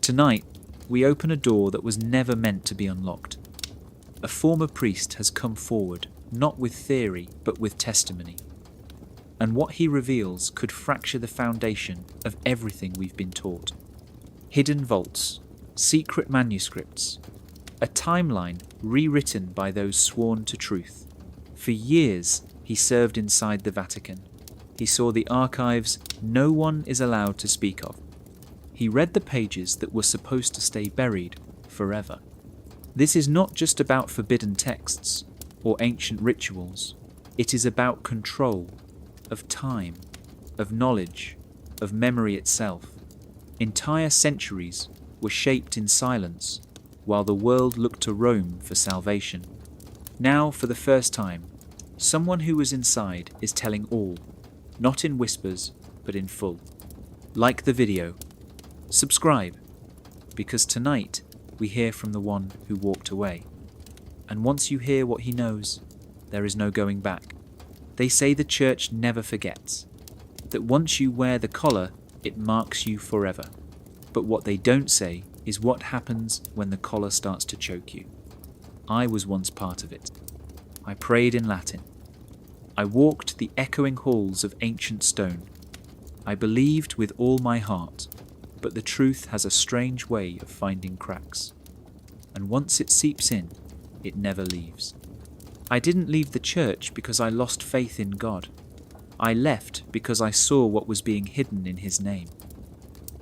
Tonight, we open a door that was never meant to be unlocked. A former priest has come forward, not with theory, but with testimony. And what he reveals could fracture the foundation of everything we've been taught. Hidden vaults, secret manuscripts, a timeline rewritten by those sworn to truth. For years, he served inside the Vatican. He saw the archives no one is allowed to speak of. He read the pages that were supposed to stay buried forever. This is not just about forbidden texts or ancient rituals. It is about control of time, of knowledge, of memory itself. Entire centuries were shaped in silence while the world looked to Rome for salvation. Now, for the first time, someone who was inside is telling all, not in whispers, but in full. Like the video. Subscribe, because tonight we hear from the one who walked away. And once you hear what he knows, there is no going back. They say the church never forgets, that once you wear the collar, it marks you forever. But what they don't say is what happens when the collar starts to choke you. I was once part of it. I prayed in Latin. I walked the echoing halls of ancient stone. I believed with all my heart, but the truth has a strange way of finding cracks. And once it seeps in, it never leaves. I didn't leave the church because I lost faith in God. I left because I saw what was being hidden in his name.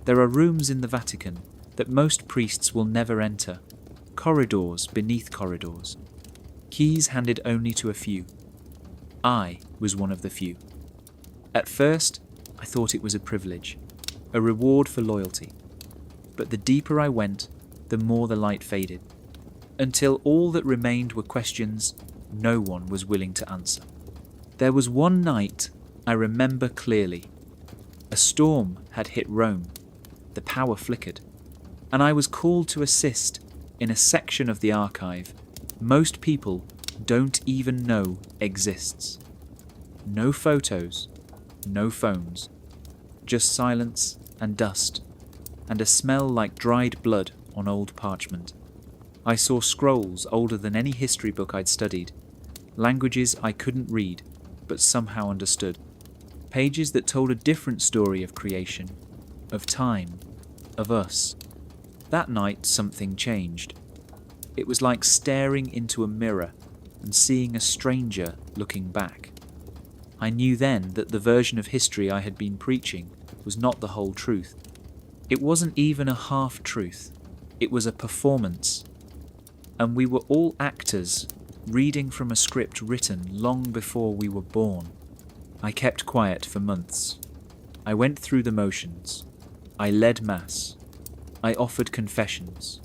There are rooms in the Vatican that most priests will never enter, corridors beneath corridors, keys handed only to a few. I was one of the few. At first, I thought it was a privilege, a reward for loyalty. But the deeper I went, the more the light faded, until all that remained were questions no one was willing to answer. There was one night I remember clearly. A storm had hit Rome. The power flickered, and I was called to assist in a section of the archive most people don't even know exists. No photos, no phones, just silence and dust, and a smell like dried blood on old parchment. I saw scrolls older than any history book I'd studied, languages I couldn't read but somehow understood, pages that told a different story of creation, of time, of us. That night something changed. It was like staring into a mirror and seeing a stranger looking back. I knew then that the version of history I had been preaching was not the whole truth. It wasn't even a half-truth. It was a performance. And we were all actors, reading from a script written long before we were born. I kept quiet for months. I went through the motions. I led Mass. I offered confessions.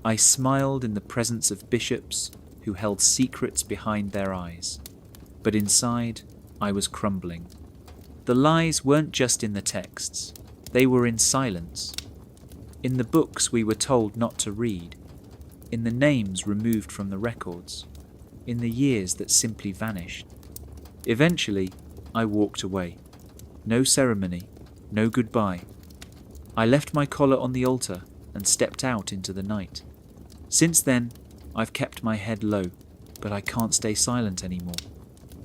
I smiled in the presence of bishops who held secrets behind their eyes. But inside, I was crumbling. The lies weren't just in the texts. They were in silence. In the books we were told not to read. In the names removed from the records. In the years that simply vanished. Eventually, I walked away. No ceremony, no goodbye. I left my collar on the altar and stepped out into the night. Since then, I've kept my head low, but I can't stay silent anymore.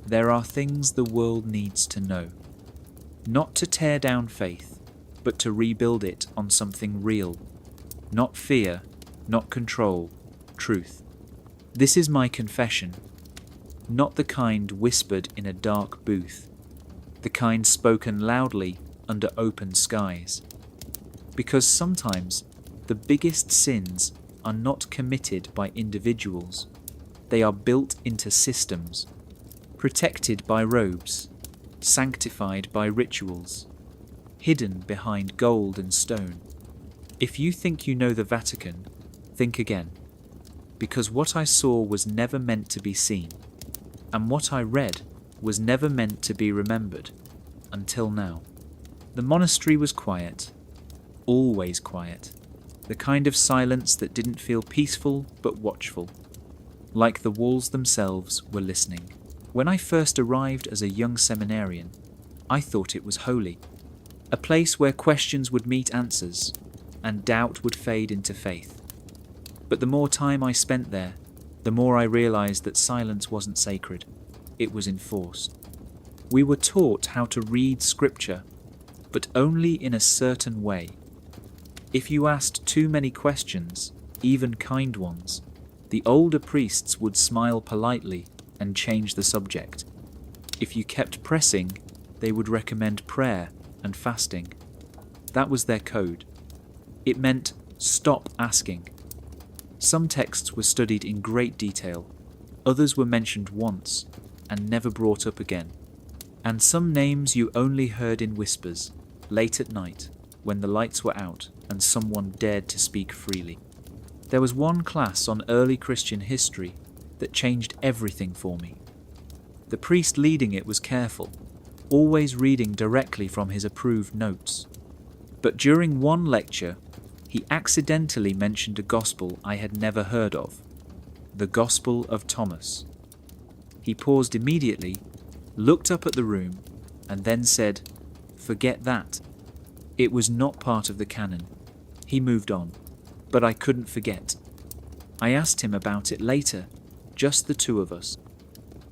There are things the world needs to know. Not to tear down faith, but to rebuild it on something real. Not fear, not control, truth. This is my confession. Not the kind whispered in a dark booth. The kind spoken loudly under open skies. Because sometimes the biggest sins are not committed by individuals. They are built into systems, protected by robes, sanctified by rituals, hidden behind gold and stone. If you think you know the Vatican, think again. Because what I saw was never meant to be seen, and what I read was never meant to be remembered, until now. The monastery was quiet, always quiet, the kind of silence that didn't feel peaceful but watchful, like the walls themselves were listening. When I first arrived as a young seminarian, I thought it was holy, a place where questions would meet answers, and doubt would fade into faith. But the more time I spent there, the more I realized that silence wasn't sacred. It was enforced. We were taught how to read scripture, but only in a certain way. If you asked too many questions, even kind ones, the older priests would smile politely and change the subject. If you kept pressing, they would recommend prayer and fasting. That was their code. It meant stop asking. Some texts were studied in great detail, others were mentioned once and never brought up again. And some names you only heard in whispers, late at night, when the lights were out and someone dared to speak freely. There was one class on early Christian history that changed everything for me. The priest leading it was careful, always reading directly from his approved notes. But during one lecture, he accidentally mentioned a gospel I had never heard of, the Gospel of Thomas. He paused immediately, looked up at the room, and then said, "Forget that." It was not part of the canon. He moved on, but I couldn't forget. I asked him about it later, just the two of us.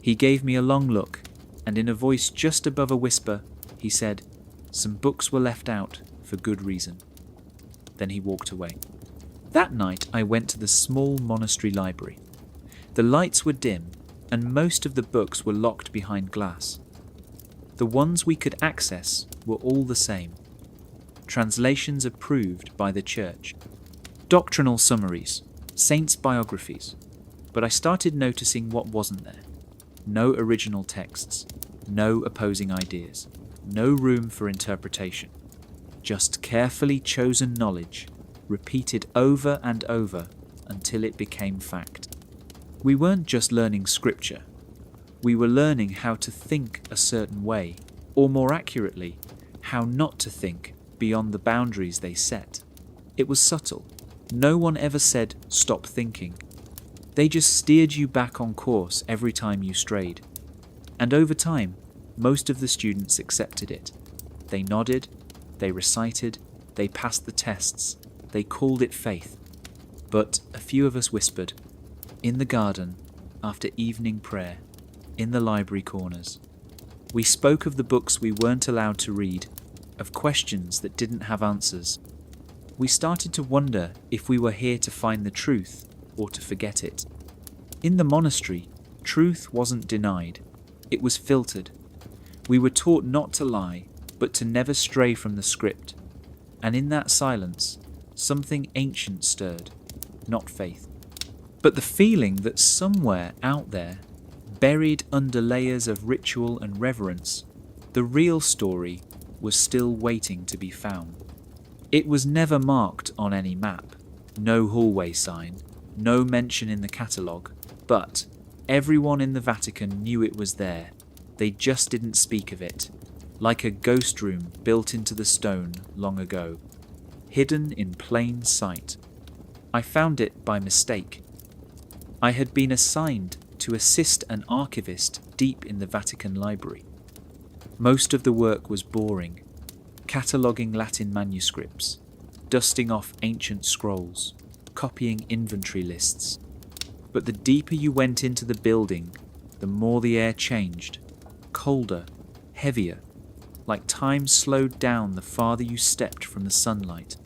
He gave me a long look, and in a voice just above a whisper, he said, "Some books were left out for good reason." Then he walked away. That night I went to the small monastery library. The lights were dim, and most of the books were locked behind glass. The ones we could access were all the same. Translations approved by the Church. Doctrinal summaries, saints' biographies. But I started noticing what wasn't there. No original texts, no opposing ideas, no room for interpretation. Just carefully chosen knowledge, repeated over and over until it became fact. We weren't just learning scripture. We were learning how to think a certain way, or more accurately, how not to think beyond the boundaries they set. It was subtle. No one ever said, "Stop thinking." They just steered you back on course every time you strayed. And over time, most of the students accepted it. They nodded, they recited, they passed the tests, they called it faith. But a few of us whispered, in the garden, after evening prayer, in the library corners. We spoke of the books we weren't allowed to read, of questions that didn't have answers. We started to wonder if we were here to find the truth or to forget it. In the monastery, truth wasn't denied. It was filtered. We were taught not to lie, but to never stray from the script. And in that silence, something ancient stirred, not faith. But the feeling that somewhere out there, buried under layers of ritual and reverence, the real story was still waiting to be found. It was never marked on any map, no hallway sign, no mention in the catalogue, but everyone in the Vatican knew it was there. They just didn't speak of it, like a ghost room built into the stone long ago, hidden in plain sight. I found it by mistake. I had been assigned to assist an archivist deep in the Vatican library. Most of the work was boring, cataloguing Latin manuscripts, dusting off ancient scrolls, copying inventory lists. But the deeper you went into the building, the more the air changed, colder, heavier, like time slowed down the farther you stepped from the sunlight.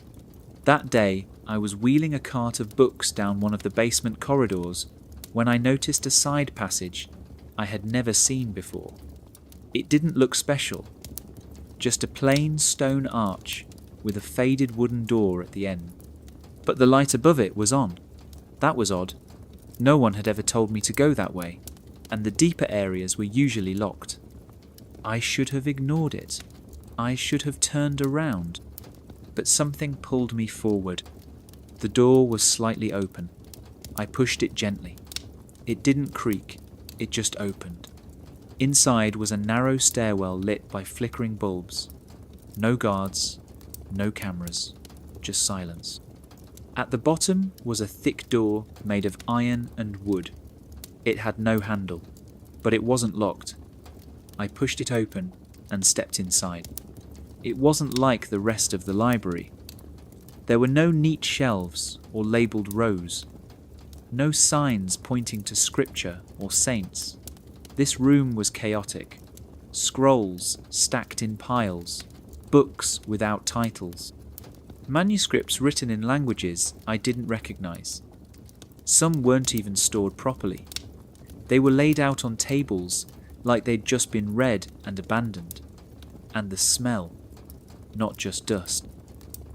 That day, I was wheeling a cart of books down one of the basement corridors when I noticed a side passage I had never seen before. It didn't look special, just a plain stone arch with a faded wooden door at the end. But the light above it was on. That was odd. No one had ever told me to go that way, and the deeper areas were usually locked. I should have ignored it. I should have turned around. But something pulled me forward. The door was slightly open. I pushed it gently. It didn't creak, it just opened. Inside was a narrow stairwell lit by flickering bulbs. No guards, no cameras, just silence. At the bottom was a thick door made of iron and wood. It had no handle, but it wasn't locked. I pushed it open and stepped inside. It wasn't like the rest of the library. There were no neat shelves or labelled rows, no signs pointing to scripture or saints. This room was chaotic. Scrolls stacked in piles, books without titles, manuscripts written in languages I didn't recognise. Some weren't even stored properly. They were laid out on tables like they'd just been read and abandoned. And the smell, not just dust.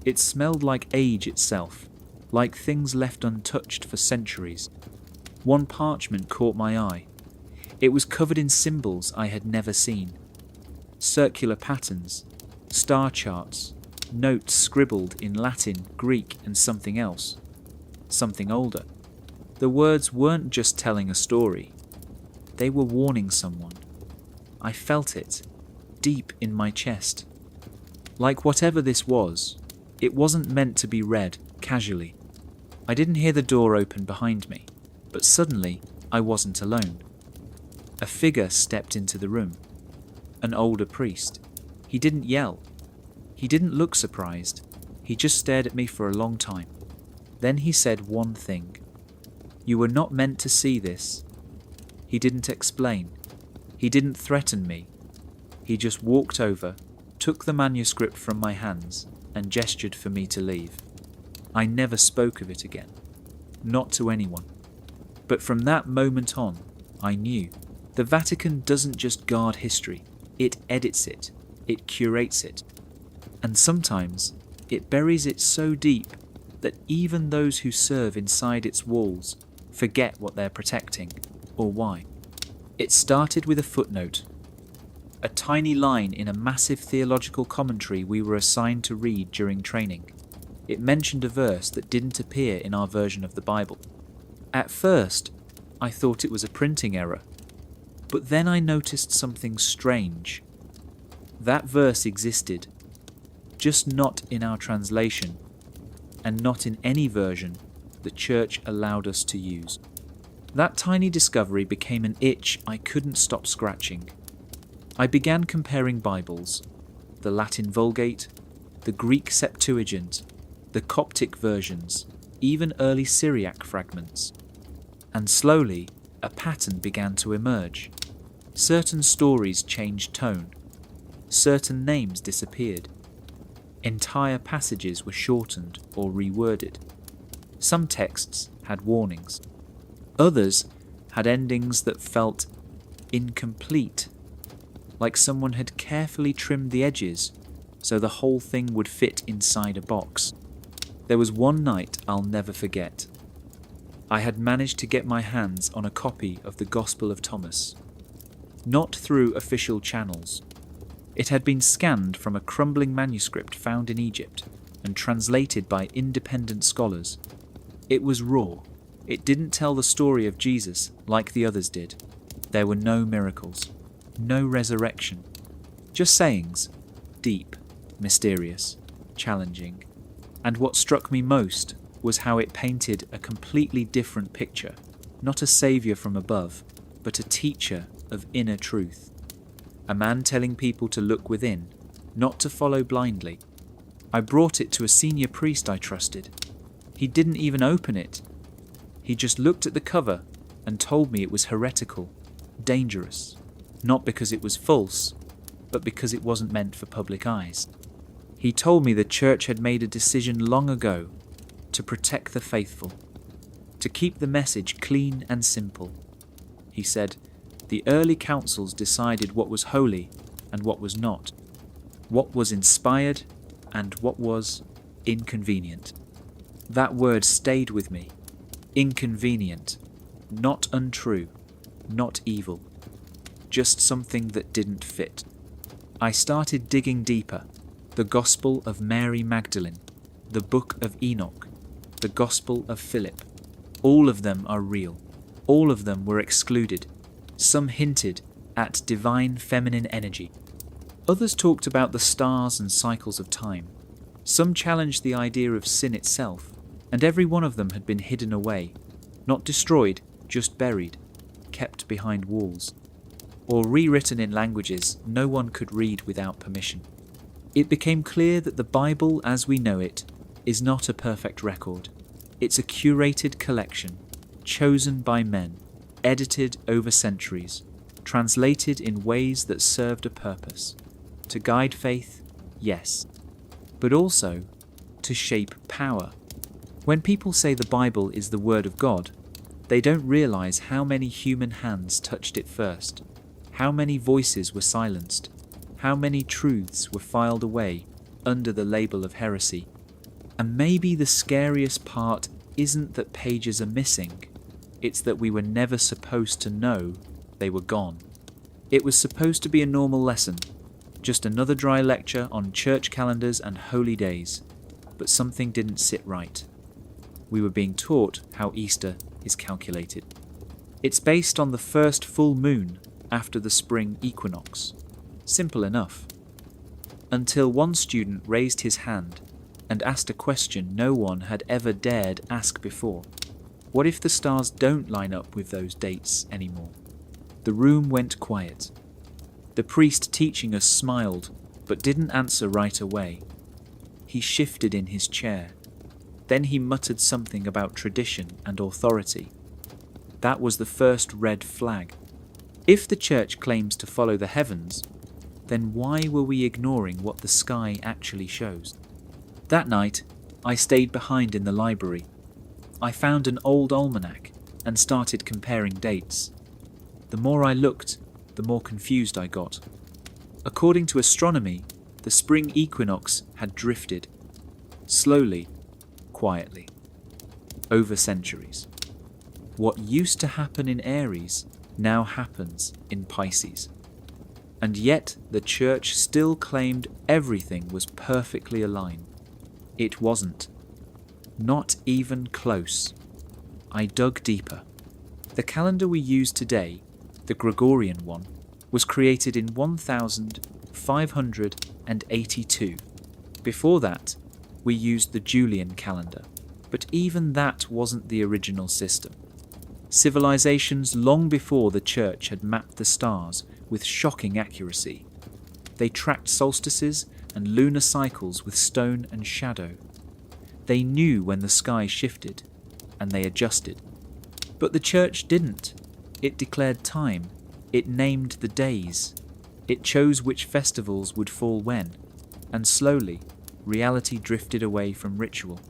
It smelled like age itself, like things left untouched for centuries. One parchment caught my eye. It was covered in symbols I had never seen. Circular patterns, star charts, notes scribbled in Latin, Greek, and something else. Something older. The words weren't just telling a story. They were warning someone. I felt it, deep in my chest. Like whatever this was, it wasn't meant to be read casually. I didn't hear the door open behind me, but suddenly I wasn't alone. A figure stepped into the room. An older priest. He didn't yell. He didn't look surprised. He just stared at me for a long time. Then he said one thing. "You were not meant to see this." He didn't explain. He didn't threaten me. He just walked over, took the manuscript from my hands, and gestured for me to leave. I never spoke of it again. Not to anyone. But from that moment on, I knew. The Vatican doesn't just guard history. It edits it. It curates it. And sometimes it buries it so deep that even those who serve inside its walls forget what they're protecting or why. It started with a footnote, a tiny line in a massive theological commentary we were assigned to read during training. It mentioned a verse that didn't appear in our version of the Bible. At first, I thought it was a printing error, but then I noticed something strange. That verse existed, just not in our translation, and not in any version the Church allowed us to use. That tiny discovery became an itch I couldn't stop scratching. I began comparing Bibles, the Latin Vulgate, the Greek Septuagint, the Coptic versions, even early Syriac fragments. And slowly, a pattern began to emerge. Certain stories changed tone. Certain names disappeared. Entire passages were shortened or reworded. Some texts had warnings. Others had endings that felt incomplete, like someone had carefully trimmed the edges so the whole thing would fit inside a box. There was one night I'll never forget. I had managed to get my hands on a copy of the Gospel of Thomas. Not through official channels. It had been scanned from a crumbling manuscript found in Egypt and translated by independent scholars. It was raw. It didn't tell the story of Jesus like the others did. There were no miracles, no resurrection, just sayings, deep, mysterious, challenging. And what struck me most was how it painted a completely different picture, not a saviour from above, but a teacher of inner truth. A man telling people to look within, not to follow blindly. I brought it to a senior priest I trusted. He didn't even open it. He just looked at the cover and told me it was heretical, dangerous, not because it was false, but because it wasn't meant for public eyes. He told me the Church had made a decision long ago to protect the faithful, to keep the message clean and simple. He said, the early councils decided what was holy and what was not, what was inspired and what was inconvenient. That word stayed with me. Inconvenient, not untrue, not evil, just something that didn't fit. I started digging deeper. The Gospel of Mary Magdalene, the Book of Enoch, the Gospel of Philip. All of them are real. All of them were excluded. Some hinted at divine feminine energy. Others talked about the stars and cycles of time. Some challenged the idea of sin itself, and every one of them had been hidden away, not destroyed, just buried, kept behind walls, or rewritten in languages no one could read without permission. It became clear that the Bible as we know it is not a perfect record. It's a curated collection, chosen by men, edited over centuries, translated in ways that served a purpose. To guide faith, yes, but also to shape power. When people say the Bible is the Word of God, they don't realize how many human hands touched it first, how many voices were silenced, how many truths were filed away under the label of heresy. And maybe the scariest part isn't that pages are missing, it's that we were never supposed to know they were gone. It was supposed to be a normal lesson, just another dry lecture on church calendars and holy days, but something didn't sit right. We were being taught how Easter is calculated. It's based on the first full moon after the spring equinox. Simple enough. Until one student raised his hand and asked a question no one had ever dared ask before. What if the stars don't line up with those dates anymore? The room went quiet. The priest teaching us smiled, but didn't answer right away. He shifted in his chair. Then he muttered something about tradition and authority. That was the first red flag. If the church claims to follow the heavens, then why were we ignoring what the sky actually shows? That night, I stayed behind in the library. I found an old almanac and started comparing dates. The more I looked, the more confused I got. According to astronomy, the spring equinox had drifted, slowly, quietly, over centuries. What used to happen in Aries now happens in Pisces. And yet the church still claimed everything was perfectly aligned. It wasn't. Not even close. I dug deeper. The calendar we use today, the Gregorian one, was created in 1582. Before that, we used the Julian calendar, but even that wasn't the original system. Civilizations long before the church had mapped the stars with shocking accuracy. They tracked solstices and lunar cycles with stone and shadow. They knew when the sky shifted, and they adjusted. But the church didn't. It declared time. It named the days. It chose which festivals would fall when. And slowly, reality drifted away from ritual.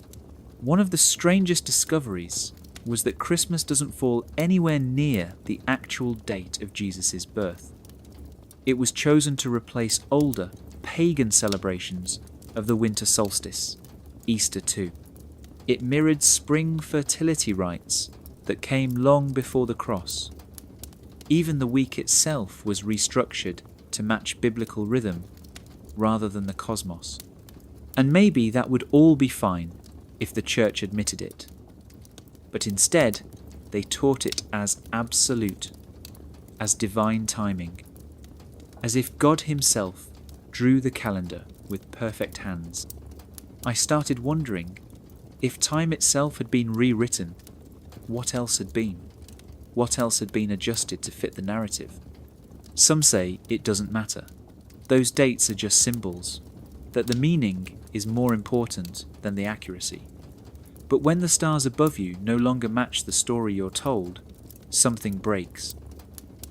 One of the strangest discoveries was that Christmas doesn't fall anywhere near the actual date of Jesus' birth. It was chosen to replace older, pagan celebrations of the winter solstice, Easter too. It mirrored spring fertility rites that came long before the cross. Even the week itself was restructured to match biblical rhythm rather than the cosmos. And maybe that would all be fine if the church admitted it. But instead, they taught it as absolute, as divine timing, as if God himself drew the calendar with perfect hands. I started wondering, if time itself had been rewritten, what else had been? What else had been adjusted to fit the narrative? Some say it doesn't matter. Those dates are just symbols, that the meaning is more important than the accuracy. But when the stars above you no longer match the story you're told, something breaks.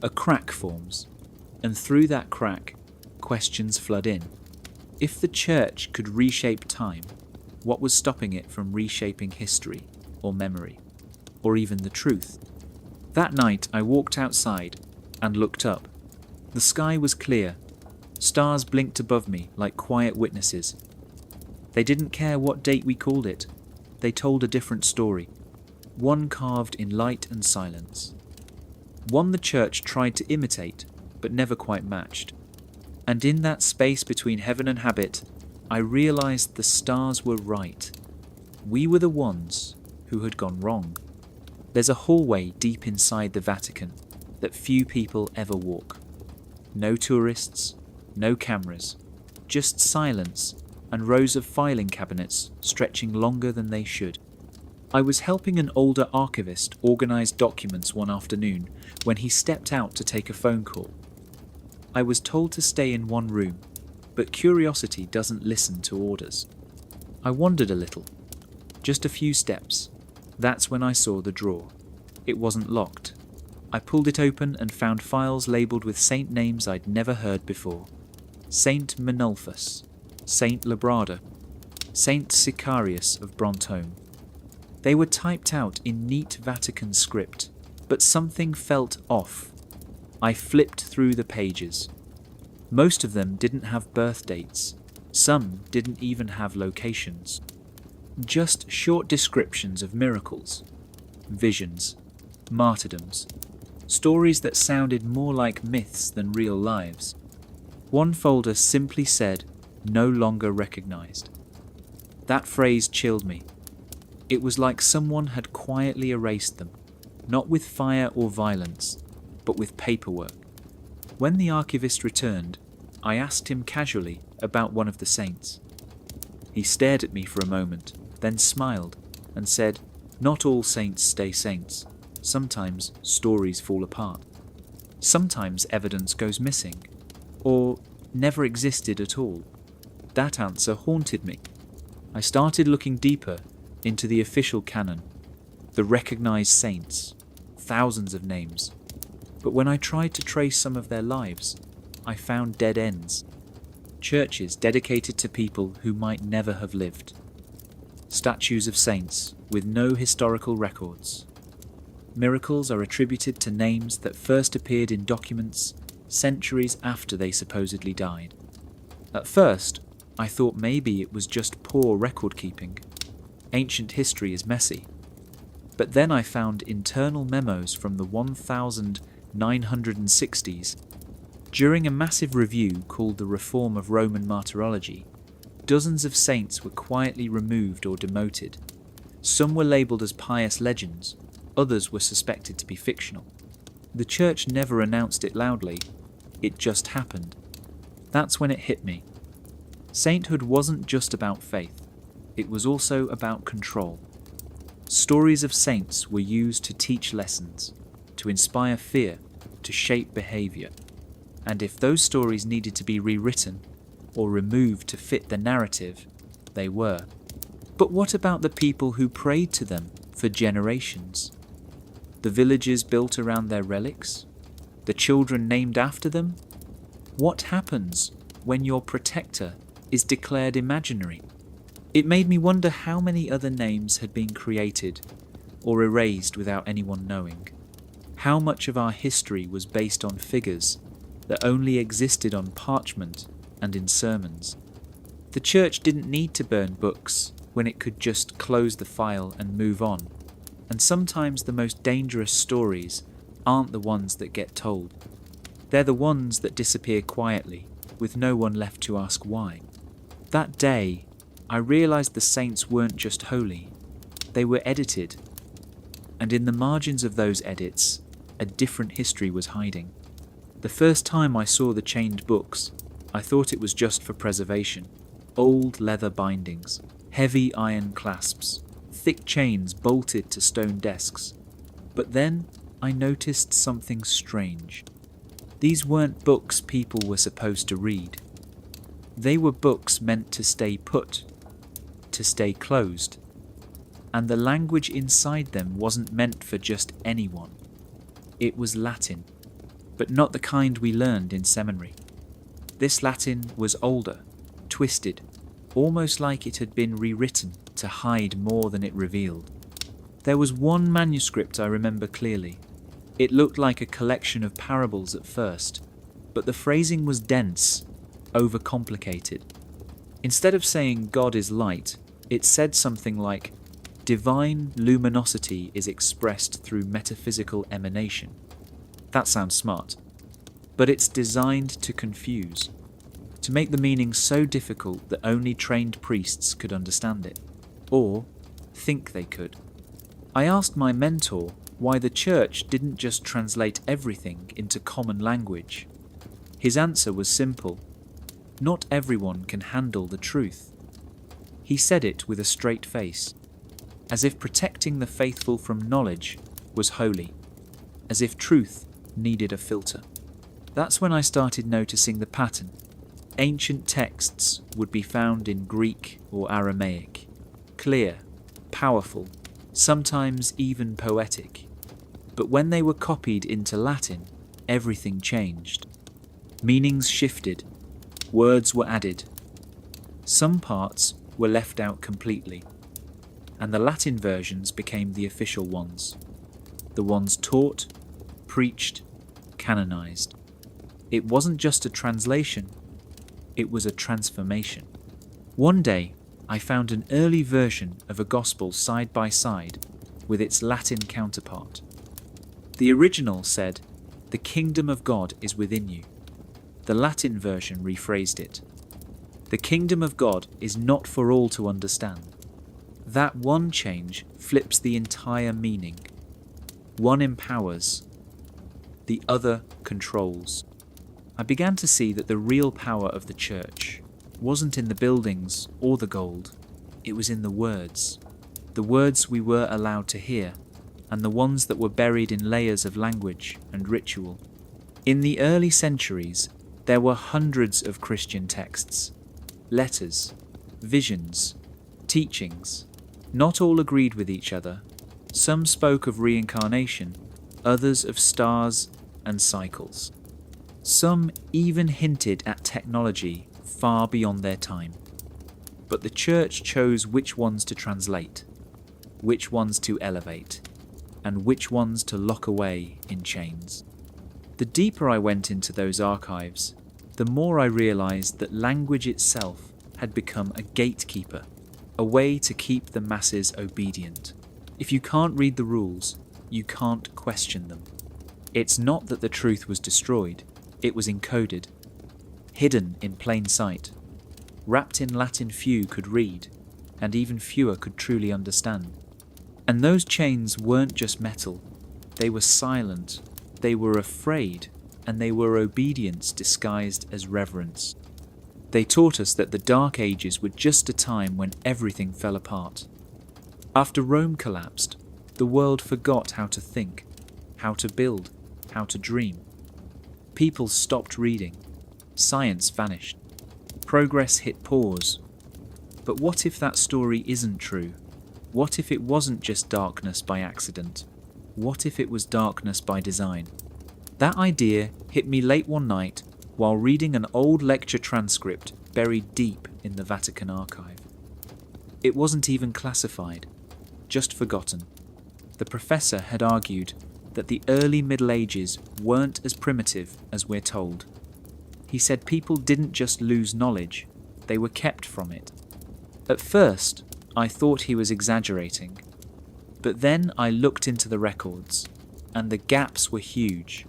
A crack forms, and through that crack, questions flood in. If the church could reshape time, what was stopping it from reshaping history, or memory, or even the truth? That night I walked outside and looked up. The sky was clear. Stars blinked above me like quiet witnesses. They didn't care what date we called it. They told a different story, one carved in light and silence. One the church tried to imitate, but never quite matched. And in that space between heaven and habit, I realized the stars were right. We were the ones who had gone wrong. There's a hallway deep inside the Vatican that few people ever walk. No tourists, no cameras, just silence and rows of filing cabinets stretching longer than they should. I was helping an older archivist organize documents one afternoon when he stepped out to take a phone call. I was told to stay in one room, but curiosity doesn't listen to orders. I wondered a little. Just a few steps. That's when I saw the drawer. It wasn't locked. I pulled it open and found files labelled with saint names I'd never heard before. Saint Menulphus, Saint Labrada, Saint Sicarius of Brantôme. They were typed out in neat Vatican script, but something felt off. I flipped through the pages. Most of them didn't have birth dates. Some didn't even have locations. Just short descriptions of miracles, visions, martyrdoms, stories that sounded more like myths than real lives. One folder simply said, "No longer recognized." That phrase chilled me. It was like someone had quietly erased them, not with fire or violence, but with paperwork. When the archivist returned, I asked him casually about one of the saints. He stared at me for a moment, then smiled and said, "Not all saints stay saints. Sometimes stories fall apart. Sometimes evidence goes missing, or never existed at all." That answer haunted me. I started looking deeper into the official canon, the recognized saints, thousands of names. But when I tried to trace some of their lives, I found dead ends. Churches dedicated to people who might never have lived. Statues of saints with no historical records. Miracles are attributed to names that first appeared in documents centuries after they supposedly died. At first, I thought maybe it was just poor record keeping. Ancient history is messy. But then I found internal memos from the 1960s. During a massive review called the Reform of Roman Martyrology, dozens of saints were quietly removed or demoted. Some were labelled as pious legends, others were suspected to be fictional. The church never announced it loudly, it just happened. That's when it hit me. Sainthood wasn't just about faith, it was also about control. Stories of saints were used to teach lessons, to inspire fear, to shape behaviour. And if those stories needed to be rewritten or removed to fit the narrative, they were. But what about the people who prayed to them for generations? The villages built around their relics? The children named after them? What happens when your protector is declared imaginary? It made me wonder how many other names had been created or erased without anyone knowing. How much of our history was based on figures that only existed on parchment and in sermons. The church didn't need to burn books when it could just close the file and move on. And sometimes the most dangerous stories aren't the ones that get told. They're the ones that disappear quietly, with no one left to ask why. That day, I realised the saints weren't just holy, they were edited. And in the margins of those edits, a different history was hiding. The first time I saw the chained books, I thought it was just for preservation. Old leather bindings, heavy iron clasps, thick chains bolted to stone desks. But then I noticed something strange. These weren't books people were supposed to read. They were books meant to stay put, to stay closed. And the language inside them wasn't meant for just anyone. It was Latin, but not the kind we learned in seminary. This Latin was older, twisted, almost like it had been rewritten to hide more than it revealed. There was one manuscript I remember clearly. It looked like a collection of parables at first, but the phrasing was dense, overcomplicated. Instead of saying God is light, it said something like, divine luminosity is expressed through metaphysical emanation. That sounds smart, but it's designed to confuse, to make the meaning so difficult that only trained priests could understand it, or think they could. I asked my mentor why the church didn't just translate everything into common language. His answer was simple. Not everyone can handle the truth. He said it with a straight face, as if protecting the faithful from knowledge was holy, as if truth needed a filter. That's when I started noticing the pattern. Ancient texts would be found in Greek or Aramaic, clear, powerful, sometimes even poetic. But when they were copied into Latin, everything changed. Meanings shifted, words were added. Some parts were left out completely, and the Latin versions became the official ones, the ones taught, preached, canonized. It wasn't just a translation, it was a transformation. One day, I found an early version of a gospel side by side with its Latin counterpart. The original said, "The kingdom of God is within you." The Latin version rephrased it, "The kingdom of God is not for all to understand." That one change flips the entire meaning. One empowers, the other controls. I began to see that the real power of the church wasn't in the buildings or the gold. It was in the words we were allowed to hear, and the ones that were buried in layers of language and ritual. In the early centuries, there were hundreds of Christian texts, letters, visions, teachings. Not all agreed with each other. Some spoke of reincarnation, others of stars and cycles. Some even hinted at technology far beyond their time. But the church chose which ones to translate, which ones to elevate, and which ones to lock away in chains. The deeper I went into those archives, the more I realized that language itself had become a gatekeeper, a way to keep the masses obedient. If you can't read the rules, you can't question them. It's not that the truth was destroyed, it was encoded, hidden in plain sight, wrapped in Latin few could read, and even fewer could truly understand. And those chains weren't just metal, they were silent, they were afraid, and they were obedience disguised as reverence. They taught us that the Dark Ages were just a time when everything fell apart. After Rome collapsed, the world forgot how to think, how to build, how to dream. People stopped reading. Science vanished. Progress hit pause. But what if that story isn't true? What if it wasn't just darkness by accident? What if it was darkness by design? That idea hit me late one night while reading an old lecture transcript buried deep in the Vatican Archive. It wasn't even classified, just forgotten. The professor had argued that the early Middle Ages weren't as primitive as we're told. He said people didn't just lose knowledge, they were kept from it. At first, I thought he was exaggerating, but then I looked into the records, and the gaps were huge.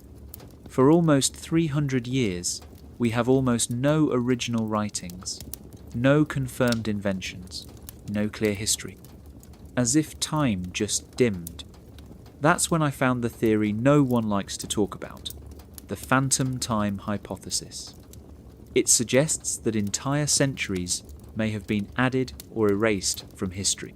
For almost 300 years, we have almost no original writings, no confirmed inventions, no clear history. As if time just dimmed. That's when I found the theory no one likes to talk about, the phantom time hypothesis. It suggests that entire centuries may have been added or erased from history.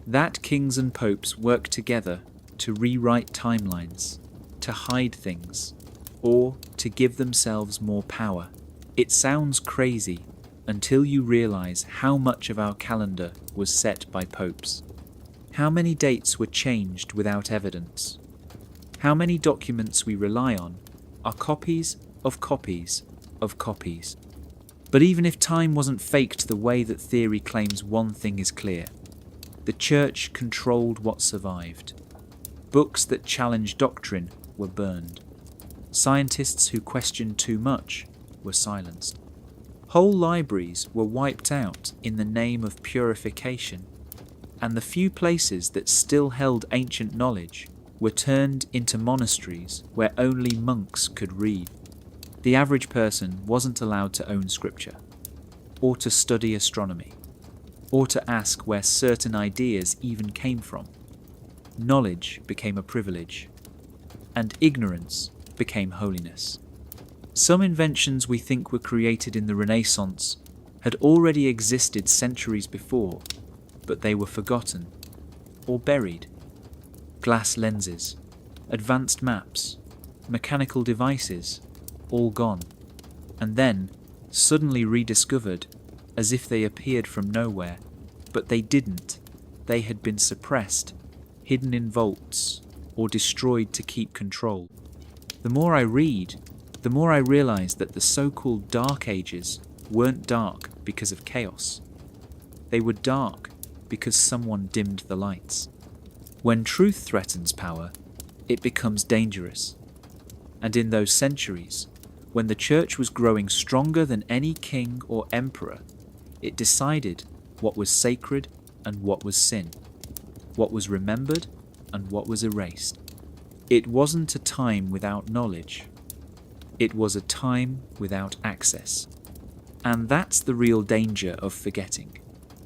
That kings and popes work together to rewrite timelines, to hide things, or to give themselves more power. It sounds crazy until you realize how much of our calendar was set by popes. How many dates were changed without evidence? How many documents we rely on are copies of copies of copies? But even if time wasn't faked the way that theory claims, one thing is clear. The church controlled what survived. Books that challenged doctrine were burned. Scientists who questioned too much were silenced. Whole libraries were wiped out in the name of purification, and the few places that still held ancient knowledge were turned into monasteries where only monks could read. The average person wasn't allowed to own scripture, or to study astronomy, or to ask where certain ideas even came from. Knowledge became a privilege, and ignorance became holiness. Some inventions we think were created in the Renaissance had already existed centuries before, but they were forgotten or buried. Glass lenses, advanced maps, mechanical devices, all gone, and then suddenly rediscovered as if they appeared from nowhere, but they didn't. they had been suppressed, hidden in vaults, or destroyed to keep control. The more I read, the more I realize that the so-called Dark Ages weren't dark because of chaos. They were dark because someone dimmed the lights. When truth threatens power, it becomes dangerous. And in those centuries, when the church was growing stronger than any king or emperor, it decided what was sacred and what was sin, what was remembered and what was erased. It wasn't a time without knowledge. It was a time without access. And that's the real danger of forgetting.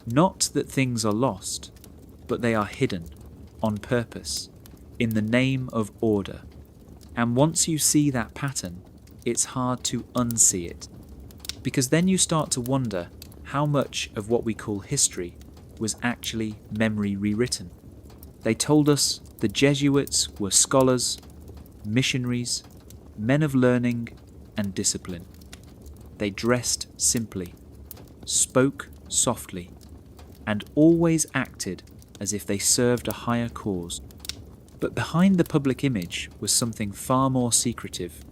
Not that things are lost, but they are hidden, on purpose, in the name of order. And once you see that pattern, it's hard to unsee it. Because then you start to wonder how much of what we call history was actually memory rewritten. They told us the Jesuits were scholars, missionaries, men of learning and discipline. They dressed simply, spoke softly, and always acted as if they served a higher cause. But behind the public image was something far more secretive,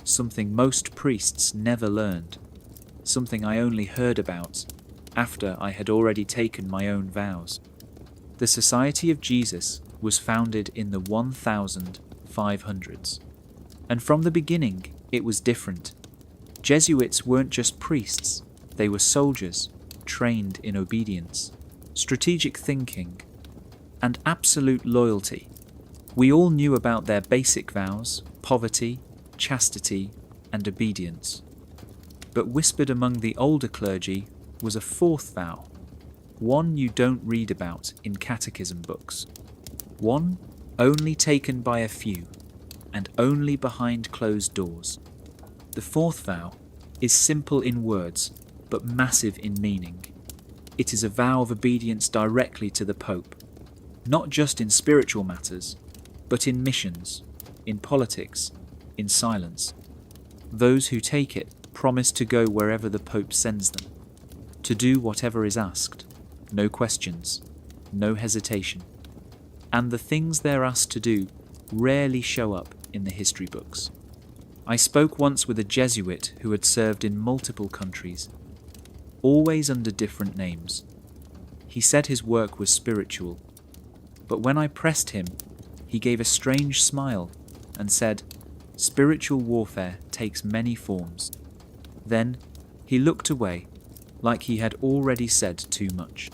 something most priests never learned, something I only heard about after I had already taken my own vows. The Society of Jesus was founded in the 1500s, and from the beginning it was different. Jesuits weren't just priests, they were soldiers, trained in obedience, strategic thinking, and absolute loyalty. We all knew about their basic vows, poverty, chastity, and obedience. But whispered among the older clergy was a fourth vow, one you don't read about in catechism books, one only taken by a few, and only behind closed doors. The fourth vow is simple in words, but massive in meaning. It is a vow of obedience directly to the Pope, not just in spiritual matters, but in missions, in politics, in silence. Those who take it promise to go wherever the Pope sends them, to do whatever is asked, no questions, no hesitation. And the things they're asked to do rarely show up in the history books. I spoke once with a Jesuit who had served in multiple countries, always under different names. He said his work was spiritual, but when I pressed him, he gave a strange smile and said, "Spiritual warfare takes many forms." Then he looked away, like he had already said too much.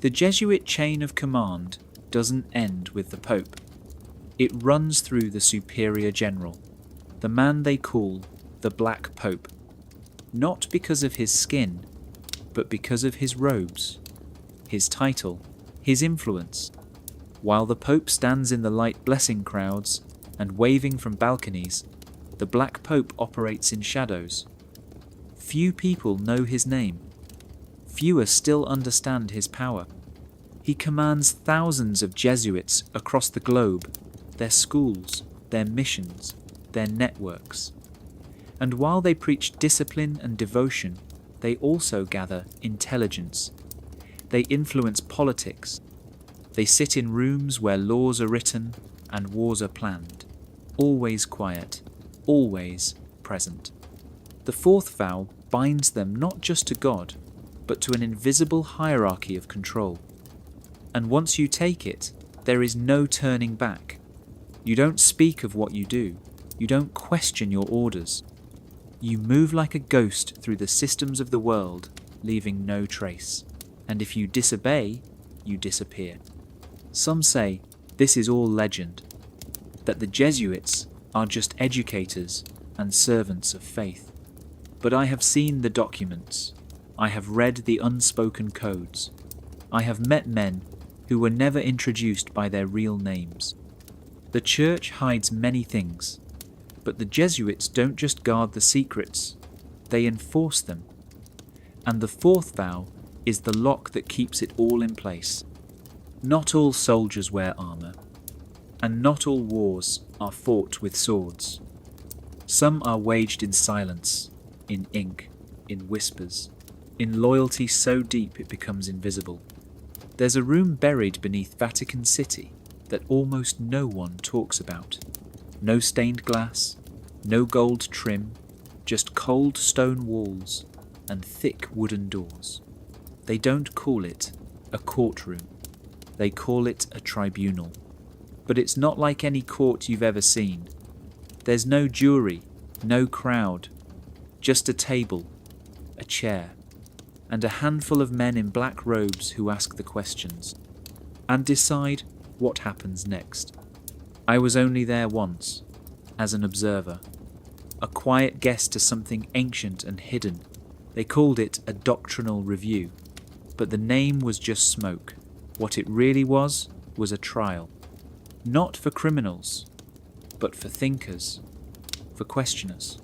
The Jesuit chain of command doesn't end with the Pope. It runs through the Superior General, the man they call the Black Pope, not because of his skin, but because of his robes, his title, his influence. While the Pope stands in the light blessing crowds and waving from balconies, the Black Pope operates in shadows. Few people know his name. Fewer still understand his power. He commands thousands of Jesuits across the globe, their schools, their missions, their networks. And while they preach discipline and devotion, they also gather intelligence. They influence politics. They sit in rooms where laws are written and wars are planned, always quiet, always present. The fourth vow binds them not just to God, but to an invisible hierarchy of control. And once you take it, there is no turning back. You don't speak of what you do. You don't question your orders. You move like a ghost through the systems of the world, leaving no trace. And if you disobey, you disappear. Some say this is all legend, that the Jesuits are just educators and servants of faith. But I have seen the documents. I have read the unspoken codes. I have met men who were never introduced by their real names. The Church hides many things, but the Jesuits don't just guard the secrets, they enforce them. And the fourth vow is the lock that keeps it all in place. Not all soldiers wear armour, and not all wars are fought with swords. Some are waged in silence, in ink, in whispers, in loyalty so deep it becomes invisible. There's a room buried beneath Vatican City that almost no one talks about. No stained glass, no gold trim, just cold stone walls and thick wooden doors. They don't call it a courtroom. They call it a tribunal. But it's not like any court you've ever seen. There's no jury, no crowd, just a table, a chair, and a handful of men in black robes who ask the questions and decide what happens next. I was only there once, as an observer, a quiet guest to something ancient and hidden. They called it a doctrinal review, but the name was just smoke. What it really was a trial. Not for criminals, but for thinkers, for questioners,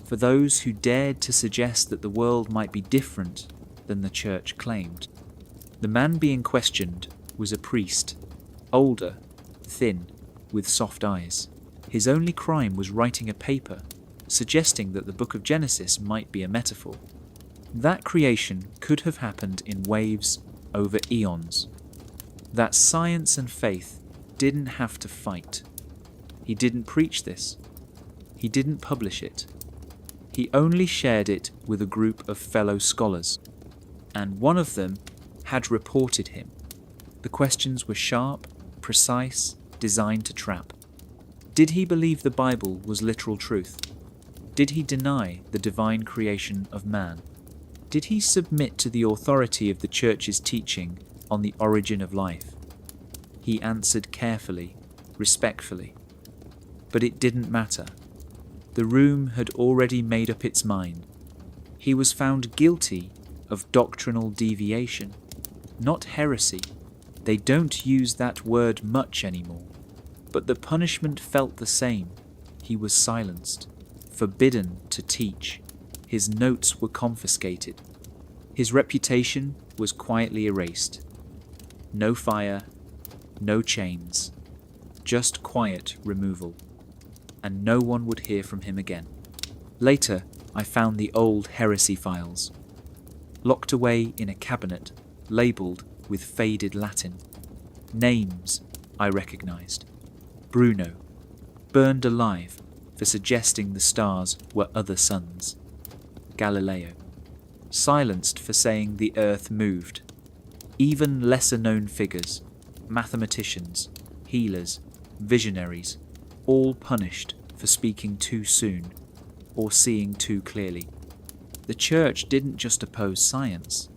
for those who dared to suggest that the world might be different than the church claimed. The man being questioned was a priest, older, thin, with soft eyes. His only crime was writing a paper suggesting that the book of Genesis might be a metaphor. That creation could have happened in waves over eons. That science and faith didn't have to fight. He didn't preach this. He didn't publish it. He only shared it with a group of fellow scholars, and one of them had reported him. The questions were sharp, precise, designed to trap. Did he believe the Bible was literal truth? Did he deny the divine creation of man? Did he submit to the authority of the Church's teaching on the origin of life? He answered carefully, respectfully. But it didn't matter. The room had already made up its mind. He was found guilty of doctrinal deviation, not heresy. They don't use that word much anymore. But the punishment felt the same. He was silenced, forbidden to teach. His notes were confiscated. His reputation was quietly erased. No fire, no chains, just quiet removal. And no one would hear from him again. Later, I found the old heresy files, locked away in a cabinet, labelled with faded Latin. Names I recognised. Bruno, burned alive for suggesting the stars were other suns. Galileo, silenced for saying the earth moved. Even lesser-known figures, mathematicians, healers, visionaries, all punished for speaking too soon or seeing too clearly. The Church didn't just oppose science,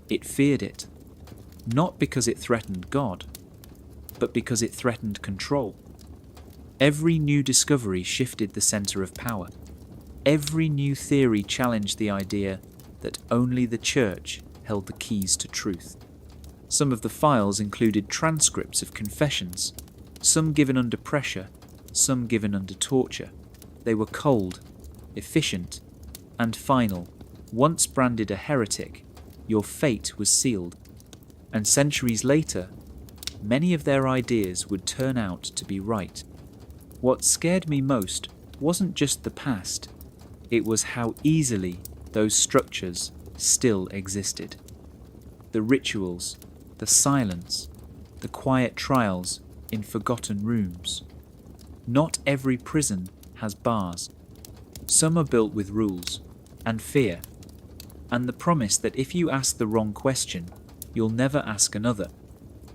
it feared it, not because it threatened God, but because it threatened control. Every new discovery shifted the centre of power. Every new theory challenged the idea that only the Church held the keys to truth. Some of the files included transcripts of confessions, some given under pressure, some given under torture. They were cold, efficient, and final. Once branded a heretic, your fate was sealed. And centuries later, many of their ideas would turn out to be right. What scared me most wasn't just the past, it was how easily those structures still existed. The rituals, the silence, the quiet trials in forgotten rooms. Not every prison has bars. Some are built with rules and fear, and the promise that if you ask the wrong question, you'll never ask another.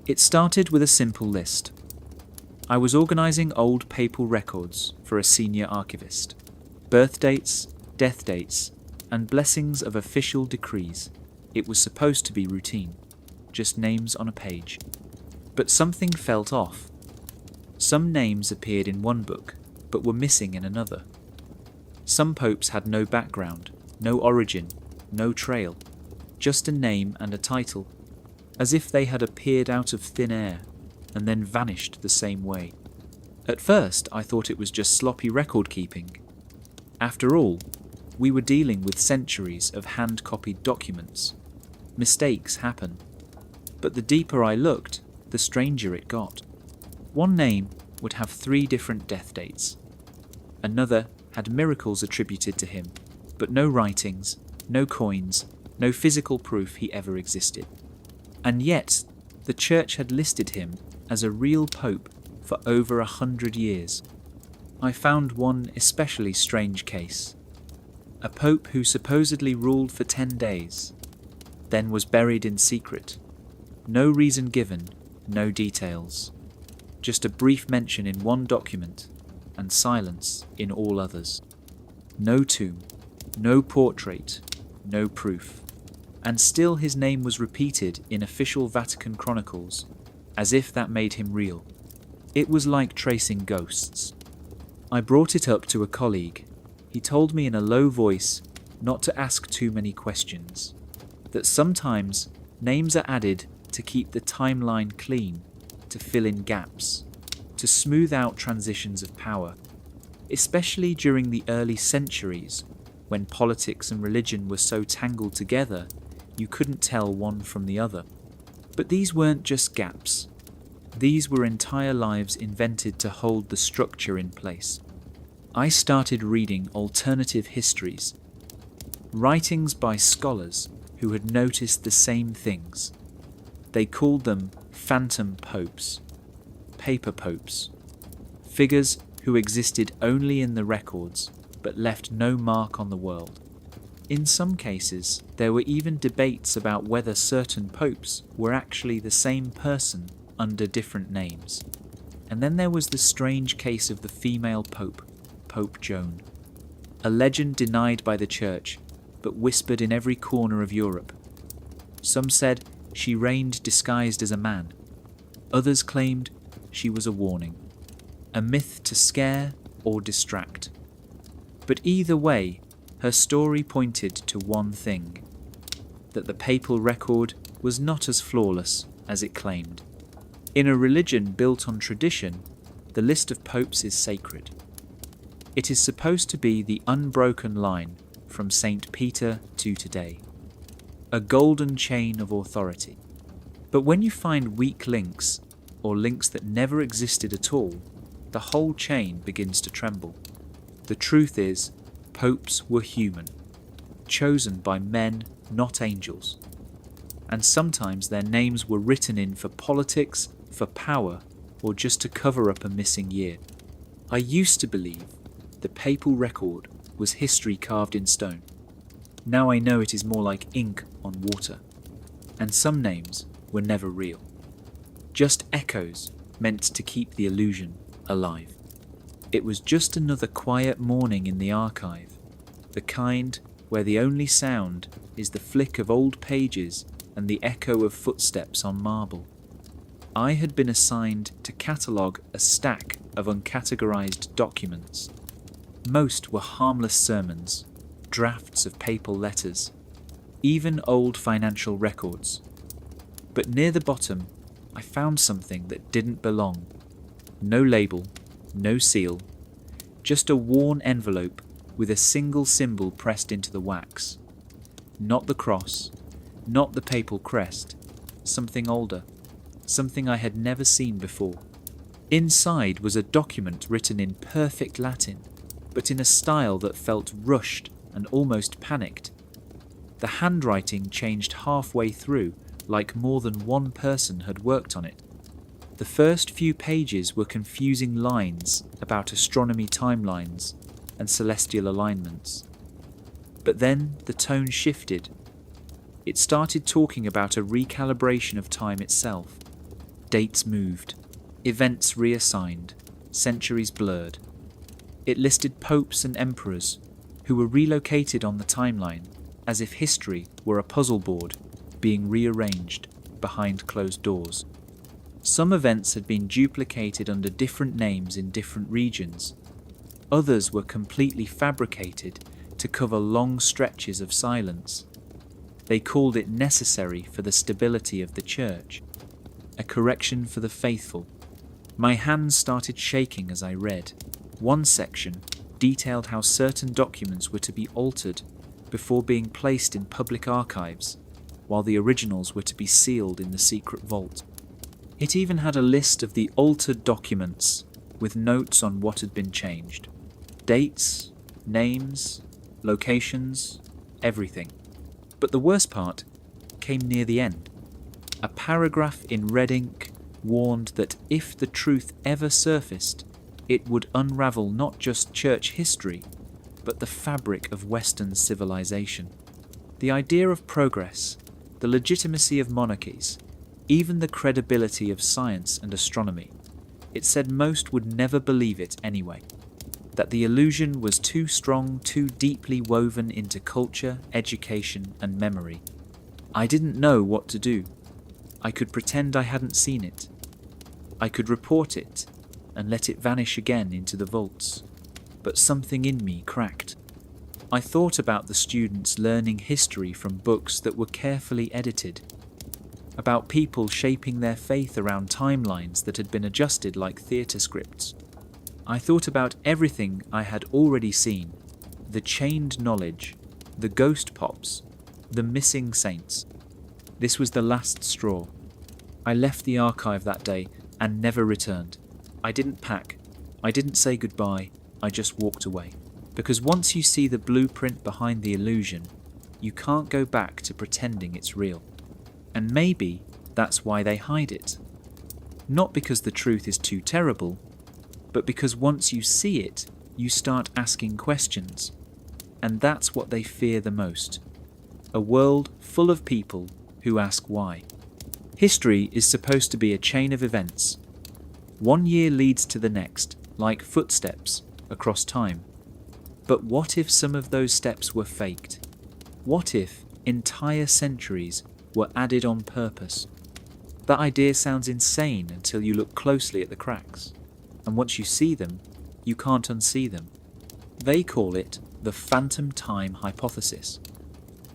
It started with a simple list. I was organising old papal records for a senior archivist. Birth dates, death dates, and blessings of official decrees. It was supposed to be routine, just names on a page. But something felt off. Some names appeared in one book, but were missing in another. Some popes had no background, no origin, no trail, just a name and a title, as if they had appeared out of thin air and then vanished the same way. At first, I thought it was just sloppy record-keeping. After all, we were dealing with centuries of hand-copied documents. Mistakes happen. But the deeper I looked, the stranger it got. One name would have 3 different death dates. Another had miracles attributed to him, but no writings, no coins, no physical proof he ever existed. And yet, the Church had listed him as a real pope for over 100 years. I found one especially strange case. A pope who supposedly ruled for 10 days, then was buried in secret. No reason given, no details. Just a brief mention in one document, and silence in all others. No tomb, no portrait, no proof. And still his name was repeated in official Vatican chronicles, as if that made him real. It was like tracing ghosts. I brought it up to a colleague. He told me in a low voice not to ask too many questions, that sometimes names are added to keep the timeline clean, to fill in gaps, to smooth out transitions of power, especially during the early centuries when politics and religion were so tangled together you couldn't tell one from the other. But these weren't just gaps. These were entire lives invented to hold the structure in place. I started reading alternative histories, writings by scholars who had noticed the same things. They called them phantom popes, paper popes, figures who existed only in the records but left no mark on the world. In some cases, there were even debates about whether certain popes were actually the same person under different names. And then there was the strange case of the female pope, Pope Joan, a legend denied by the Church, but whispered in every corner of Europe. Some said she reigned disguised as a man. Others claimed she was a warning, a myth to scare or distract. But either way, her story pointed to one thing, that the papal record was not as flawless as it claimed. In a religion built on tradition, the list of popes is sacred. It is supposed to be the unbroken line from St. Peter to today, a golden chain of authority. But when you find weak links, or links that never existed at all, the whole chain begins to tremble. The truth is, popes were human, chosen by men, not angels. And sometimes their names were written in for politics, for power, or just to cover up a missing year. I used to believe the papal record was history carved in stone. Now I know it is more like ink on water, and some names were never real. Just echoes meant to keep the illusion alive. It was just another quiet morning in the archive, the kind where the only sound is the flick of old pages and the echo of footsteps on marble. I had been assigned to catalogue a stack of uncategorized documents. Most were harmless sermons, drafts of papal letters, even old financial records. But near the bottom, I found something that didn't belong. No label, no seal, just a worn envelope with a single symbol pressed into the wax. Not the cross, not the papal crest, something older, something I had never seen before. Inside was a document written in perfect Latin, but in a style that felt rushed and almost panicked. The handwriting changed halfway through, like more than one person had worked on it. The first few pages were confusing lines about astronomy timelines and celestial alignments. But then the tone shifted. It started talking about a recalibration of time itself. Dates moved, events reassigned, centuries blurred. It listed popes and emperors who were relocated on the timeline as if history were a puzzle board being rearranged behind closed doors. Some events had been duplicated under different names in different regions. Others were completely fabricated to cover long stretches of silence. They called it necessary for the stability of the Church, a correction for the faithful. My hands started shaking as I read. One section detailed how certain documents were to be altered before being placed in public archives, while the originals were to be sealed in the secret vault. It even had a list of the altered documents with notes on what had been changed. Dates, names, locations, everything. But the worst part came near the end. A paragraph in red ink warned that if the truth ever surfaced, it would unravel not just church history, but the fabric of Western civilization. The idea of progress, the legitimacy of monarchies, even the credibility of science and astronomy. It said most would never believe it anyway. That the illusion was too strong, too deeply woven into culture, education, and memory. I didn't know what to do. I could pretend I hadn't seen it. I could report it and let it vanish again into the vaults. But something in me cracked. I thought about the students learning history from books that were carefully edited, about people shaping their faith around timelines that had been adjusted like theatre scripts. I thought about everything I had already seen, the chained knowledge, the ghost pops, the missing saints. This was the last straw. I left the archive that day and never returned. I didn't pack. I didn't say goodbye. I just walked away. Because once you see the blueprint behind the illusion, you can't go back to pretending it's real. And maybe that's why they hide it. Not because the truth is too terrible, but because once you see it, you start asking questions. And that's what they fear the most. A world full of people who ask why. History is supposed to be a chain of events. One year leads to the next, like footsteps across time. But what if some of those steps were faked? What if entire centuries were added on purpose? That idea sounds insane until you look closely at the cracks. And once you see them, you can't unsee them. They call it the phantom time hypothesis.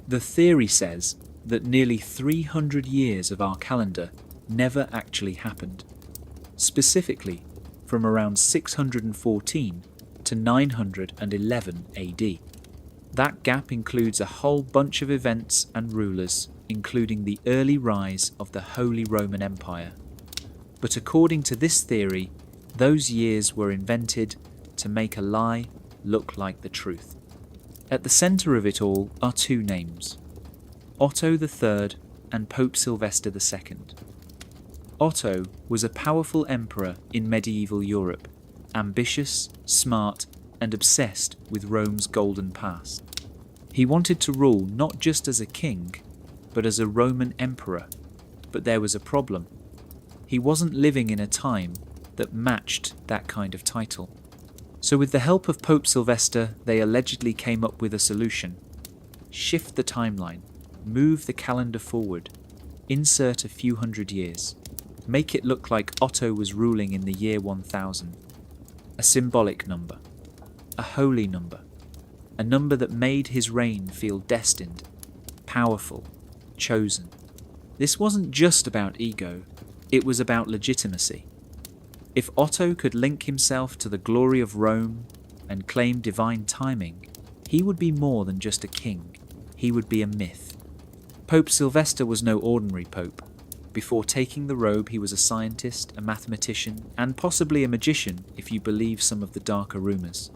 The theory says that nearly 300 years of our calendar never actually happened. Specifically, from around 614 to 911 AD. That gap includes a whole bunch of events and rulers, including the early rise of the Holy Roman Empire. But according to this theory, those years were invented to make a lie look like the truth. At the centre of it all are two names, Otto III and Pope Sylvester II. Otto was a powerful emperor in medieval Europe, ambitious, smart, and obsessed with Rome's golden past. He wanted to rule not just as a king, but as a Roman emperor. But there was a problem. He wasn't living in a time that matched that kind of title. So with the help of Pope Sylvester, they allegedly came up with a solution. Shift the timeline, move the calendar forward, insert a few hundred years, make it look like Otto was ruling in the year 1000. A symbolic number, a holy number, a number that made his reign feel destined, powerful, chosen. This wasn't just about ego, it was about legitimacy. If Otto could link himself to the glory of Rome and claim divine timing, he would be more than just a king, he would be a myth. Pope Sylvester was no ordinary pope. Before taking the robe, he was a scientist, a mathematician, and possibly a magician if you believe some of the darker rumours.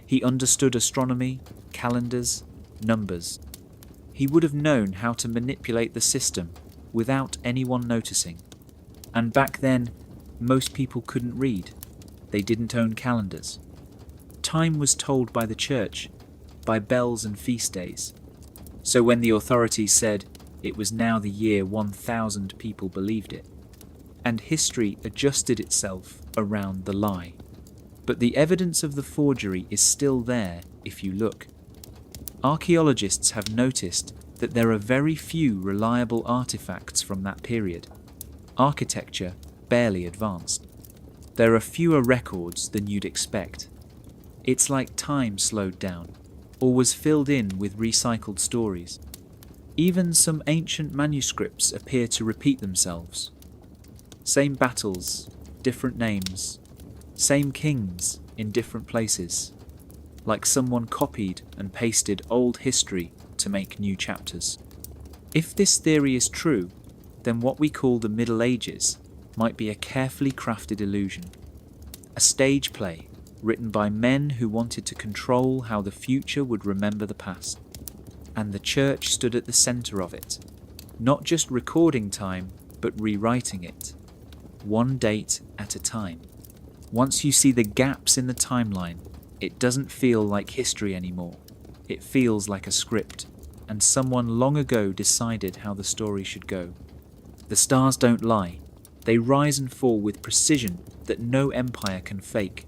He understood astronomy, calendars, numbers. He would have known how to manipulate the system without anyone noticing. And back then, most people couldn't read. They didn't own calendars. Time was told by the church, by bells and feast days. So when the authorities said it was now the year 1000, people believed it. And history adjusted itself around the lie. But the evidence of the forgery is still there if you look. Archaeologists have noticed that there are very few reliable artifacts from that period. Architecture barely advanced. There are fewer records than you'd expect. It's like time slowed down, or was filled in with recycled stories. Even some ancient manuscripts appear to repeat themselves. Same battles, different names, same kings in different places, like someone copied and pasted old history to make new chapters. If this theory is true, then what we call the Middle Ages might be a carefully crafted illusion, a stage play written by men who wanted to control how the future would remember the past. And the church stood at the centre of it, not just recording time, but rewriting it, one date at a time. Once you see the gaps in the timeline, it doesn't feel like history anymore. It feels like a script, and someone long ago decided how the story should go. The stars don't lie. They rise and fall with precision that no empire can fake.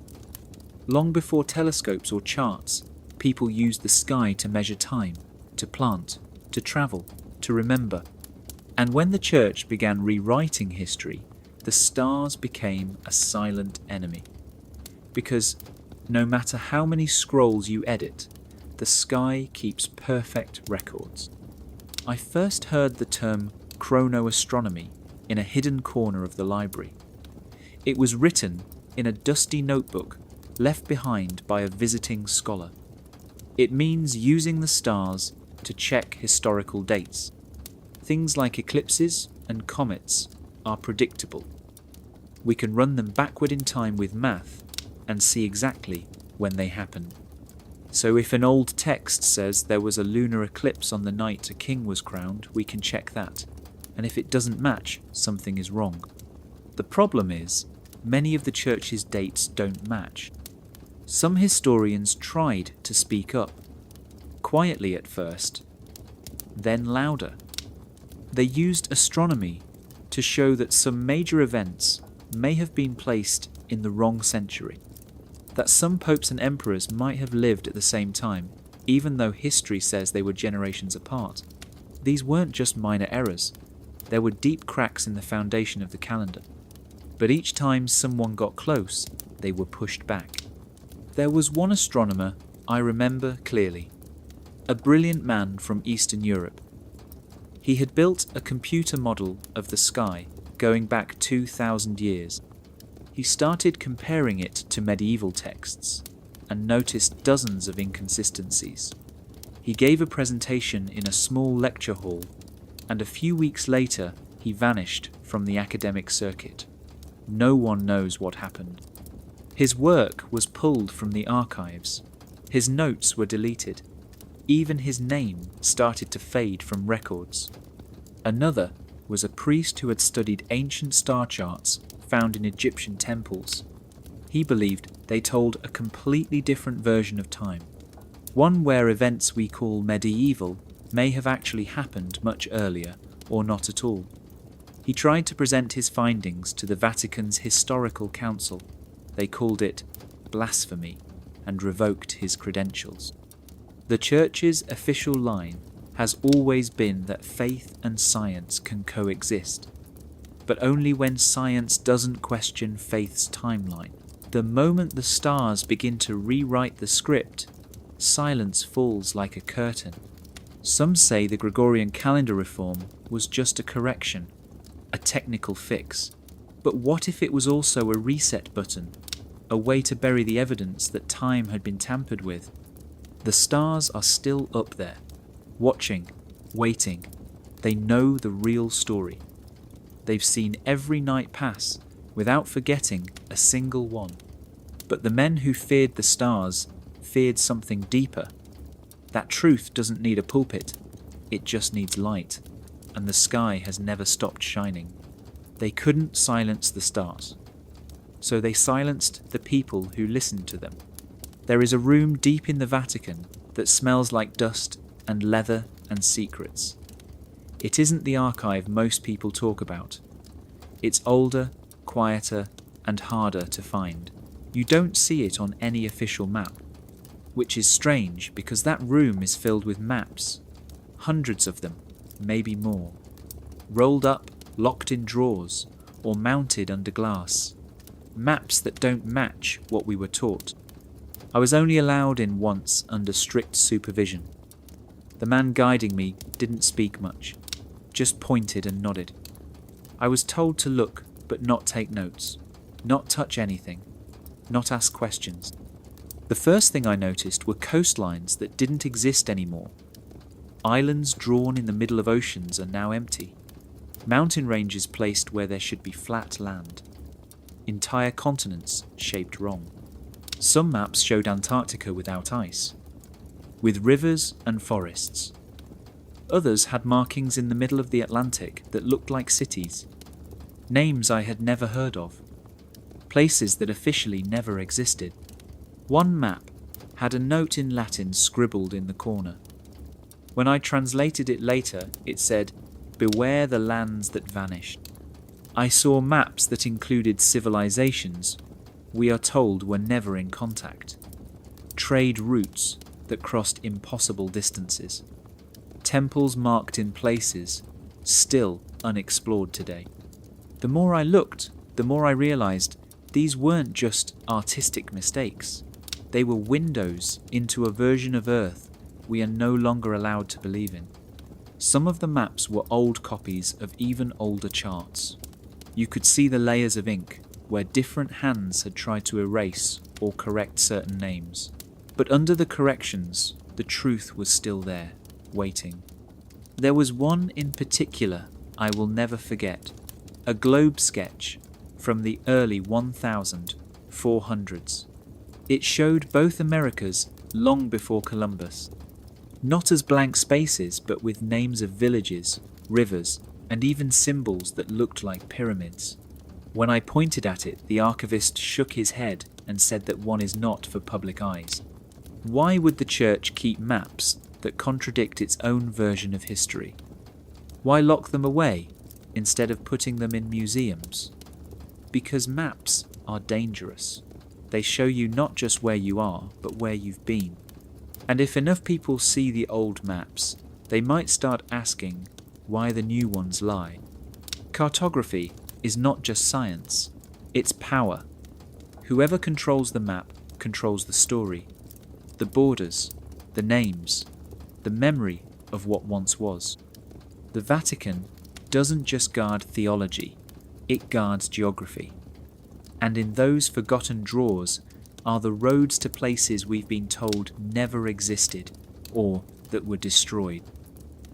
Long before telescopes or charts, people used the sky to measure time, to plant, to travel, to remember. And when the church began rewriting history, the stars became a silent enemy. Because no matter how many scrolls you edit, the sky keeps perfect records. I first heard the term chronoastronomy in a hidden corner of the library. It was written in a dusty notebook left behind by a visiting scholar. It means using the stars to check historical dates. Things like eclipses and comets are predictable. We can run them backward in time with math and see exactly when they happened. So if an old text says there was a lunar eclipse on the night a king was crowned, we can check that. And if it doesn't match, something is wrong. The problem is, many of the church's dates don't match. Some historians tried to speak up, quietly at first, then louder. They used astronomy to show that some major events may have been placed in the wrong century, that some popes and emperors might have lived at the same time, even though history says they were generations apart. These weren't just minor errors. There were deep cracks in the foundation of the calendar. But each time someone got close, they were pushed back. There was one astronomer I remember clearly, a brilliant man from Eastern Europe. He had built a computer model of the sky going back 2,000 years. He started comparing it to medieval texts and noticed dozens of inconsistencies. He gave a presentation in a small lecture hall, and a few weeks later he vanished from the academic circuit. No one knows what happened. His work was pulled from the archives. His notes were deleted. Even his name started to fade from records. Another was a priest who had studied ancient star charts found in Egyptian temples. He believed they told a completely different version of time, one where events we call medieval may have actually happened much earlier or not at all. He tried to present his findings to the Vatican's Historical Council. They called it blasphemy and revoked his credentials. The Church's official line has always been that faith and science can coexist, but only when science doesn't question faith's timeline. The moment the stars begin to rewrite the script, silence falls like a curtain. Some say the Gregorian calendar reform was just a correction, a technical fix. But what if it was also a reset button, a way to bury the evidence that time had been tampered with? The stars are still up there, watching, waiting. They know the real story. They've seen every night pass without forgetting a single one. But the men who feared the stars feared something deeper. That truth doesn't need a pulpit, it just needs light, and the sky has never stopped shining. They couldn't silence the stars, so they silenced the people who listened to them. There is a room deep in the Vatican that smells like dust and leather and secrets. It isn't the archive most people talk about. It's older, quieter, and harder to find. You don't see it on any official map, which is strange because that room is filled with maps, hundreds of them, maybe more, rolled up, locked in drawers, or mounted under glass. Maps that don't match what we were taught. I was only allowed in once under strict supervision. The man guiding me didn't speak much, just pointed and nodded. I was told to look but not take notes, not touch anything, not ask questions. The first thing I noticed were coastlines that didn't exist anymore. Islands drawn in the middle of oceans are now empty. Mountain ranges placed where there should be flat land. Entire continents shaped wrong. Some maps showed Antarctica without ice, with rivers and forests. Others had markings in the middle of the Atlantic that looked like cities. names I had never heard of, places that officially never existed. One map had a note in Latin scribbled in the corner. When I translated it later, it said, "Beware the lands that vanished." I saw maps that included civilizations we are told were never in contact, trade routes that crossed impossible distances, temples marked in places still unexplored today. The more I looked, the more I realized these weren't just artistic mistakes. They were windows into a version of Earth we are no longer allowed to believe in. Some of the maps were old copies of even older charts. You could see the layers of ink where different hands had tried to erase or correct certain names. But under the corrections, the truth was still there, waiting. There was one in particular I will never forget, a globe sketch from the early 1400s. It showed both Americas long before Columbus, not as blank spaces but with names of villages, rivers, and even symbols that looked like pyramids. When I pointed at it, the archivist shook his head and said that one is not for public eyes. Why would the church keep maps that contradict its own version of history? Why lock them away instead of putting them in museums? Because maps are dangerous. They show you not just where you are, but where you've been. And if enough people see the old maps, they might start asking why the new ones lie. Cartography is not just science, it's power. Whoever controls the map controls the story, the borders, the names, the memory of what once was. The Vatican doesn't just guard theology, it guards geography. And in those forgotten drawers are the roads to places we've been told never existed, or that were destroyed.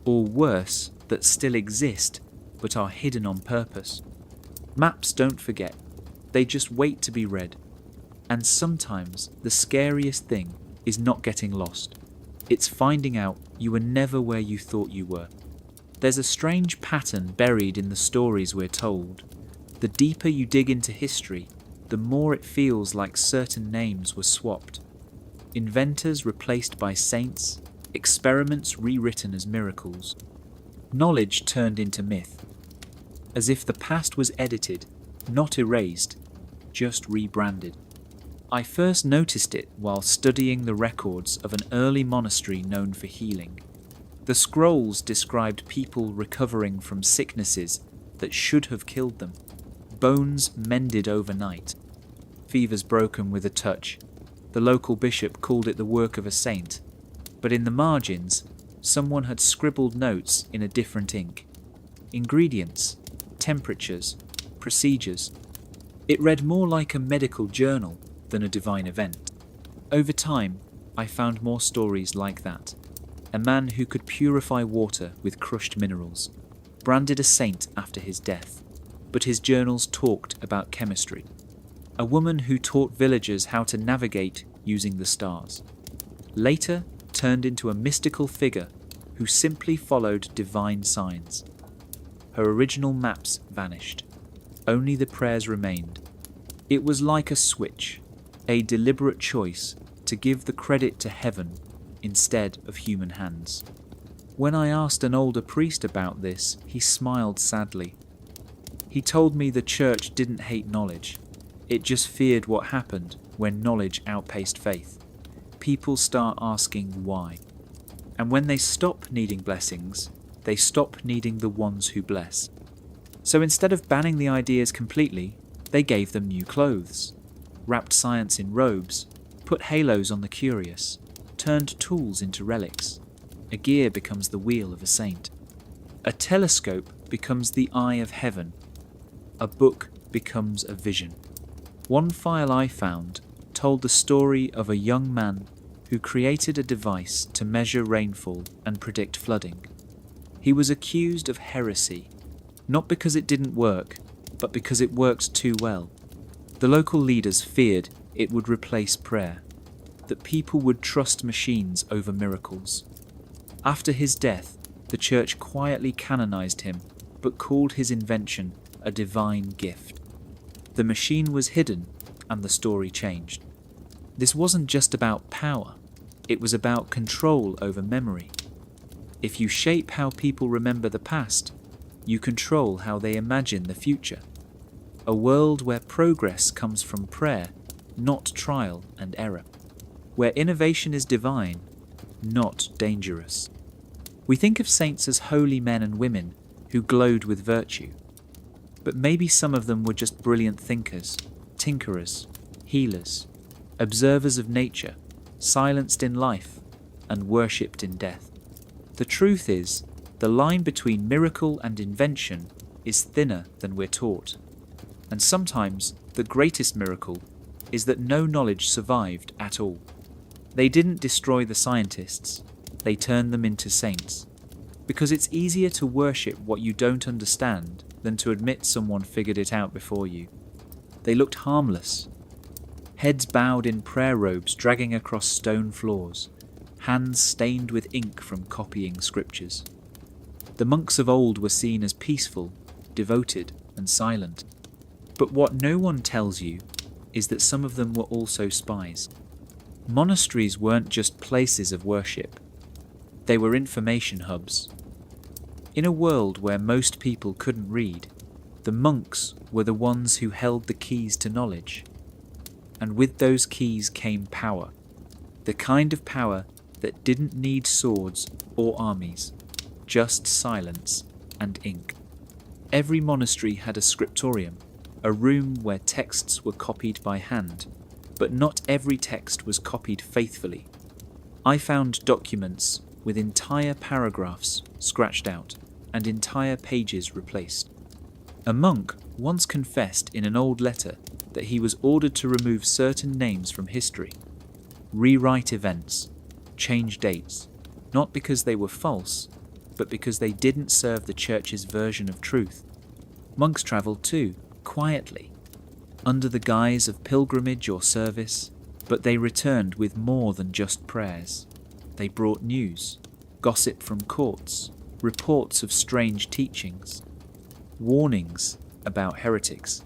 Or worse, that still exist, but are hidden on purpose. Maps don't forget, they just wait to be read. And sometimes the scariest thing is not getting lost. It's finding out you were never where you thought you were. There's a strange pattern buried in the stories we're told. The deeper you dig into history, the more it feels like certain names were swapped. Inventors replaced by saints, experiments rewritten as miracles. Knowledge turned into myth, as if the past was edited, not erased, just rebranded. I first noticed it while studying the records of an early monastery known for healing. The scrolls described people recovering from sicknesses that should have killed them. Bones mended overnight, fevers broken with a touch. The local bishop called it the work of a saint, but in the margins, someone had scribbled notes in a different ink. Ingredients, temperatures, procedures. It read more like a medical journal than a divine event. Over time, I found more stories like that. A man who could purify water with crushed minerals, branded a saint after his death, but his journals talked about chemistry. A woman who taught villagers how to navigate using the stars. Later turned into a mystical figure who simply followed divine signs. Her original maps vanished. Only the prayers remained. It was like a switch, a deliberate choice to give the credit to heaven instead of human hands. When I asked an older priest about this, he smiled sadly. He told me the church didn't hate knowledge. It just feared what happened when knowledge outpaced faith. People start asking why. And when they stop needing blessings, they stop needing the ones who bless. So instead of banning the ideas completely, they gave them new clothes, wrapped science in robes, put halos on the curious, turned tools into relics. A gear becomes the wheel of a saint. A telescope becomes the eye of heaven. A book becomes a vision. One file I found told the story of a young man who created a device to measure rainfall and predict flooding. He was accused of heresy, not because it didn't work, but because it worked too well. The local leaders feared it would replace prayer, that people would trust machines over miracles. After his death, the church quietly canonized him, but called his invention a divine gift. The machine was hidden, and the story changed. This wasn't just about power, it was about control over memory. If you shape how people remember the past, you control how they imagine the future. A world where progress comes from prayer, not trial and error. Where innovation is divine, not dangerous. We think of saints as holy men and women who glowed with virtue. But maybe some of them were just brilliant thinkers, tinkerers, healers, observers of nature, silenced in life, and worshipped in death. The truth is, the line between miracle and invention is thinner than we're taught. And sometimes the greatest miracle is that no knowledge survived at all. They didn't destroy the scientists, they turned them into saints. Because it's easier to worship what you don't understand than to admit someone figured it out before you. They looked harmless. Heads bowed in prayer robes dragging across stone floors, hands stained with ink from copying scriptures. The monks of old were seen as peaceful, devoted, and silent. But what no one tells you is that some of them were also spies. Monasteries weren't just places of worship. They were information hubs. In a world where most people couldn't read, the monks were the ones who held the keys to knowledge. And with those keys came power. The kind of power that didn't need swords or armies, just silence and ink. Every monastery had a scriptorium, a room where texts were copied by hand, but not every text was copied faithfully. I found documents with entire paragraphs scratched out and entire pages replaced. A monk once confessed in an old letter that he was ordered to remove certain names from history, rewrite events, change dates, not because they were false, but because they didn't serve the church's version of truth. Monks travelled too, quietly, under the guise of pilgrimage or service, but they returned with more than just prayers. They brought news, gossip from courts, reports of strange teachings, warnings about heretics.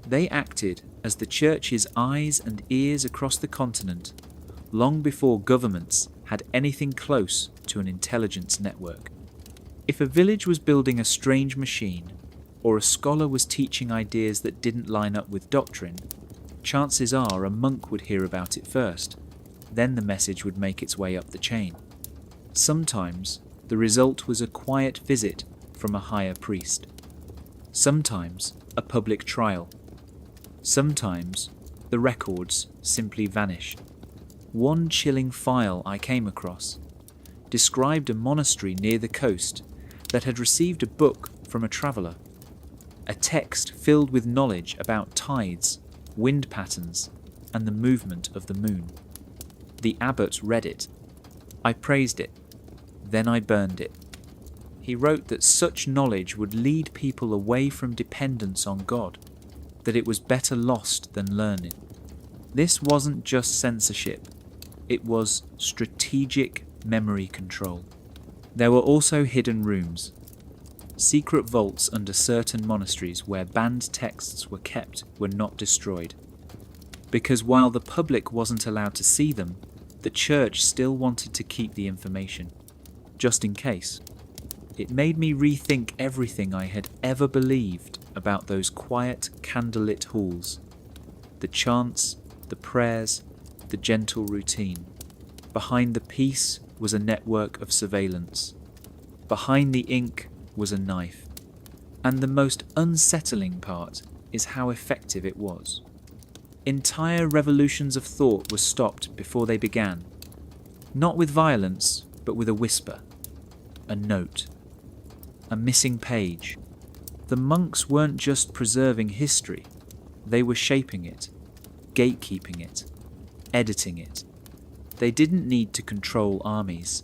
They acted as the church's eyes and ears across the continent, long before governments had anything close to an intelligence network. If a village was building a strange machine, or a scholar was teaching ideas that didn't line up with doctrine, chances are a monk would hear about it first. Then the message would make its way up the chain. Sometimes the result was a quiet visit from a higher priest. Sometimes a public trial. Sometimes the records simply vanished. One chilling file I came across described a monastery near the coast that had received a book from a traveller, a text filled with knowledge about tides, wind patterns, and the movement of the moon. The abbot read it. I praised it. Then I burned it. He wrote that such knowledge would lead people away from dependence on God, that it was better lost than learned. This wasn't just censorship, it was strategic memory control. There were also hidden rooms, secret vaults under certain monasteries where banned texts were kept were not destroyed. Because while the public wasn't allowed to see them, the church still wanted to keep the information, just in case. It made me rethink everything I had ever believed about those quiet, candlelit halls. The chants, the prayers, the gentle routine. Behind the peace was a network of surveillance. Behind the ink was a knife. And the most unsettling part is how effective it was. Entire revolutions of thought were stopped before they began. Not with violence, but with a whisper. A note. A missing page. The monks weren't just preserving history, they were shaping it, gatekeeping it, editing it. They didn't need to control armies,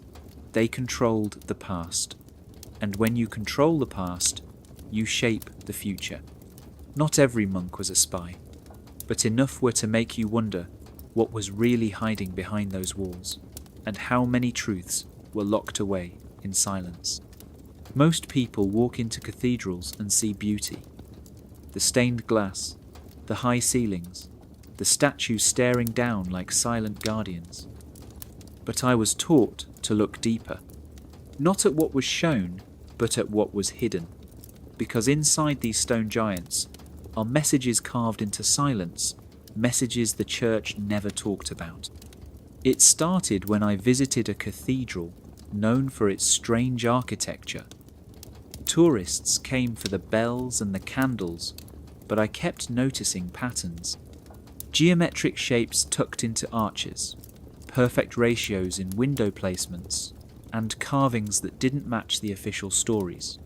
they controlled the past. And when you control the past, you shape the future. Not every monk was a spy, but enough were to make you wonder what was really hiding behind those walls, and how many truths were locked away in silence. Most people walk into cathedrals and see beauty, the stained glass, the high ceilings, the statues staring down like silent guardians. But I was taught to look deeper, not at what was shown, but at what was hidden, because inside these stone giants are messages carved into silence, messages the church never talked about. It started when I visited a cathedral known for its strange architecture. Tourists came for the bells and the candles, but I kept noticing patterns. Geometric shapes tucked into arches, perfect ratios in window placements, and carvings that didn't match the official stories.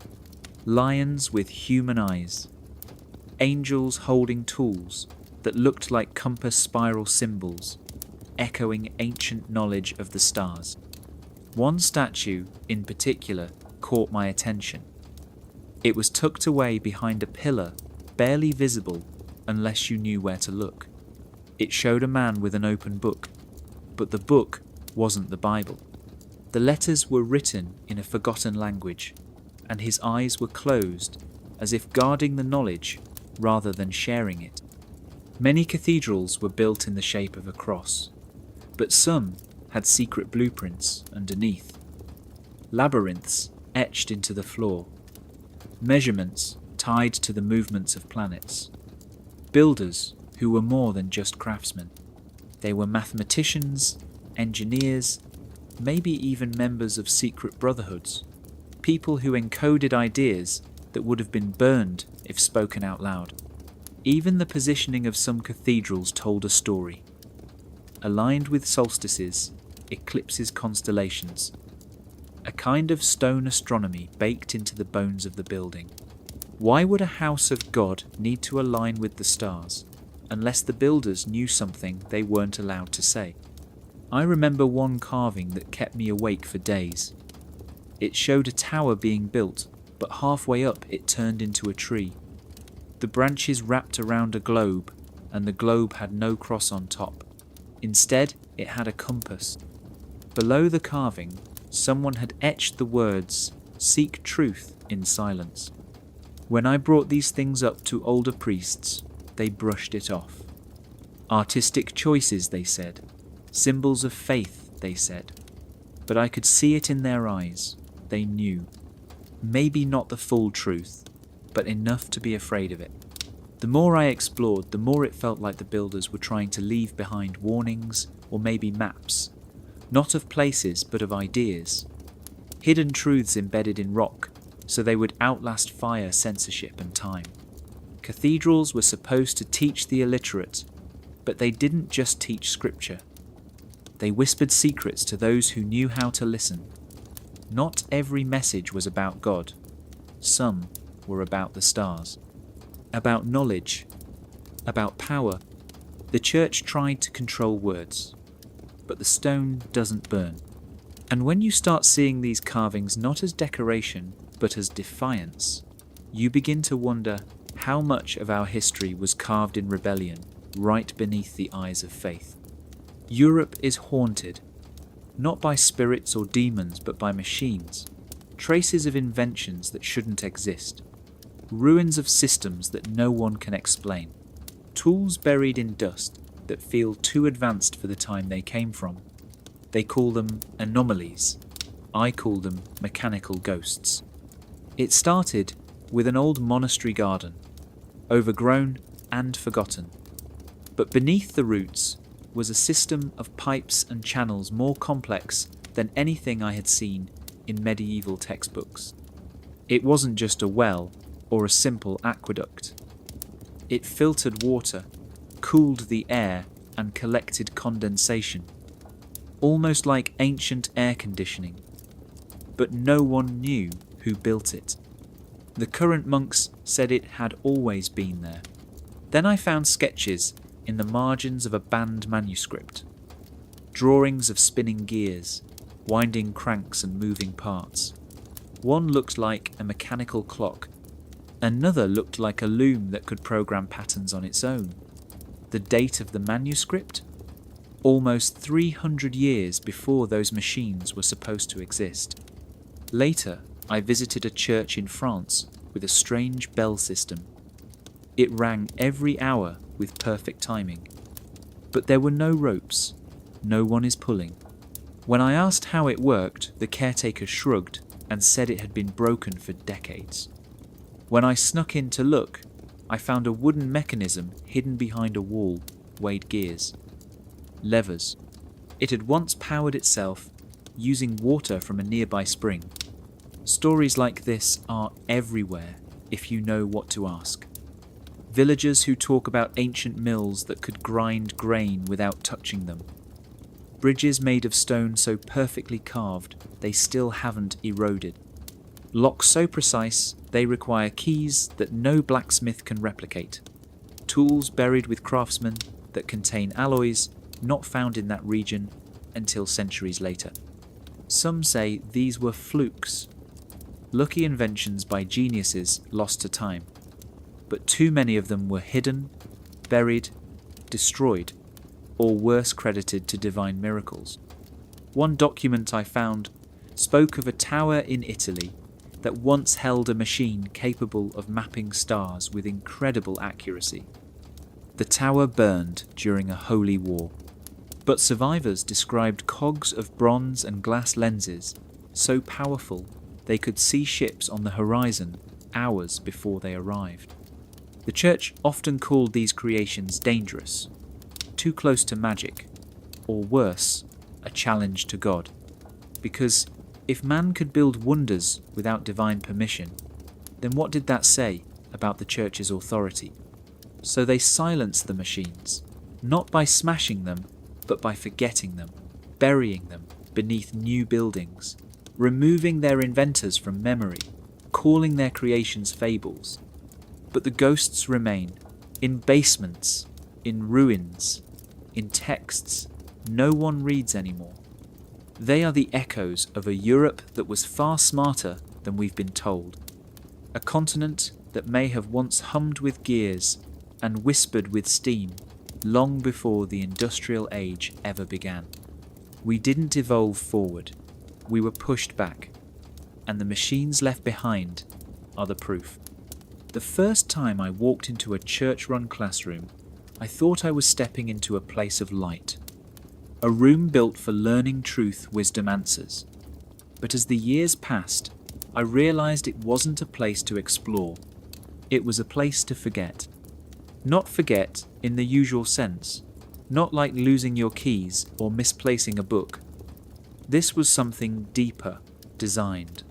Lions with human eyes, angels holding tools that looked like compass spiral symbols, echoing ancient knowledge of the stars. One statue, in particular, caught my attention. It was tucked away behind a pillar, barely visible unless you knew where to look. It showed a man with an open book, but the book wasn't the Bible. The letters were written in a forgotten language, and his eyes were closed, as if guarding the knowledge rather than sharing it. Many cathedrals were built in the shape of a cross, but some had secret blueprints underneath. Labyrinths etched into the floor, measurements tied to the movements of planets. Builders who were more than just craftsmen. They were mathematicians, engineers, maybe even members of secret brotherhoods, people who encoded ideas that would have been burned if spoken out loud. Even the positioning of some cathedrals told a story. Aligned with solstices, eclipses, constellations. A kind of stone astronomy baked into the bones of the building. Why would a house of God need to align with the stars, unless the builders knew something they weren't allowed to say? I remember one carving that kept me awake for days. It showed a tower being built, but halfway up it turned into a tree. The branches wrapped around a globe, and the globe had no cross on top. Instead, it had a compass. Below the carving, someone had etched the words, "Seek truth in silence." When I brought these things up to older priests, they brushed it off. Artistic choices, they said. Symbols of faith, they said. But I could see it in their eyes. They knew. Maybe not the full truth, but enough to be afraid of it. The more I explored, the more it felt like the builders were trying to leave behind warnings or maybe maps, not of places but of ideas. Hidden truths embedded in rock, so they would outlast fire, censorship and time. Cathedrals were supposed to teach the illiterate, but they didn't just teach scripture. They whispered secrets to those who knew how to listen. Not every message was about God. Some were about the stars. About knowledge. About power. The church tried to control words, but the stone doesn't burn. And when you start seeing these carvings not as decoration, but as defiance, you begin to wonder how much of our history was carved in rebellion right beneath the eyes of faith. Europe is haunted, not by spirits or demons, but by machines, traces of inventions that shouldn't exist, ruins of systems that no one can explain, tools buried in dust that feel too advanced for the time they came from. They call them anomalies. I call them mechanical ghosts. It started with an old monastery garden, overgrown and forgotten. But beneath the roots was a system of pipes and channels more complex than anything I had seen in medieval textbooks. It wasn't just a well or a simple aqueduct. It filtered water, cooled the air, and collected condensation, almost like ancient air conditioning. But no one knew who built it. The current monks said it had always been there. Then I found sketches in the margins of a banned manuscript, drawings of spinning gears, winding cranks and moving parts. One looked like a mechanical clock. Another looked like a loom that could program patterns on its own. The date of the manuscript? Almost 300 years before those machines were supposed to exist. Later, I visited a church in France with a strange bell system. It rang every hour with perfect timing. But there were no ropes. No one is pulling. When I asked how it worked, the caretaker shrugged and said it had been broken for decades. When I snuck in to look, I found a wooden mechanism hidden behind a wall weighed gears. Levers. It had once powered itself using water from a nearby spring. Stories like this are everywhere if you know what to ask. Villagers who talk about ancient mills that could grind grain without touching them. Bridges made of stone so perfectly carved they still haven't eroded. Locks so precise they require keys that no blacksmith can replicate. Tools buried with craftsmen that contain alloys not found in that region until centuries later. Some say these were flukes, lucky inventions by geniuses lost to time. But too many of them were hidden, buried, destroyed, or worse credited to divine miracles. One document I found spoke of a tower in Italy that once held a machine capable of mapping stars with incredible accuracy. The tower burned during a holy war, but survivors described cogs of bronze and glass lenses so powerful they could see ships on the horizon hours before they arrived. The Church often called these creations dangerous, too close to magic, or worse, a challenge to God. Because if man could build wonders without divine permission, then what did that say about the Church's authority? So they silenced the machines, not by smashing them, but by forgetting them, burying them beneath new buildings, removing their inventors from memory, calling their creations fables. But the ghosts remain, in basements, in ruins, in texts no one reads anymore. They are the echoes of a Europe that was far smarter than we've been told. A continent that may have once hummed with gears and whispered with steam long before the industrial age ever began. We didn't evolve forward. We were pushed back. And the machines left behind are the proof. The first time I walked into a church-run classroom, I thought I was stepping into a place of light. A room built for learning truth, wisdom, answers. But as the years passed, I realized it wasn't a place to explore. It was a place to forget. Not forget in the usual sense, not like losing your keys or misplacing a book. This was something deeper, designed,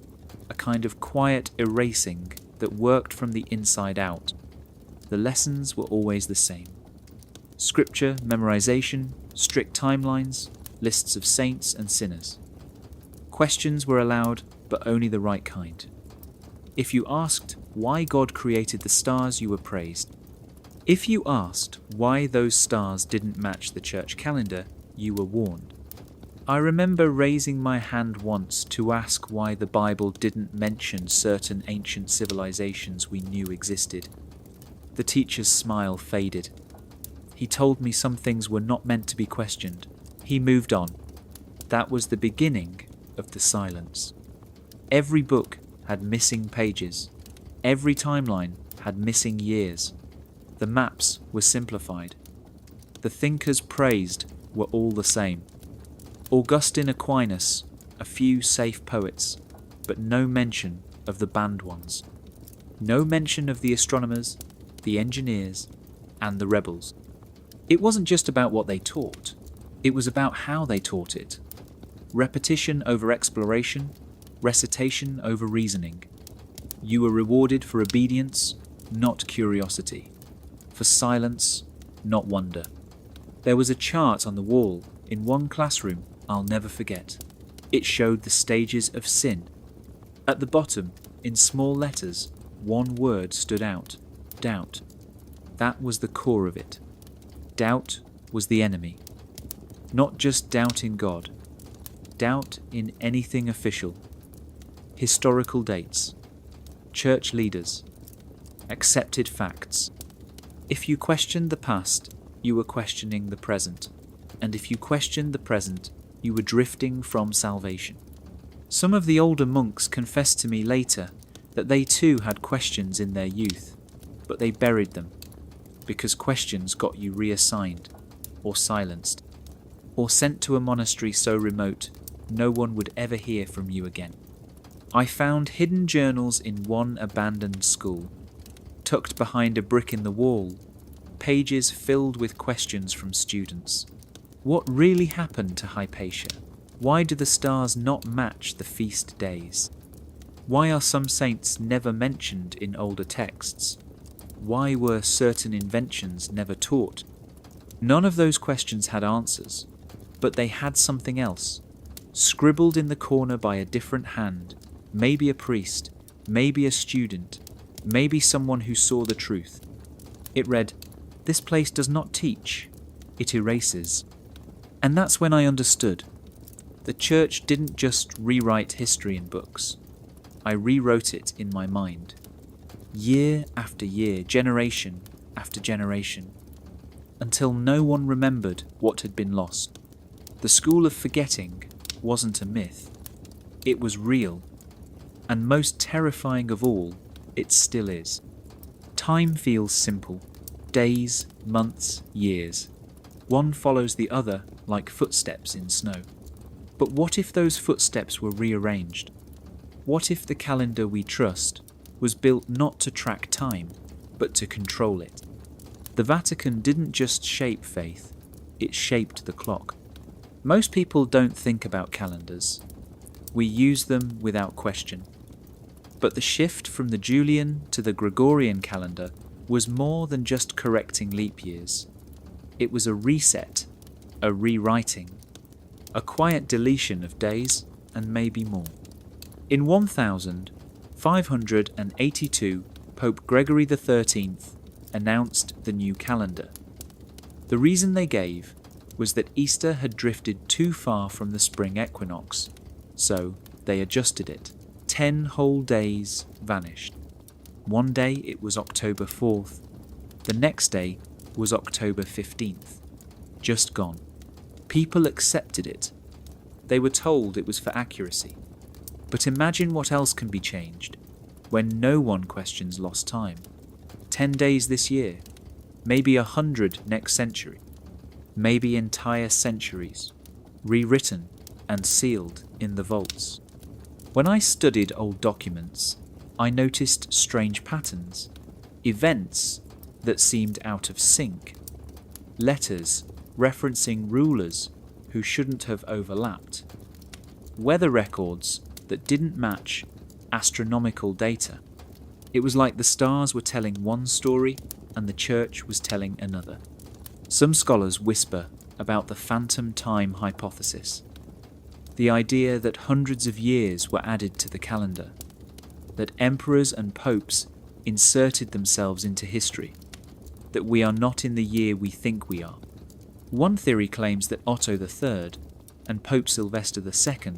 a kind of quiet erasing that worked from the inside out. The lessons were always the same. Scripture memorization, strict timelines, lists of saints and sinners. Questions were allowed, but only the right kind. If you asked why God created the stars, you were praised. If you asked why those stars didn't match the church calendar, you were warned. I remember raising my hand once to ask why the Bible didn't mention certain ancient civilizations we knew existed. The teacher's smile faded. He told me some things were not meant to be questioned. He moved on. That was the beginning of the silence. Every book had missing pages. Every timeline had missing years. The maps were simplified. The thinkers praised were all the same. Augustine, Aquinas, a few safe poets, but no mention of the banned ones. No mention of the astronomers, the engineers, and the rebels. It wasn't just about what they taught, it was about how they taught it. Repetition over exploration, recitation over reasoning. You were rewarded for obedience, not curiosity. For silence, not wonder. There was a chart on the wall in one classroom I'll never forget. It showed the stages of sin. At the bottom, in small letters, one word stood out: doubt. That was the core of it. Doubt was the enemy. Not just doubt in God. Doubt in anything official. Historical dates. Church leaders. Accepted facts. If you questioned the past, you were questioning the present. And if you questioned the present, you were drifting from salvation. Some of the older monks confessed to me later that they too had questions in their youth, but they buried them. because questions got you reassigned, or silenced, or sent to a monastery so remote no one would ever hear from you again. I found hidden journals in one abandoned school, tucked behind a brick in the wall, pages filled with questions from students. What really happened to Hypatia? Why do the stars not match the feast days? Why are some saints never mentioned in older texts? Why were certain inventions never taught? None of those questions had answers, but they had something else, scribbled in the corner by a different hand, maybe a priest, maybe a student, maybe someone who saw the truth. It read, "This place does not teach, it erases." And that's when I understood. The church didn't just rewrite history in books. I rewrote it in my mind. Year after year, generation after generation, until no one remembered what had been lost. The school of forgetting wasn't a myth. It was real. And most terrifying of all, it still is. Time feels simple. Days, months, years. One follows the other like footsteps in snow. But what if those footsteps were rearranged? What if the calendar we trust was built not to track time, but to control it? The Vatican didn't just shape faith, it shaped the clock. Most people don't think about calendars. We use them without question. But the shift from the Julian to the Gregorian calendar was more than just correcting leap years. It was a reset, a rewriting, a quiet deletion of days and maybe more. In 1582, Pope Gregory XIII announced the new calendar. The reason they gave was that Easter had drifted too far from the spring equinox, so they adjusted it. 10 whole days vanished. One day it was October 4th, the next day was October 15th. Just gone. People accepted it. They were told it was for accuracy. But imagine what else can be changed when no one questions lost time. 10 days this year, maybe 100 next century, maybe entire centuries, rewritten and sealed in the vaults. When I studied old documents, I noticed strange patterns, events that seemed out of sync, letters referencing rulers who shouldn't have overlapped, weather records that didn't match astronomical data. It was like the stars were telling one story and the church was telling another. Some scholars whisper about the phantom time hypothesis, the idea that hundreds of years were added to the calendar, that emperors and popes inserted themselves into history, that we are not in the year we think we are. One theory claims that Otto III and Pope Sylvester II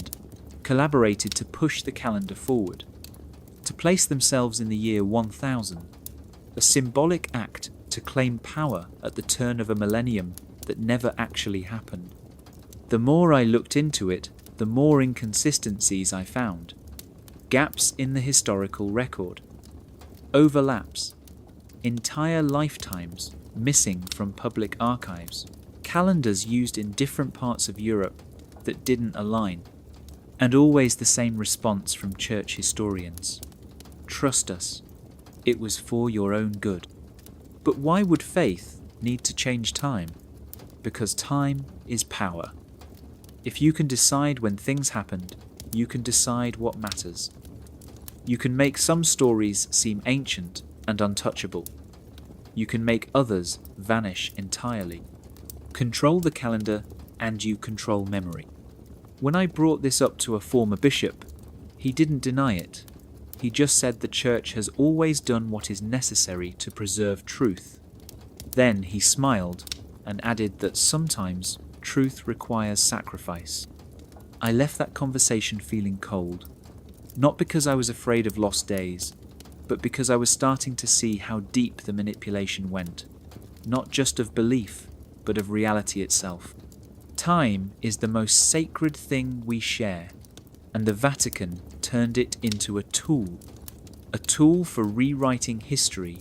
collaborated to push the calendar forward, to place themselves in the year 1000, a symbolic act to claim power at the turn of a millennium that never actually happened. The more I looked into it, the more inconsistencies I found. Gaps in the historical record. Overlaps. Entire lifetimes missing from public archives. Calendars used in different parts of Europe that didn't align. And always the same response from church historians. Trust us. It was for your own good. But why would faith need to change time? Because time is power. If you can decide when things happened, you can decide what matters. You can make some stories seem ancient and untouchable. You can make others vanish entirely. Control the calendar and you control memory. When I brought this up to a former bishop, he didn't deny it. He just said the church has always done what is necessary to preserve truth. Then he smiled and added that sometimes truth requires sacrifice. I left that conversation feeling cold, not because I was afraid of lost days, but because I was starting to see how deep the manipulation went, not just of belief, but of reality itself. Time is the most sacred thing we share, and the Vatican turned it into a tool for rewriting history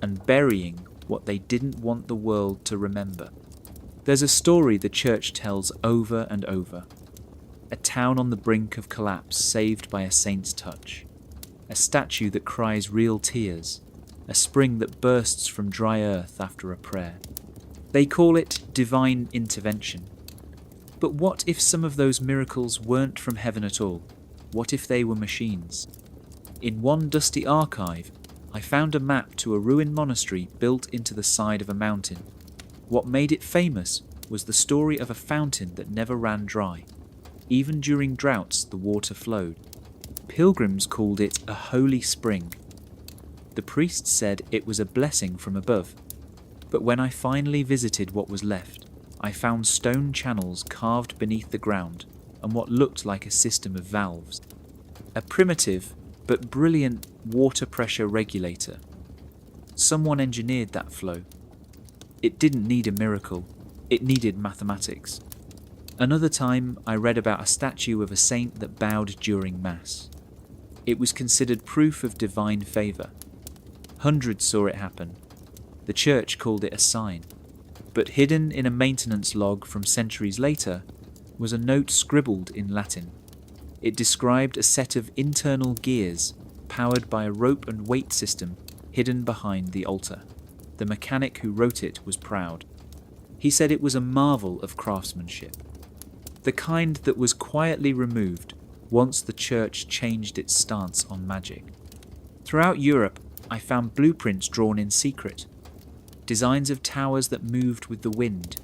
and burying what they didn't want the world to remember. There's a story the church tells over and over. A town on the brink of collapse saved by a saint's touch. A statue that cries real tears. A spring that bursts from dry earth after a prayer. They call it divine intervention. But what if some of those miracles weren't from heaven at all? What if they were machines? In one dusty archive, I found a map to a ruined monastery built into the side of a mountain. What made it famous was the story of a fountain that never ran dry. Even during droughts, the water flowed. Pilgrims called it a holy spring. The priest said it was a blessing from above. But when I finally visited what was left, I found stone channels carved beneath the ground and what looked like a system of valves. A primitive but brilliant water pressure regulator. Someone engineered that flow. It didn't need a miracle, it needed mathematics. Another time I read about a statue of a saint that bowed during Mass. It was considered proof of divine favour. Hundreds saw it happen. The church called it a sign. But hidden in a maintenance log from centuries later was a note scribbled in Latin. It described a set of internal gears powered by a rope and weight system hidden behind the altar. The mechanic who wrote it was proud. He said it was a marvel of craftsmanship. The kind that was quietly removed once the church changed its stance on magic. Throughout Europe, I found blueprints drawn in secret. Designs of towers that moved with the wind.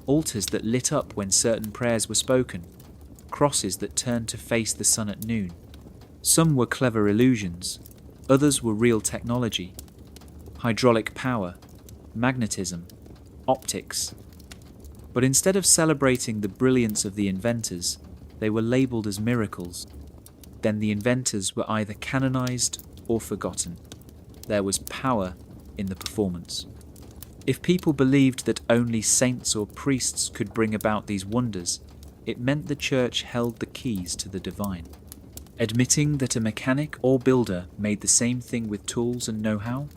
Altars that lit up when certain prayers were spoken. Crosses that turned to face the sun at noon. Some were clever illusions. Others were real technology. Hydraulic power, magnetism, optics. But instead of celebrating the brilliance of the inventors, they were labelled as miracles. Then the inventors were either canonized or forgotten. There was power in the performance. If people believed that only saints or priests could bring about these wonders, it meant the church held the keys to the divine. Admitting that a mechanic or builder made the same thing with tools and know-how,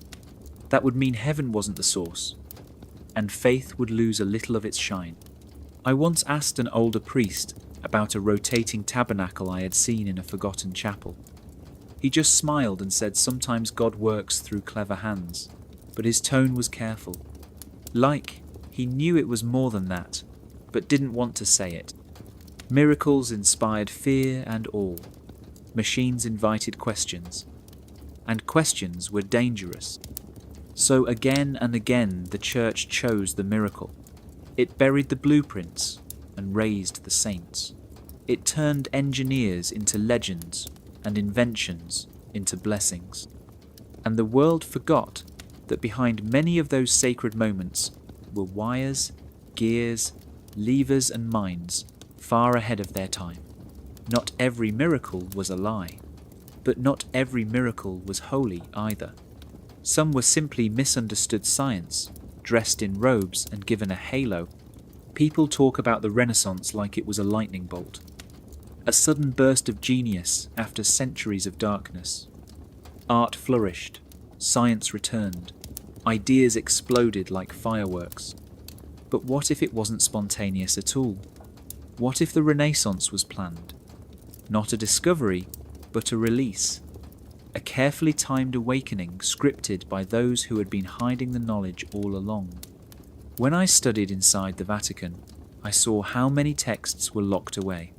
that would mean heaven wasn't the source, and faith would lose a little of its shine. I once asked an older priest about a rotating tabernacle I had seen in a forgotten chapel. He just smiled and said sometimes God works through clever hands, but his tone was careful. Like he knew it was more than that, but didn't want to say it. Miracles inspired fear and awe. Machines invited questions, and questions were dangerous. So again and again the church chose the miracle. It buried the blueprints and raised the saints. It turned engineers into legends and inventions into blessings. And the world forgot that behind many of those sacred moments were wires, gears, levers and minds far ahead of their time. Not every miracle was a lie, but not every miracle was holy either. Some were simply misunderstood science, dressed in robes and given a halo. People talk about the Renaissance like it was a lightning bolt. A sudden burst of genius after centuries of darkness. Art flourished, science returned, ideas exploded like fireworks. But what if it wasn't spontaneous at all? What if the Renaissance was planned? Not a discovery, but a release. A carefully timed awakening scripted by those who had been hiding the knowledge all along. When I studied inside the Vatican, I saw how many texts were locked away.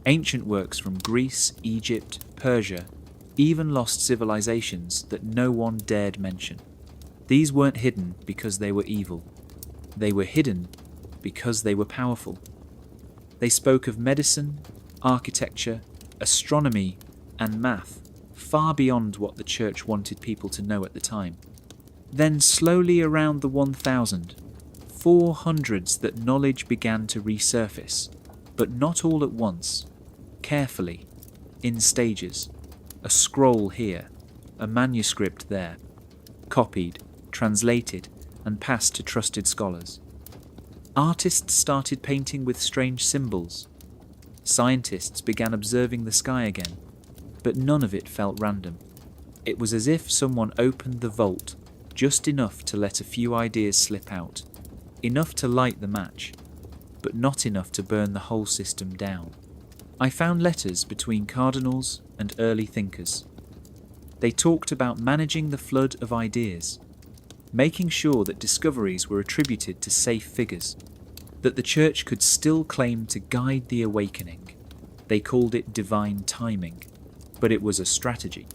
Ancient works from Greece, Egypt, Persia, even lost civilizations that no one dared mention. These weren't hidden because they were evil. They were hidden because they were powerful. They spoke of medicine, architecture, astronomy, and math, far beyond what the church wanted people to know at the time. Then slowly around the 400s that knowledge began to resurface, but not all at once, carefully, in stages. A scroll here, a manuscript there, copied, translated, and passed to trusted scholars. Artists started painting with strange symbols. Scientists began observing the sky again, but none of it felt random. It was as if someone opened the vault just enough to let a few ideas slip out, enough to light the match, but not enough to burn the whole system down. I found letters between cardinals and early thinkers. They talked about managing the flood of ideas, making sure that discoveries were attributed to safe figures, that the Church could still claim to guide the awakening. They called it divine timing, but it was a strategy.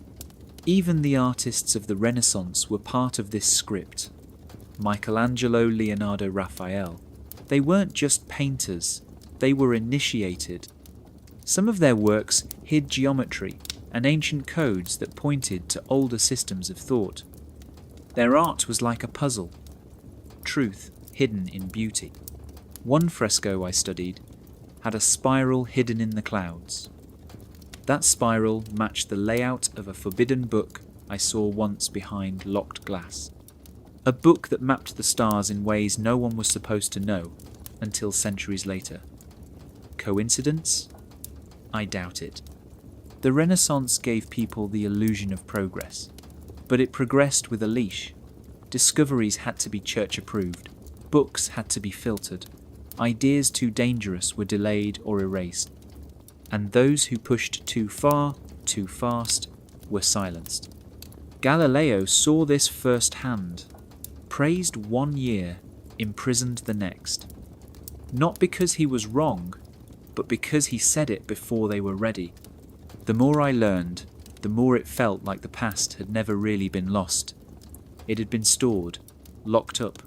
Even the artists of the Renaissance were part of this script. Michelangelo, Leonardo, Raphael. They weren't just painters, they were initiated. Some of their works hid geometry and ancient codes that pointed to older systems of thought. Their art was like a puzzle, truth hidden in beauty. One fresco I studied had a spiral hidden in the clouds. That spiral matched the layout of a forbidden book I saw once behind locked glass. A book that mapped the stars in ways no one was supposed to know until centuries later. Coincidence? I doubt it. The Renaissance gave people the illusion of progress, but it progressed with a leash. Discoveries had to be church-approved, books had to be filtered, ideas too dangerous were delayed or erased, and those who pushed too far, too fast, were silenced. Galileo saw this firsthand, praised one year, imprisoned the next. Not because he was wrong, but because he said it before they were ready. The more I learned, the more it felt like the past had never really been lost. It had been stored, locked up,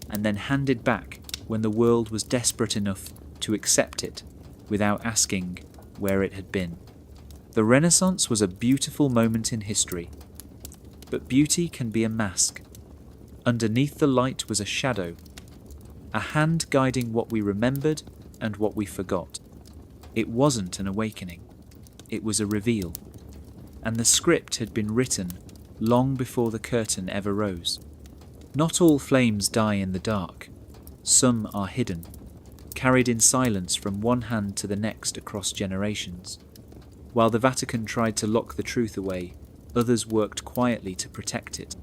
and then handed back when the world was desperate enough to accept it without asking where it had been. The Renaissance was a beautiful moment in history, but beauty can be a mask. Underneath the light was a shadow, a hand guiding what we remembered and what we forgot. It wasn't an awakening, it was a reveal, and the script had been written long before the curtain ever rose. Not all flames die in the dark. Some are hidden, carried in silence from one hand to the next across generations. While the Vatican tried to lock the truth away, others worked quietly to protect it.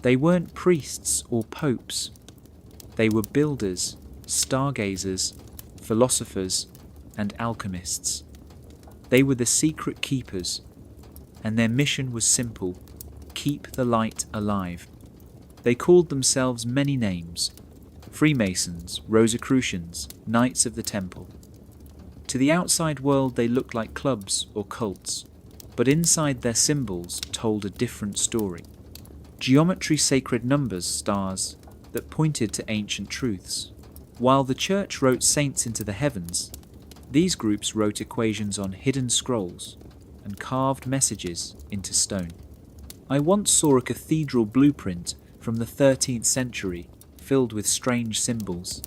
They weren't priests or popes. They were builders, stargazers, philosophers, and alchemists. They were the secret keepers, and their mission was simple: keep the light alive. They called themselves many names: Freemasons, Rosicrucians, Knights of the Temple. To the outside world they looked like clubs or cults, but inside their symbols told a different story. Geometry sacred numbers, stars, that pointed to ancient truths. While the Church wrote saints into the heavens, these groups wrote equations on hidden scrolls and carved messages into stone. I once saw a cathedral blueprint from the 13th century filled with strange symbols.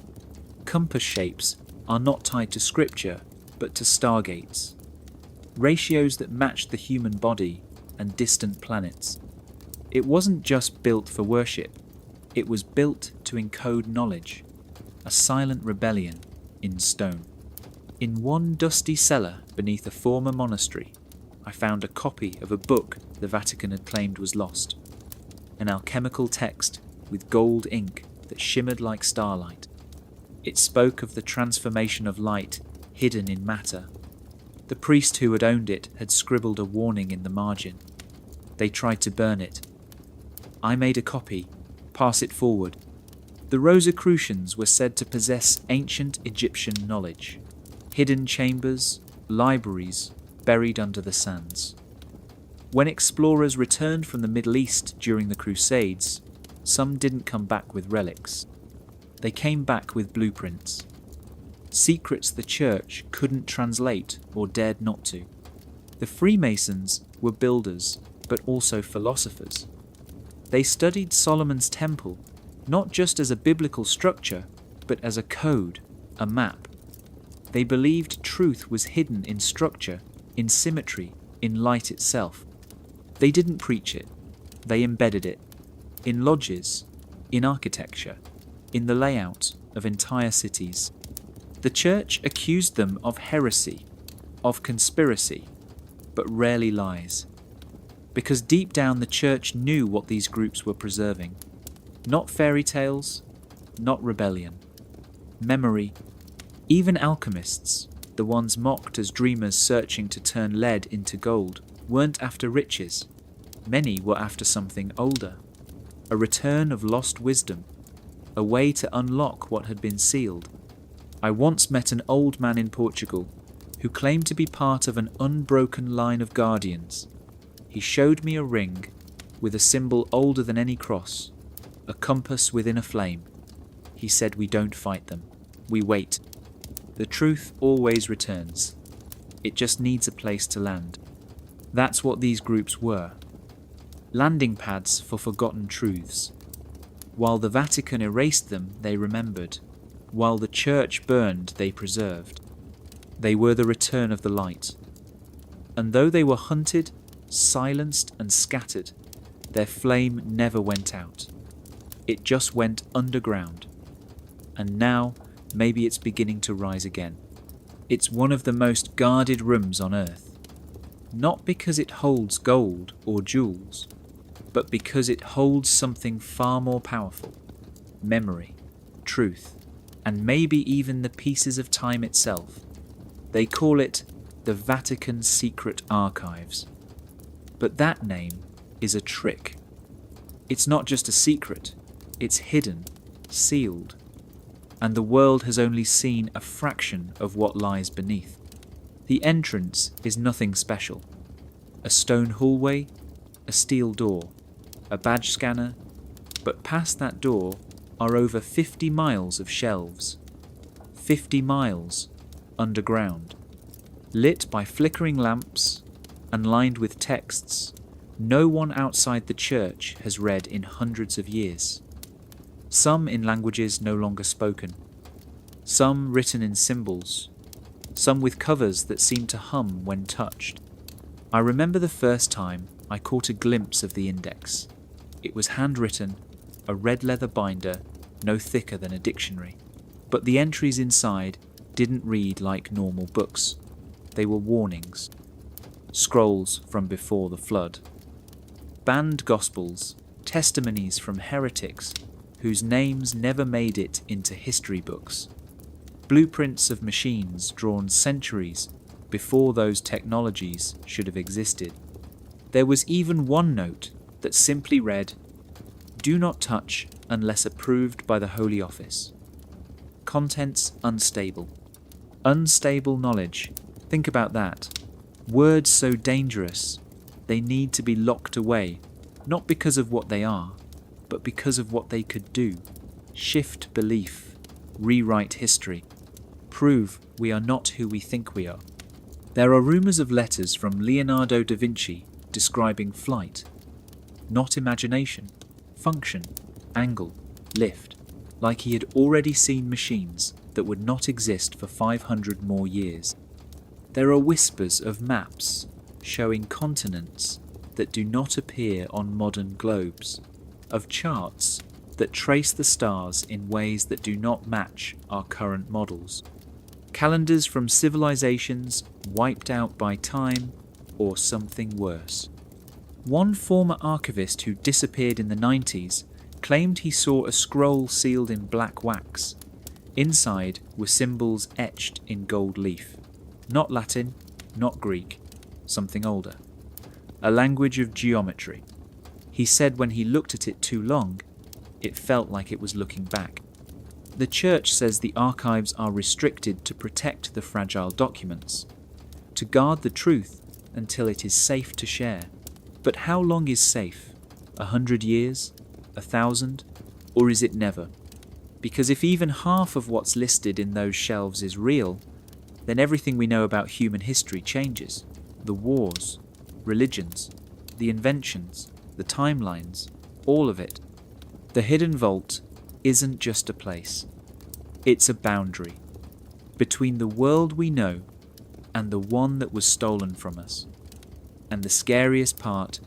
Compass shapes are not tied to scripture, but to stargates. Ratios that matched the human body and distant planets. It wasn't just built for worship, it was built to encode knowledge. A silent rebellion in stone. In one dusty cellar beneath a former monastery, I found a copy of a book the Vatican had claimed was lost. An alchemical text with gold ink that shimmered like starlight. It spoke of the transformation of light hidden in matter. The priest who had owned it had scribbled a warning in the margin. They tried to burn it. I made a copy, pass it forward. The Rosicrucians were said to possess ancient Egyptian knowledge, hidden chambers, libraries buried under the sands. When explorers returned from the Middle East during the Crusades, some didn't come back with relics. They came back with blueprints. Secrets the Church couldn't translate or dared not to. The Freemasons were builders, but also philosophers. They studied Solomon's Temple, not just as a biblical structure, but as a code, a map. They believed truth was hidden in structure, in symmetry, in light itself. They didn't preach it, they embedded it. In lodges, in architecture, in the layout of entire cities. The Church accused them of heresy, of conspiracy, but rarely lies. because deep down the Church knew what these groups were preserving. Not fairy tales, not rebellion. Memory. Even alchemists, the ones mocked as dreamers searching to turn lead into gold, weren't after riches. Many were after something older. A return of lost wisdom. A way to unlock what had been sealed. I once met an old man in Portugal who claimed to be part of an unbroken line of guardians. He showed me a ring with a symbol older than any cross, a compass within a flame. He said, "We don't fight them, we wait. The truth always returns. It just needs a place to land." That's what these groups were. Landing pads for forgotten truths. While the Vatican erased them, they remembered. While the Church burned, they preserved. They were the return of the light. And though they were hunted, silenced and scattered, their flame never went out. It just went underground. And now, maybe it's beginning to rise again. It's one of the most guarded rooms on earth. Not because it holds gold or jewels, but because it holds something far more powerful. Memory, truth, and maybe even the pieces of time itself. They call it the Vatican Secret Archives. But that name is a trick. It's not just a secret, it's hidden, sealed, and the world has only seen a fraction of what lies beneath. The entrance is nothing special. A stone hallway, a steel door, a badge scanner, but past that door are over 50 miles of shelves. 50 miles underground, lit by flickering lamps and lined with texts no one outside the Church has read in hundreds of years. Some in languages no longer spoken, some written in symbols, some with covers that seem to hum when touched. I remember the first time I caught a glimpse of the index. It was handwritten, a red leather binder, no thicker than a dictionary. But the entries inside didn't read like normal books. They were warnings. Scrolls from before the flood. Banned gospels, testimonies from heretics whose names never made it into history books. Blueprints of machines drawn centuries before those technologies should have existed. There was even one note that simply read, "Do not touch unless approved by the Holy Office." Contents unstable. Unstable knowledge. Think about that. Words so dangerous, they need to be locked away, not because of what they are, but because of what they could do. Shift belief, rewrite history, prove we are not who we think we are. There are rumours of letters from Leonardo da Vinci describing flight, not imagination, function, angle, lift, like he had already seen machines that would not exist for 500 more years. There are whispers of maps showing continents that do not appear on modern globes, of charts that trace the stars in ways that do not match our current models. Calendars from civilizations wiped out by time or something worse. One former archivist who disappeared in the 90s claimed he saw a scroll sealed in black wax. Inside were symbols etched in gold leaf. Not Latin, not Greek, something older. A language of geometry. He said when he looked at it too long, it felt like it was looking back. The Church says the archives are restricted to protect the fragile documents, to guard the truth until it is safe to share. But how long is safe? 100 years? 1,000? Or is it never? Because if even half of what's listed in those shelves is real, then everything we know about human history changes. The wars, religions, the inventions, the timelines, all of it. The hidden vault isn't just a place. It's a boundary between the world we know and the one that was stolen from us. And the scariest part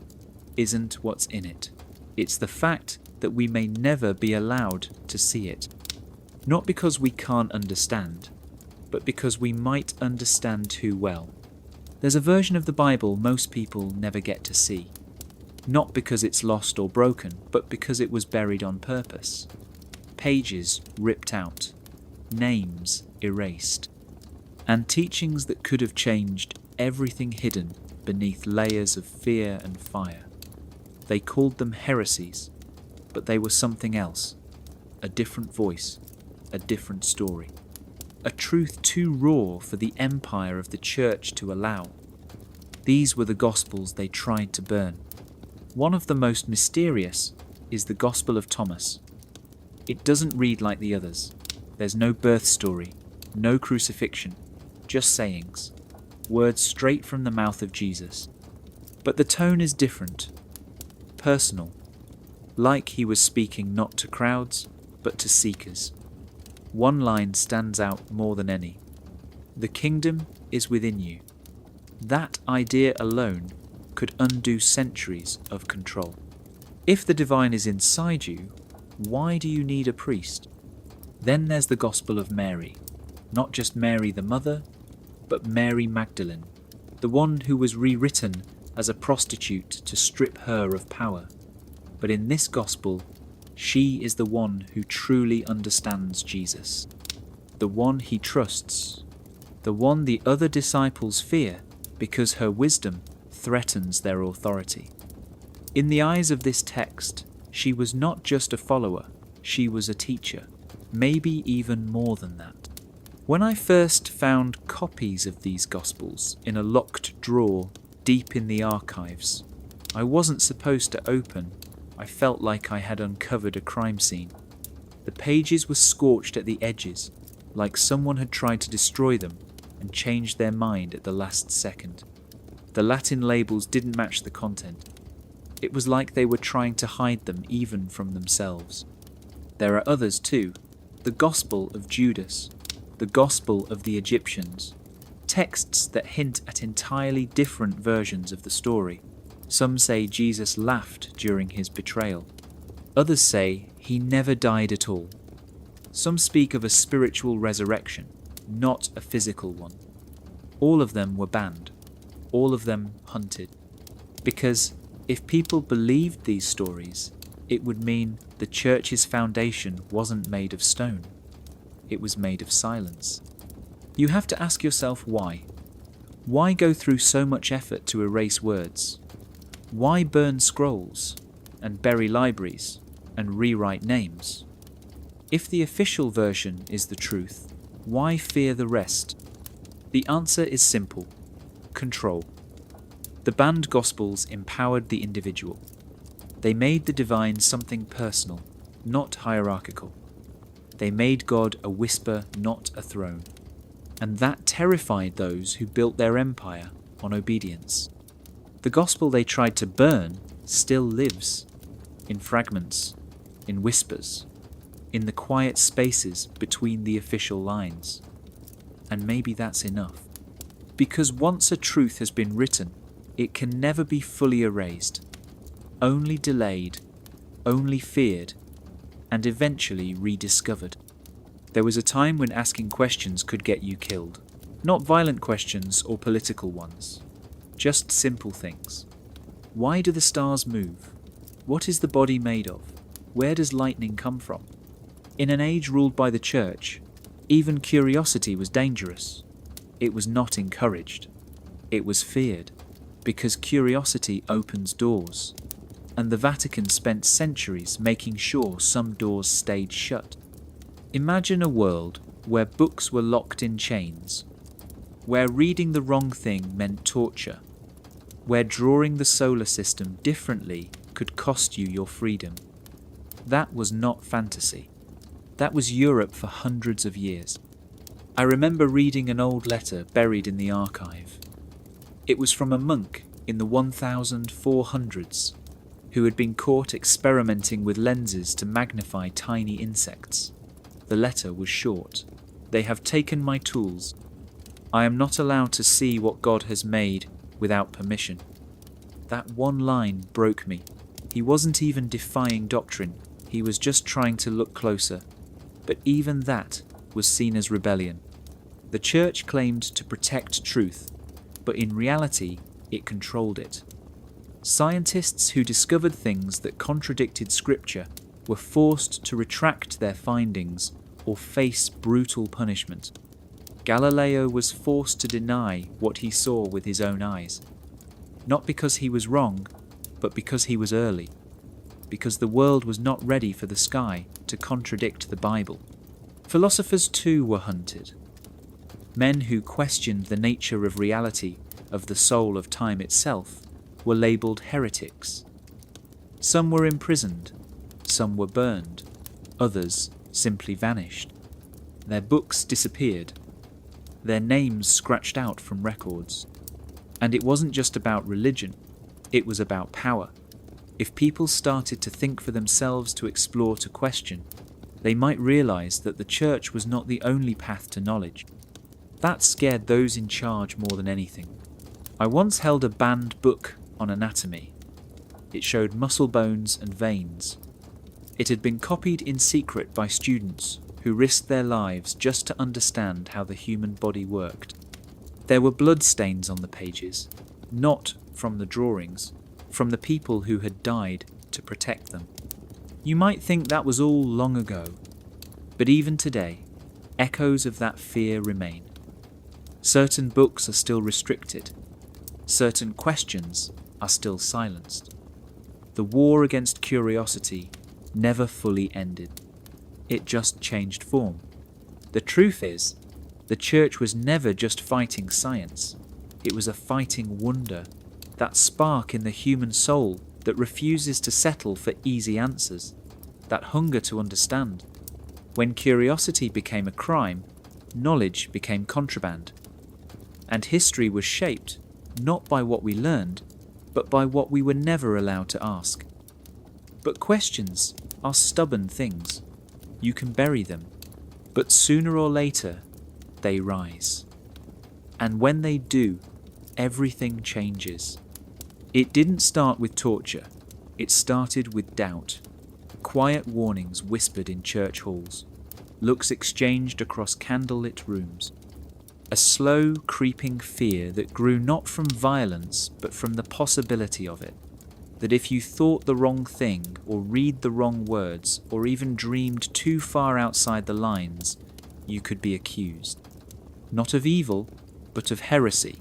isn't what's in it. It's the fact that we may never be allowed to see it. Not because we can't understand, but because we might understand too well. There's a version of the Bible most people never get to see. Not because it's lost or broken, but because it was buried on purpose. Pages ripped out, names erased, and teachings that could have changed everything hidden beneath layers of fear and fire. They called them heresies, but they were something else, a different voice, a different story. A truth too raw for the empire of the church to allow. These were the Gospels they tried to burn. One of the most mysterious is the Gospel of Thomas. It doesn't read like the others. There's no birth story, no crucifixion, just sayings, words straight from the mouth of Jesus. But the tone is different, personal, like he was speaking not to crowds, but to seekers. One line stands out more than any. The kingdom is within you. That idea alone could undo centuries of control. If the divine is inside you, why do you need a priest? Then there's the Gospel of Mary. Not just Mary the mother, but Mary Magdalene, the one who was rewritten as a prostitute to strip her of power. But in this Gospel, she is the one who truly understands Jesus, the one he trusts, the one the other disciples fear because her wisdom threatens their authority. In the eyes of this text, she was not just a follower, she was a teacher, maybe even more than that. When I first found copies of these Gospels in a locked drawer deep in the archives, I wasn't supposed to open. I felt like I had uncovered a crime scene. The pages were scorched at the edges, like someone had tried to destroy them and changed their mind at the last second. The Latin labels didn't match the content. It was like they were trying to hide them even from themselves. There are others too. The Gospel of Judas, the Gospel of the Egyptians, texts that hint at entirely different versions of the story. Some say Jesus laughed during his betrayal. Others say he never died at all. Some speak of a spiritual resurrection, not a physical one. All of them were banned. All of them hunted. Because if people believed these stories, it would mean the church's foundation wasn't made of stone. It was made of silence. You have to ask yourself why. Why go through so much effort to erase words? Why burn scrolls and bury libraries and rewrite names? If the official version is the truth, why fear the rest? The answer is simple: control. The banned Gospels empowered the individual. They made the divine something personal, not hierarchical. They made God a whisper, not a throne. And that terrified those who built their empire on obedience. The gospel they tried to burn still lives, in fragments, in whispers, in the quiet spaces between the official lines. And maybe that's enough. Because once a truth has been written, it can never be fully erased, only delayed, only feared, and eventually rediscovered. There was a time when asking questions could get you killed. Not violent questions or political ones. Just simple things. Why do the stars move? What is the body made of? Where does lightning come from? In an age ruled by the church, even curiosity was dangerous. It was not encouraged. It was feared, because curiosity opens doors, and the Vatican spent centuries making sure some doors stayed shut. Imagine a world where books were locked in chains, where reading the wrong thing meant torture, where drawing the solar system differently could cost you your freedom. That was not fantasy. That was Europe for hundreds of years. I remember reading an old letter buried in the archive. It was from a monk in the 1400s who had been caught experimenting with lenses to magnify tiny insects. The letter was short. They have taken my tools. I am not allowed to see what God has made without permission. That one line broke me. He wasn't even defying doctrine. He was just trying to look closer. But even that was seen as rebellion. The church claimed to protect truth, but in reality, it controlled it. Scientists who discovered things that contradicted Scripture were forced to retract their findings or face brutal punishment. Galileo was forced to deny what he saw with his own eyes, not because he was wrong, but because he was early, because the world was not ready for the sky to contradict the Bible. Philosophers too were hunted. Men who questioned the nature of reality, of the soul of time itself, were labelled heretics. Some were imprisoned, some were burned, others simply vanished. Their books disappeared, their names scratched out from records. And it wasn't just about religion, it was about power. If people started to think for themselves, to explore, to question, they might realise that the church was not the only path to knowledge. That scared those in charge more than anything. I once held a banned book on anatomy. It showed muscle bones and veins. It had been copied in secret by students who risked their lives just to understand how the human body worked. There were blood stains on the pages, not from the drawings, from the people who had died to protect them. You might think that was all long ago, but even today, echoes of that fear remain. Certain books are still restricted. Certain questions are still silenced. The war against curiosity never fully ended. It just changed form. The truth is, the church was never just fighting science. It was a fighting wonder, that spark in the human soul that refuses to settle for easy answers, that hunger to understand. When curiosity became a crime, knowledge became contraband. And history was shaped not by what we learned, but by what we were never allowed to ask. But questions are stubborn things. You can bury them, but sooner or later, they rise. And when they do, everything changes. It didn't start with torture. It started with doubt. Quiet warnings whispered in church halls. Looks exchanged across candlelit rooms. A slow, creeping fear that grew not from violence, but from the possibility of it. That if you thought the wrong thing, or read the wrong words, or even dreamed too far outside the lines, you could be accused. Not of evil, but of heresy.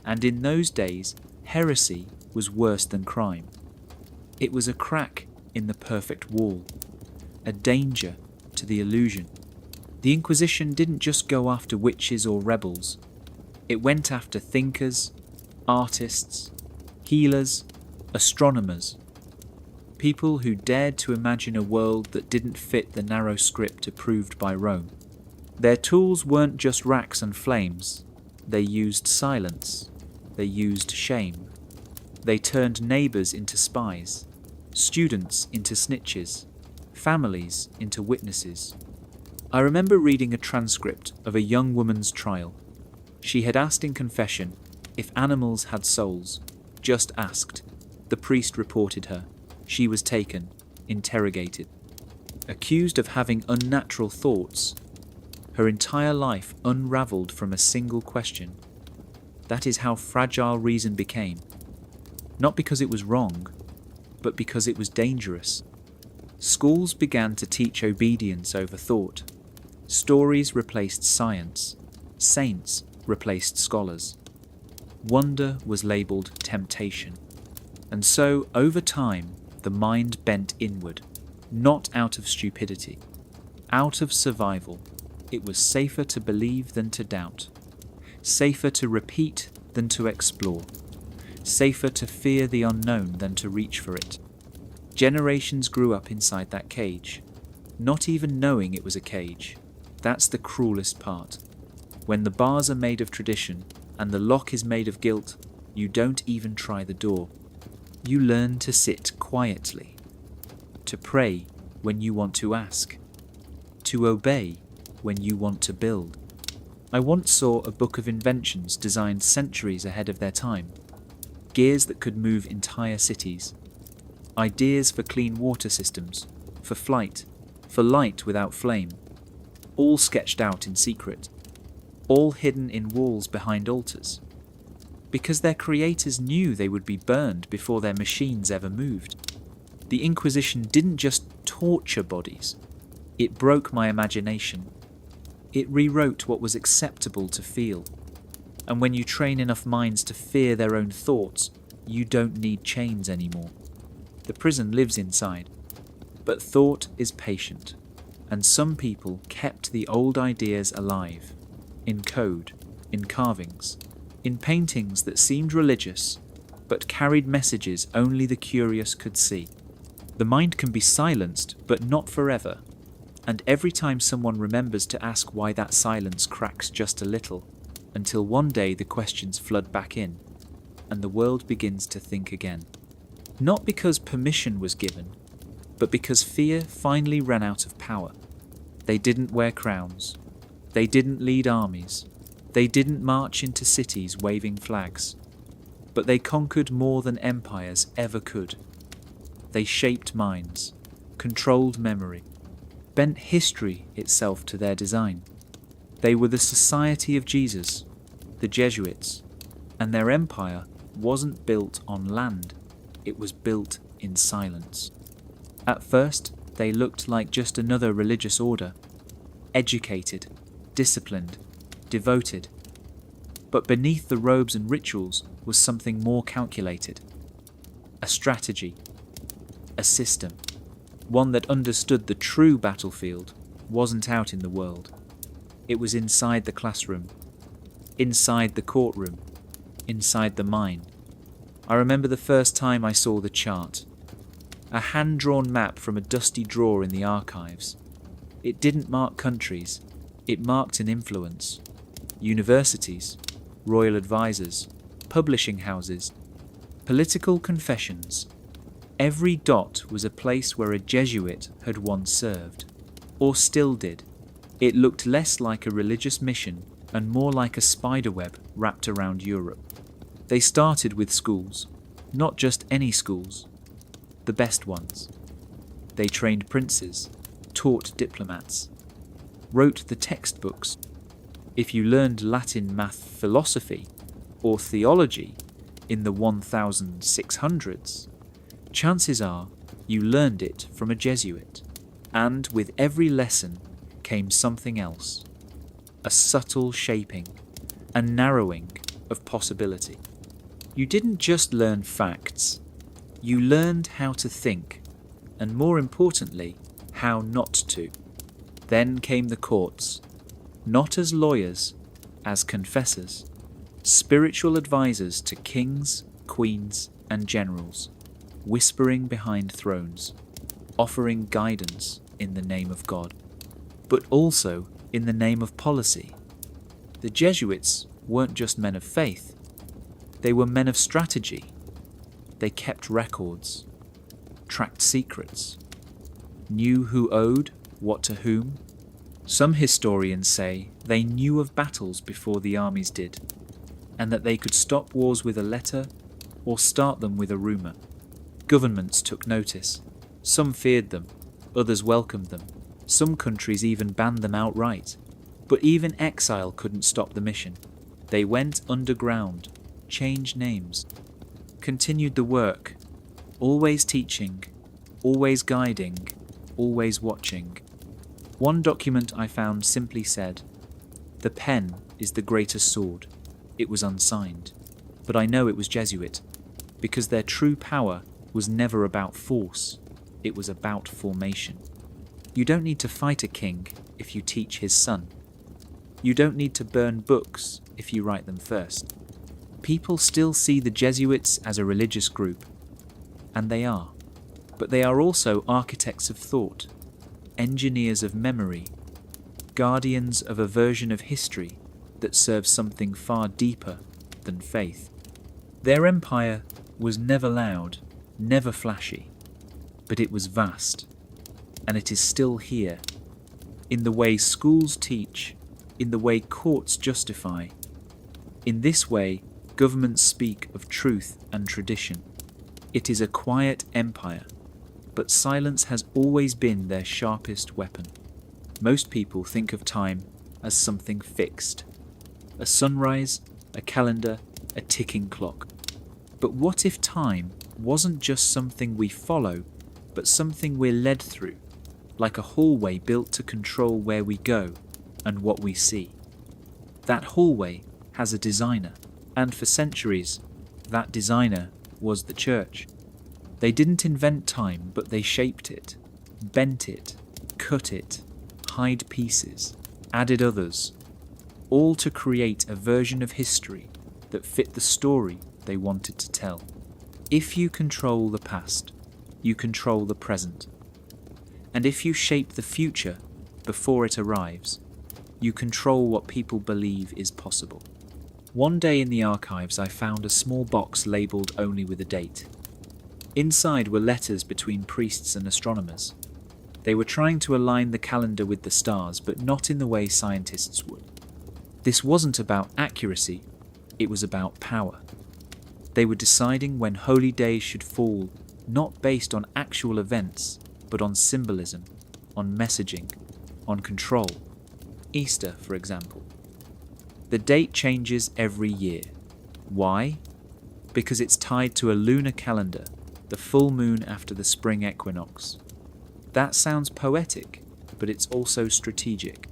And in those days, heresy was worse than crime. It was a crack in the perfect wall, a danger to the illusion. The Inquisition didn't just go after witches or rebels. It went after thinkers, artists, healers, astronomers, people who dared to imagine a world that didn't fit the narrow script approved by Rome. Their tools weren't just racks and flames. They used silence. They used shame. They turned neighbours into spies, students into snitches, families into witnesses. I remember reading a transcript of a young woman's trial. She had asked in confession if animals had souls. Just asked. The priest reported her. She was taken, interrogated. Accused of having unnatural thoughts. Her entire life unravelled from a single question. That is how fragile reason became. Not because it was wrong, but because it was dangerous. Schools began to teach obedience over thought. Stories replaced science. Saints replaced scholars. Wonder was labelled temptation. And so, over time, the mind bent inward, not out of stupidity, out of survival. It was safer to believe than to doubt, safer to repeat than to explore, safer to fear the unknown than to reach for it. Generations grew up inside that cage, not even knowing it was a cage. That's the cruelest part. When the bars are made of tradition and the lock is made of guilt, you don't even try the door. You learn to sit quietly, to pray when you want to ask, to obey when you want to build. I once saw a book of inventions designed centuries ahead of their time. Gears that could move entire cities. Ideas for clean water systems, for flight, for light without flame. All sketched out in secret. All hidden in walls behind altars. because their creators knew they would be burned before their machines ever moved. The Inquisition didn't just torture bodies, it broke my imagination. It rewrote what was acceptable to feel. And when you train enough minds to fear their own thoughts, you don't need chains anymore. The prison lives inside. But thought is patient, and some people kept the old ideas alive, in code, in carvings, in paintings that seemed religious, but carried messages only the curious could see. The mind can be silenced, but not forever, and every time someone remembers to ask why that silence cracks just a little, until one day the questions flood back in, and the world begins to think again. Not because permission was given, but because fear finally ran out of power. They didn't wear crowns. They didn't lead armies. They didn't march into cities waving flags. But they conquered more than empires ever could. They shaped minds, controlled memory, bent history itself to their design. They were the Society of Jesus, the Jesuits, and their empire wasn't built on land, it was built in silence. At first, they looked like just another religious order, educated, disciplined, devoted. But beneath the robes and rituals was something more calculated. A strategy, a system, one that understood the true battlefield wasn't out in the world. It was inside the classroom, inside the courtroom, inside the mind. I remember the first time I saw the chart. A hand-drawn map from a dusty drawer in the archives. It didn't mark countries, it marked an influence. Universities, royal advisors, publishing houses, political confessions. Every dot was a place where a Jesuit had once served, or still did. It looked less like a religious mission and more like a spiderweb wrapped around Europe. They started with schools, not just any schools, the best ones. They trained princes, taught diplomats, wrote the textbooks. If you learned Latin, math, philosophy, or theology in the 1600s, chances are you learned it from a Jesuit. And with every lesson came something else, a subtle shaping, a narrowing of possibility. You didn't just learn facts, you learned how to think, and more importantly, how not to. Then came the courts, not as lawyers, as confessors, spiritual advisors to kings, queens, and generals, whispering behind thrones, offering guidance in the name of God, but also in the name of policy. The Jesuits weren't just men of faith, they were men of strategy. They kept records, tracked secrets, knew who owed what to whom. Some historians say they knew of battles before the armies did, and that they could stop wars with a letter or start them with a rumour. Governments took notice. Some feared them, others welcomed them. Some countries even banned them outright. But even exile couldn't stop the mission. They went underground, changed names, continued the work, always teaching, always guiding, always watching. One document I found simply said, "The pen is the greatest sword." It was unsigned, but I know it was Jesuit, because their true power was never about force, it was about formation. You don't need to fight a king if you teach his son. You don't need to burn books if you write them first. People still see the Jesuits as a religious group, and they are. But they are also architects of thought, engineers of memory, guardians of a version of history that serves something far deeper than faith. Their empire was never loud, never flashy, but it was vast, and it is still here, in the way schools teach, in the way courts justify. In this way, governments speak of truth and tradition. It is a quiet empire, but silence has always been their sharpest weapon. Most people think of time as something fixed. A sunrise, a calendar, a ticking clock. But what if time wasn't just something we follow, but something we're led through, like a hallway built to control where we go and what we see? That hallway has a designer, and for centuries, that designer was the Church. They didn't invent time, but they shaped it, bent it, cut it, hide pieces, added others, all to create a version of history that fit the story they wanted to tell. If you control the past, you control the present. And if you shape the future before it arrives, you control what people believe is possible. One day in the archives, I found a small box labelled only with a date. Inside were letters between priests and astronomers. They were trying to align the calendar with the stars, but not in the way scientists would. This wasn't about accuracy, it was about power. They were deciding when holy days should fall, not based on actual events, but on symbolism, on messaging, on control. Easter, for example. The date changes every year. Why? Because it's tied to a lunar calendar, the full moon after the spring equinox. That sounds poetic, but it's also strategic.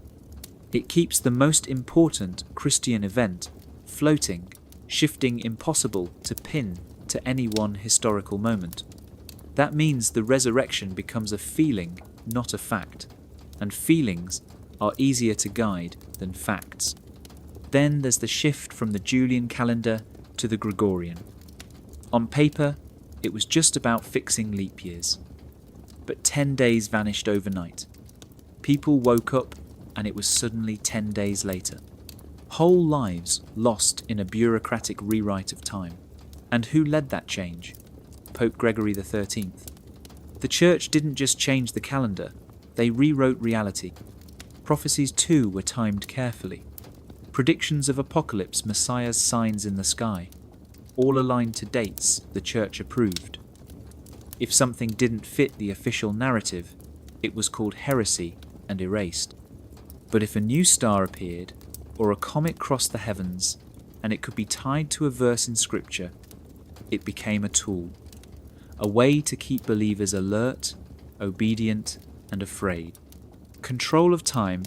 It keeps the most important Christian event floating, shifting impossible to pin to any one historical moment. That means the resurrection becomes a feeling, not a fact, and feelings are easier to guide than facts. Then there's the shift from the Julian calendar to the Gregorian. On paper, it was just about fixing leap years. But 10 days vanished overnight. People woke up and it was suddenly 10 days later. Whole lives lost in a bureaucratic rewrite of time. And who led that change? Pope Gregory XIII. The Church didn't just change the calendar, they rewrote reality. Prophecies too were timed carefully. Predictions of apocalypse, Messiah's signs in the sky, all aligned to dates the Church approved. If something didn't fit the official narrative, it was called heresy and erased. But if a new star appeared, or a comet crossed the heavens, and it could be tied to a verse in Scripture, it became a tool, a way to keep believers alert, obedient, and afraid. Control of time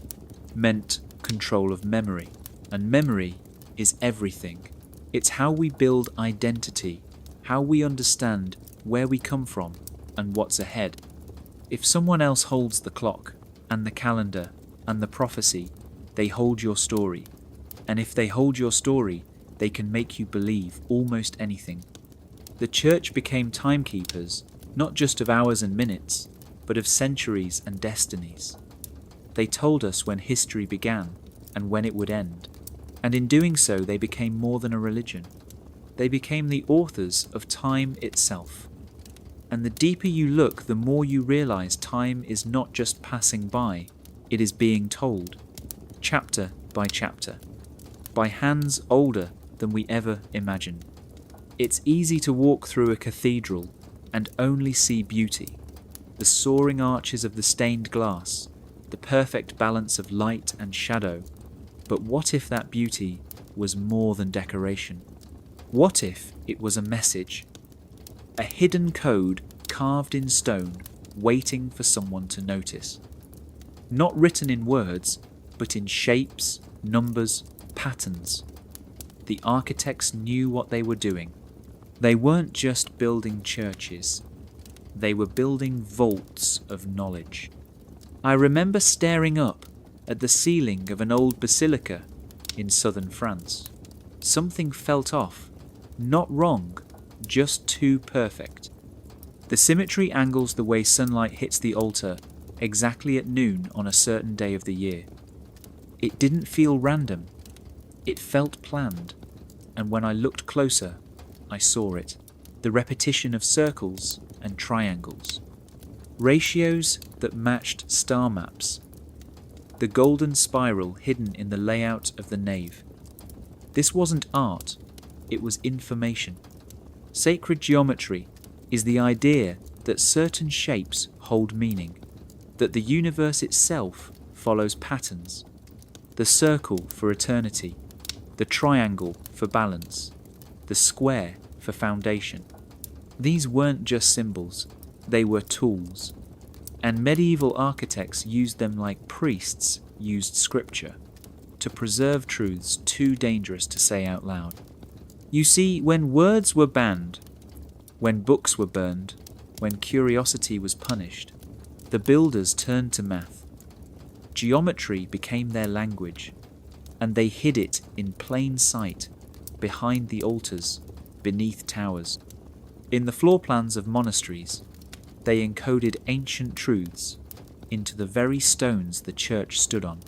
meant control of memory, and memory is everything. It's how we build identity, how we understand where we come from and what's ahead. If someone else holds the clock, and the calendar, and the prophecy, they hold your story. And if they hold your story, they can make you believe almost anything. The Church became timekeepers, not just of hours and minutes, but of centuries and destinies. They told us when history began and when it would end. And in doing so, they became more than a religion. They became the authors of time itself. And the deeper you look, the more you realize time is not just passing by, it is being told, chapter by chapter, by hands older than we ever imagined. It's easy to walk through a cathedral and only see beauty, the soaring arches of the stained glass, the perfect balance of light and shadow. But what if that beauty was more than decoration? What if it was a message? A hidden code carved in stone, waiting for someone to notice. Not written in words, but in shapes, numbers, patterns. The architects knew what they were doing. They weren't just building churches. They were building vaults of knowledge. I remember staring up at the ceiling of an old basilica in southern France. Something felt off. Not wrong, just too perfect. The symmetry angles the way sunlight hits the altar exactly at noon on a certain day of the year. It didn't feel random. It felt planned. And when I looked closer, I saw it. The repetition of circles and triangles. Ratios that matched star maps. The golden spiral hidden in the layout of the nave. This wasn't art, it was information. Sacred geometry is the idea that certain shapes hold meaning, that the universe itself follows patterns. The circle for eternity, the triangle for balance, the square for foundation. These weren't just symbols, they were tools, and medieval architects used them like priests used scripture, to preserve truths too dangerous to say out loud. You see, when words were banned, when books were burned, when curiosity was punished, the builders turned to math. Geometry became their language, and they hid it in plain sight, behind the altars, beneath towers. In the floor plans of monasteries, they encoded ancient truths into the very stones the church stood on.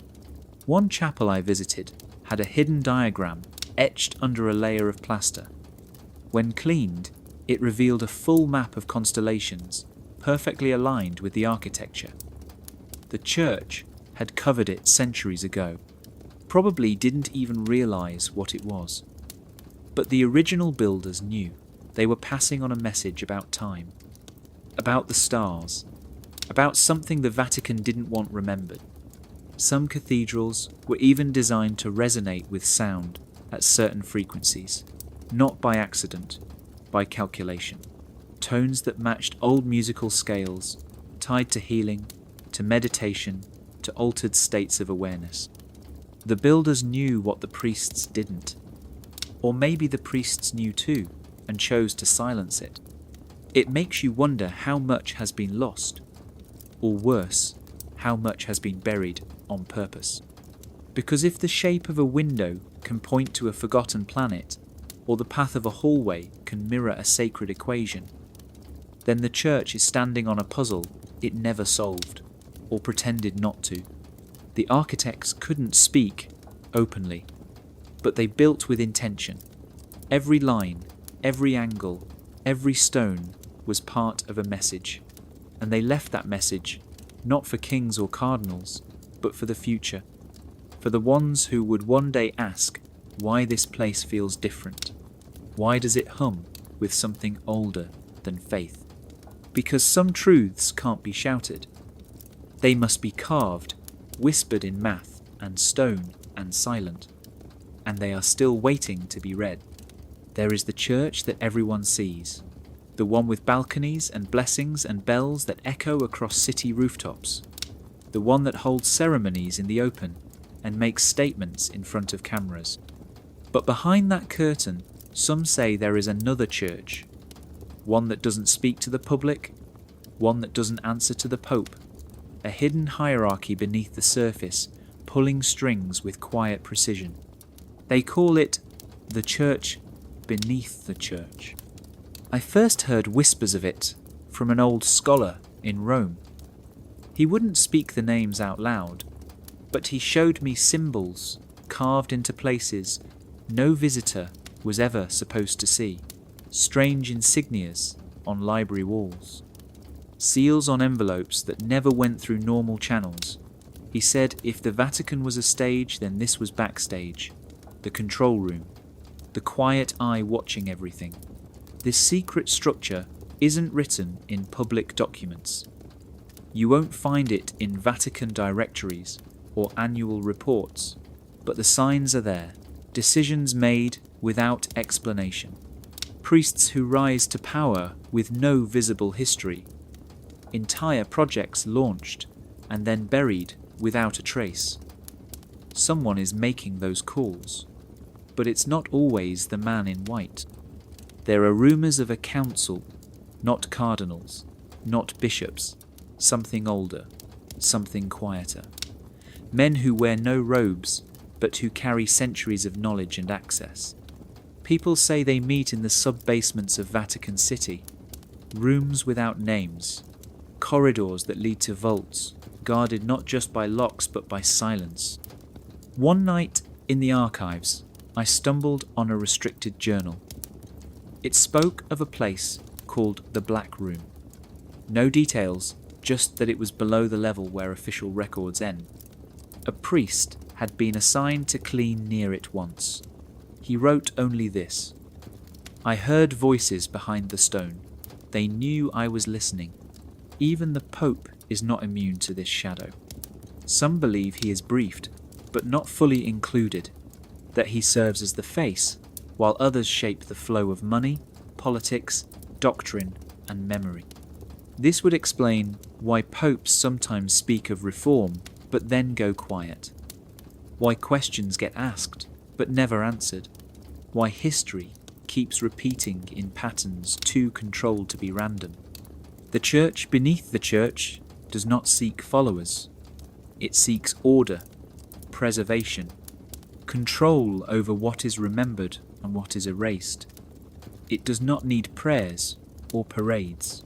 One chapel I visited had a hidden diagram etched under a layer of plaster. When cleaned, it revealed a full map of constellations, perfectly aligned with the architecture. The church had covered it centuries ago, probably didn't even realize what it was. But the original builders knew. They were passing on a message about time, about the stars, about something the Vatican didn't want remembered. Some cathedrals were even designed to resonate with sound at certain frequencies, not by accident, by calculation. Tones that matched old musical scales, tied to healing, to meditation, to altered states of awareness. The builders knew what the priests didn't. Or maybe the priests knew too, and chose to silence it. It makes you wonder how much has been lost, or worse, how much has been buried on purpose. Because if the shape of a window can point to a forgotten planet, or the path of a hallway can mirror a sacred equation, then the church is standing on a puzzle it never solved, or pretended not to. The architects couldn't speak openly, but they built with intention. Every line, every angle, every stone was part of a message, and they left that message not for kings or cardinals, but for the future, for the ones who would one day ask why this place feels different. Why does it hum with something older than faith? Because some truths can't be shouted. They must be carved, whispered in math and stone and silent, and they are still waiting to be read. There is the church that everyone sees, the one with balconies and blessings and bells that echo across city rooftops, the one that holds ceremonies in the open and makes statements in front of cameras. But behind that curtain, some say there is another church, one that doesn't speak to the public, one that doesn't answer to the Pope, a hidden hierarchy beneath the surface, pulling strings with quiet precision. They call it the church beneath the church. I first heard whispers of it from an old scholar in Rome. He wouldn't speak the names out loud, but he showed me symbols carved into places no visitor was ever supposed to see, strange insignias on library walls, seals on envelopes that never went through normal channels. He said if the Vatican was a stage, then this was backstage, the control room, the quiet eye watching everything. This secret structure isn't written in public documents. You won't find it in Vatican directories or annual reports, but the signs are there, decisions made without explanation, priests who rise to power with no visible history, entire projects launched and then buried without a trace. Someone is making those calls, but it's not always the man in white. There are rumours of a council, not cardinals, not bishops, something older, something quieter. Men who wear no robes, but who carry centuries of knowledge and access. People say they meet in the sub-basements of Vatican City, rooms without names, corridors that lead to vaults, guarded not just by locks but by silence. One night in the archives, I stumbled on a restricted journal. It spoke of a place called the Black Room. No details, just that it was below the level where official records end. A priest had been assigned to clean near it once. He wrote only this: I heard voices behind the stone. They knew I was listening. Even the Pope is not immune to this shadow. Some believe he is briefed, but not fully included, that he serves as the face, while others shape the flow of money, politics, doctrine, and memory. This would explain why popes sometimes speak of reform but then go quiet, why questions get asked but never answered, why history keeps repeating in patterns too controlled to be random. The church beneath the church does not seek followers. It seeks order, preservation, control over what is remembered and what is erased. It does not need prayers or parades,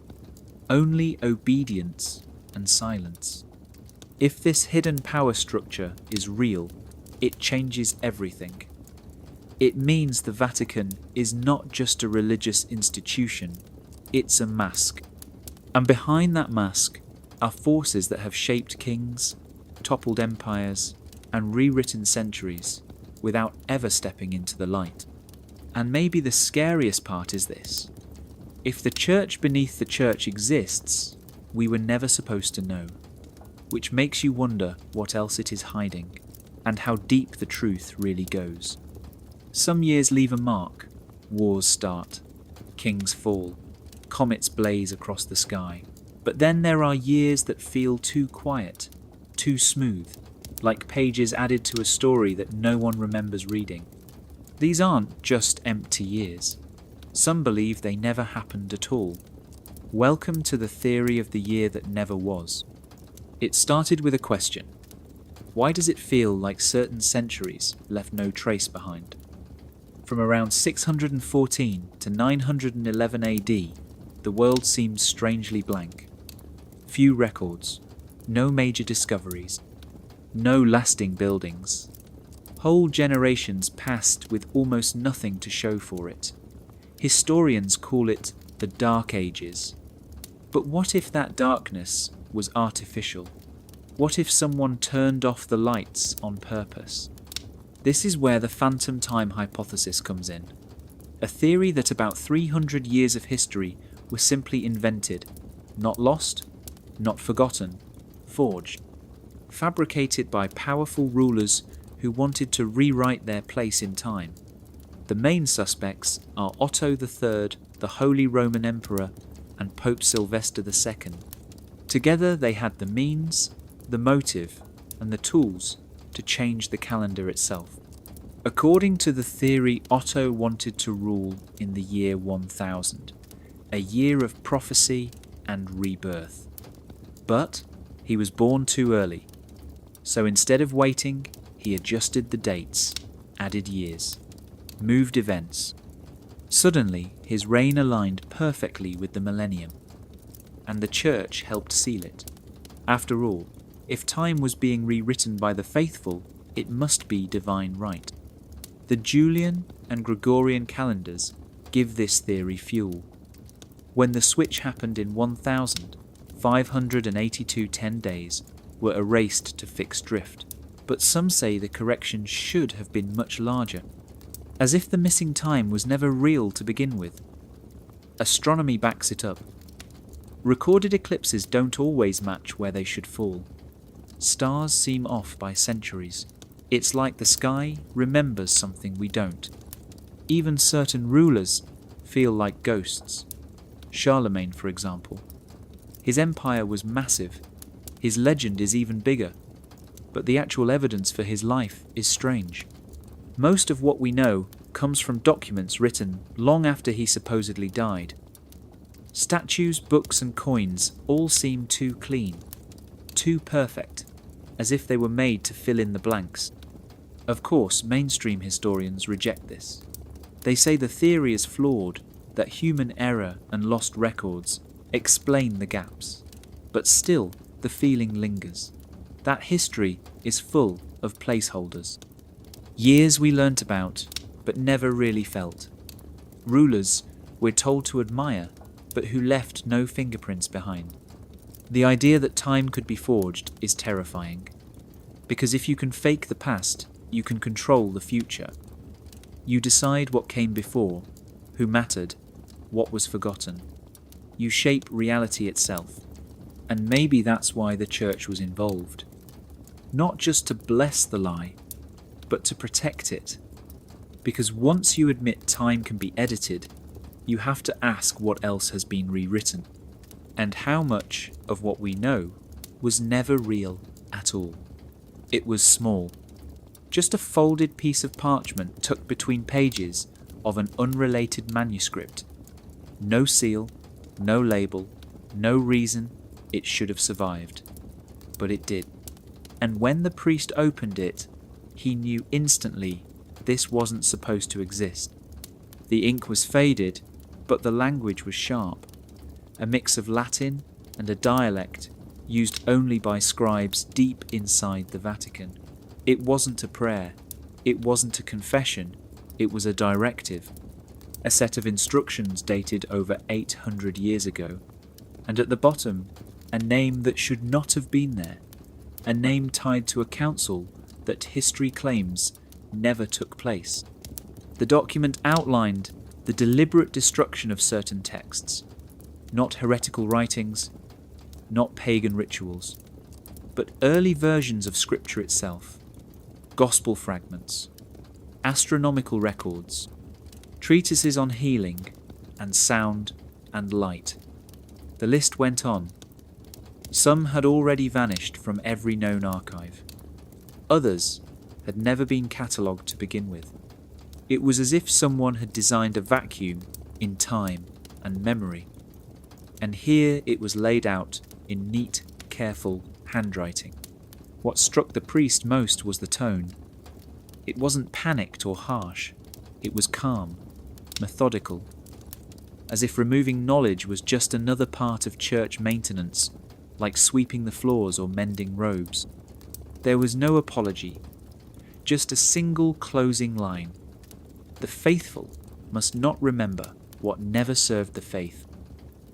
only obedience and silence. If this hidden power structure is real, it changes everything. It means the Vatican is not just a religious institution, it's a mask. And behind that mask are forces that have shaped kings, toppled empires, and rewritten centuries without ever stepping into the light. And maybe the scariest part is this. If the church beneath the church exists, we were never supposed to know, which makes you wonder what else it is hiding, and how deep the truth really goes. Some years leave a mark, wars start, kings fall, comets blaze across the sky. But then there are years that feel too quiet, too smooth, like pages added to a story that no one remembers reading. These aren't just empty years. Some believe they never happened at all. Welcome to the theory of the year that never was. It started with a question. Why does it feel like certain centuries left no trace behind? From around 614 to 911 AD, the world seems strangely blank. Few records, no major discoveries, no lasting buildings. Whole generations passed with almost nothing to show for it. Historians call it the Dark Ages. But what if that darkness was artificial? What if someone turned off the lights on purpose? This is where the phantom time hypothesis comes in. A theory that about 300 years of history were simply invented, not lost, not forgotten, forged, fabricated by powerful rulers who wanted to rewrite their place in time. The main suspects are Otto III, the Holy Roman Emperor, and Pope Sylvester II. Together they had the means, the motive, and the tools to change the calendar itself. According to the theory, Otto wanted to rule in the year 1000, a year of prophecy and rebirth. But he was born too early, so instead of waiting, he adjusted the dates, added years, moved events. Suddenly, his reign aligned perfectly with the millennium, and the Church helped seal it. After all, if time was being rewritten by the faithful, it must be divine right. The Julian and Gregorian calendars give this theory fuel. When the switch happened in 1000, 582 10 days were erased to fix drift, but some say the correction should have been much larger, as if the missing time was never real to begin with. Astronomy backs it up. Recorded eclipses don't always match where they should fall. Stars seem off by centuries. It's like the sky remembers something we don't. Even certain rulers feel like ghosts. Charlemagne, for example. His empire was massive. His legend is even bigger. But the actual evidence for his life is strange. Most of what we know comes from documents written long after he supposedly died. Statues, books, and coins all seem too clean, too perfect, as if they were made to fill in the blanks. Of course, mainstream historians reject this. They say the theory is flawed, that human error and lost records explain the gaps. But still, the feeling lingers. That history is full of placeholders. Years we learnt about, but never really felt. Rulers we're told to admire, but who left no fingerprints behind. The idea that time could be forged is terrifying. Because if you can fake the past, you can control the future. You decide what came before, who mattered, what was forgotten. You shape reality itself. And maybe that's why the Church was involved. Not just to bless the lie, but to protect it. Because once you admit time can be edited, you have to ask what else has been rewritten, and how much of what we know was never real at all. It was small, just a folded piece of parchment tucked between pages of an unrelated manuscript. No seal, no label, no reason it should have survived. But it did. And when the priest opened it, he knew instantly this wasn't supposed to exist. The ink was faded, but the language was sharp. A mix of Latin and a dialect used only by scribes deep inside the Vatican. It wasn't a prayer, it wasn't a confession, it was a directive. A set of instructions dated over 800 years ago. And at the bottom, a name that should not have been there. A name tied to a council that history claims never took place. The document outlined the deliberate destruction of certain texts, not heretical writings, not pagan rituals, but early versions of scripture itself, gospel fragments, astronomical records, treatises on healing and sound and light. The list went on. Some had already vanished from every known archive. Others had never been catalogued to begin with. It was as if someone had designed a vacuum in time and memory. And here it was laid out in neat, careful handwriting. What struck the priest most was the tone. It wasn't panicked or harsh. It was calm, methodical, as if removing knowledge was just another part of church maintenance, like sweeping the floors or mending robes. There was no apology, just a single closing line. The faithful must not remember what never served the faith.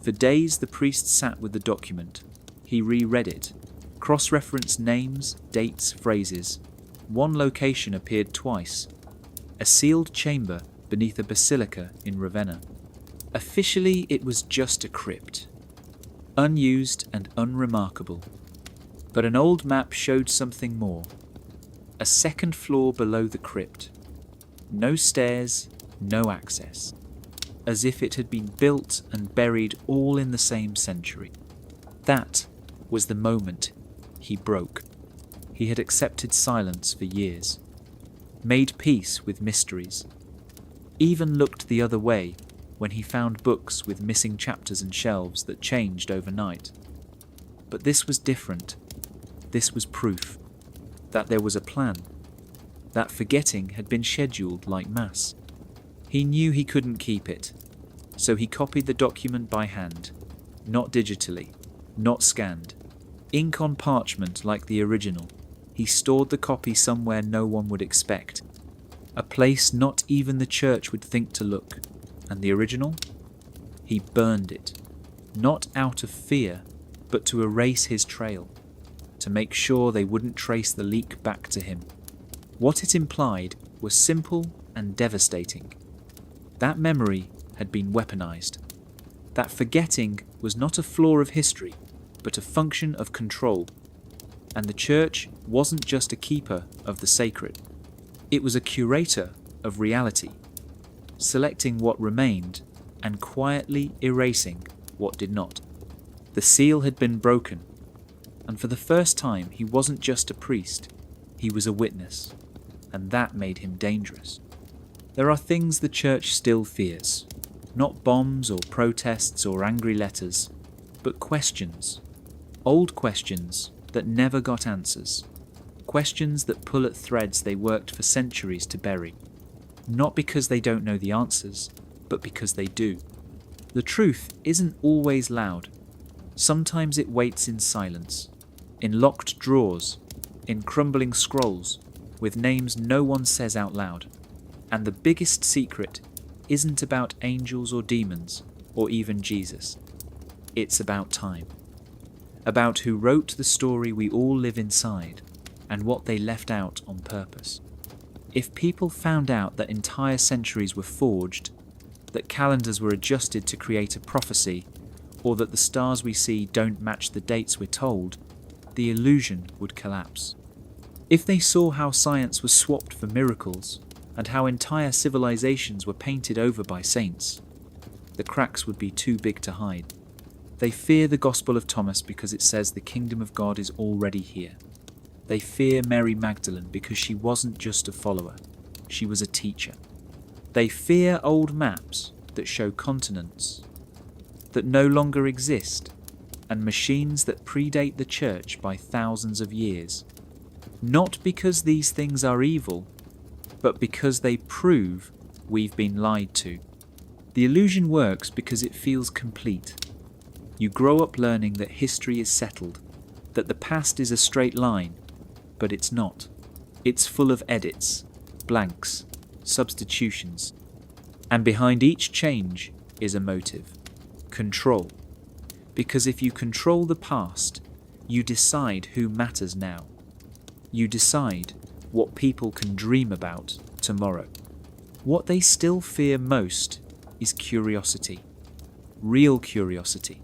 For days the priest sat with the document. He reread it, cross-referenced names, dates, phrases. One location appeared twice. A sealed chamber beneath a basilica in Ravenna. Officially, it was just a crypt, unused and unremarkable. But an old map showed something more. A second floor below the crypt. No stairs, no access. As if it had been built and buried all in the same century. That was the moment he broke. He had accepted silence for years, made peace with mysteries, even looked the other way when he found books with missing chapters and shelves that changed overnight. But this was different. This was proof that there was a plan, that forgetting had been scheduled like Mass. He knew he couldn't keep it, so he copied the document by hand, not digitally, not scanned. Ink on parchment like the original. He stored the copy somewhere no one would expect, a place not even the church would think to look. And the original? He burned it, not out of fear, but to erase his trail, to make sure they wouldn't trace the leak back to him. What it implied was simple and devastating. That memory had been weaponized. That forgetting was not a flaw of history, but a function of control. And the church wasn't just a keeper of the sacred. It was a curator of reality, selecting what remained and quietly erasing what did not. The seal had been broken, and for the first time he wasn't just a priest, he was a witness, and that made him dangerous. There are things the church still fears, not bombs or protests or angry letters, but questions, old questions that never got answers, questions that pull at threads they worked for centuries to bury. Not because they don't know the answers, but because they do. The truth isn't always loud. Sometimes it waits in silence, in locked drawers, in crumbling scrolls, with names no one says out loud. And the biggest secret isn't about angels or demons, or even Jesus. It's about time. About who wrote the story we all live inside, and what they left out on purpose. If people found out that entire centuries were forged, that calendars were adjusted to create a prophecy, or that the stars we see don't match the dates we're told, the illusion would collapse. If they saw how science was swapped for miracles, and how entire civilizations were painted over by saints. The cracks would be too big to hide. They fear the Gospel of Thomas because it says the kingdom of God is already here. They fear Mary Magdalene because she wasn't just a follower, she was a teacher. They fear old maps that show continents that no longer exist and machines that predate the church by thousands of years. Not because these things are evil, but because they prove we've been lied to. The illusion works because it feels complete. You grow up learning that history is settled, that the past is a straight line, but it's not. It's full of edits, blanks, substitutions. And behind each change is a motive: control. Because if you control the past, you decide who matters now. You decide what people can dream about tomorrow. What they still fear most is curiosity. Real curiosity.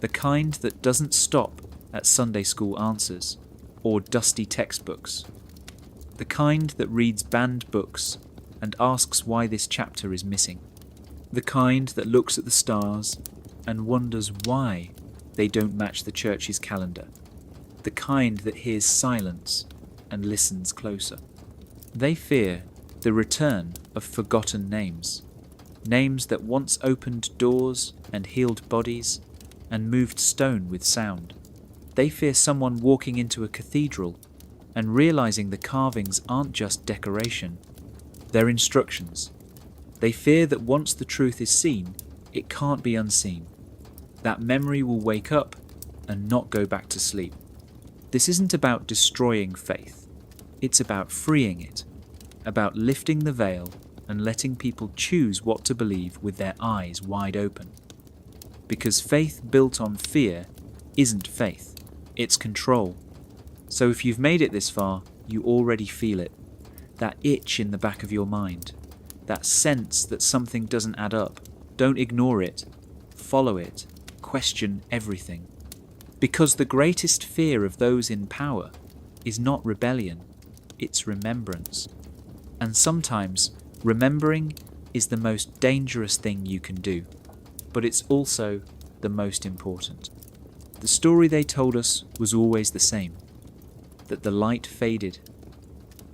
The kind that doesn't stop at Sunday school answers or dusty textbooks. The kind that reads banned books and asks why this chapter is missing. The kind that looks at the stars and wonders why they don't match the church's calendar. The kind that hears silence and listens closer. They fear the return of forgotten names. Names that once opened doors and healed bodies and moved stone with sound. They fear someone walking into a cathedral and realizing the carvings aren't just decoration, they're instructions. They fear that once the truth is seen, it can't be unseen. That memory will wake up and not go back to sleep. This isn't about destroying faith. It's about freeing it, about lifting the veil and letting people choose what to believe with their eyes wide open. Because faith built on fear isn't faith, it's control. So if you've made it this far, you already feel it. That itch in the back of your mind. That sense that something doesn't add up. Don't ignore it. Follow it. Question everything. Because the greatest fear of those in power is not rebellion, it's remembrance. And sometimes remembering is the most dangerous thing you can do, but it's also the most important. The story they told us was always the same, that the light faded,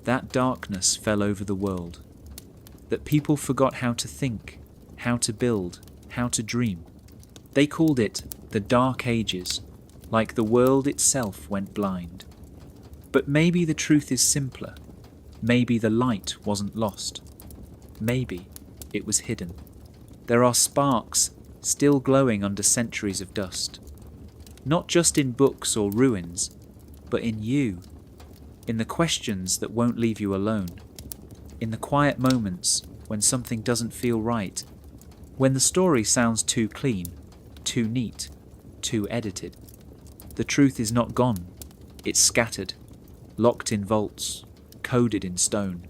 that darkness fell over the world, that people forgot how to think, how to build, how to dream. They called it the Dark Ages, like the world itself went blind. But maybe the truth is simpler. Maybe the light wasn't lost. Maybe it was hidden. There are sparks still glowing under centuries of dust. Not just in books or ruins, but in you. In the questions that won't leave you alone. In the quiet moments when something doesn't feel right. When the story sounds too clean, too neat, too edited. The truth is not gone. It's scattered, locked in vaults, coded in stone.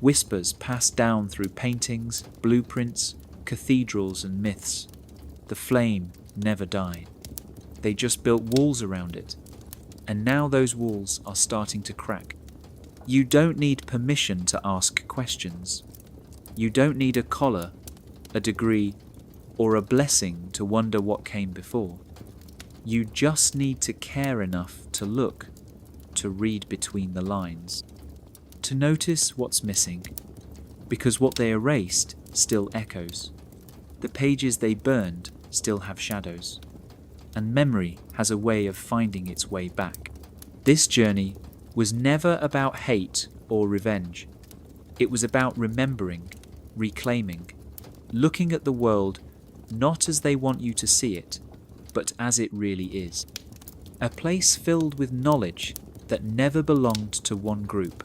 Whispers passed down through paintings, blueprints, cathedrals and myths. The flame never died. They just built walls around it. And now those walls are starting to crack. You don't need permission to ask questions. You don't need a collar, a degree, or a blessing to wonder what came before. You just need to care enough to look, to read between the lines, to notice what's missing, because what they erased still echoes. The pages they burned still have shadows, and memory has a way of finding its way back. This journey was never about hate or revenge. It was about remembering, reclaiming, looking at the world not as they want you to see it, but as it really is. A place filled with knowledge that never belonged to one group.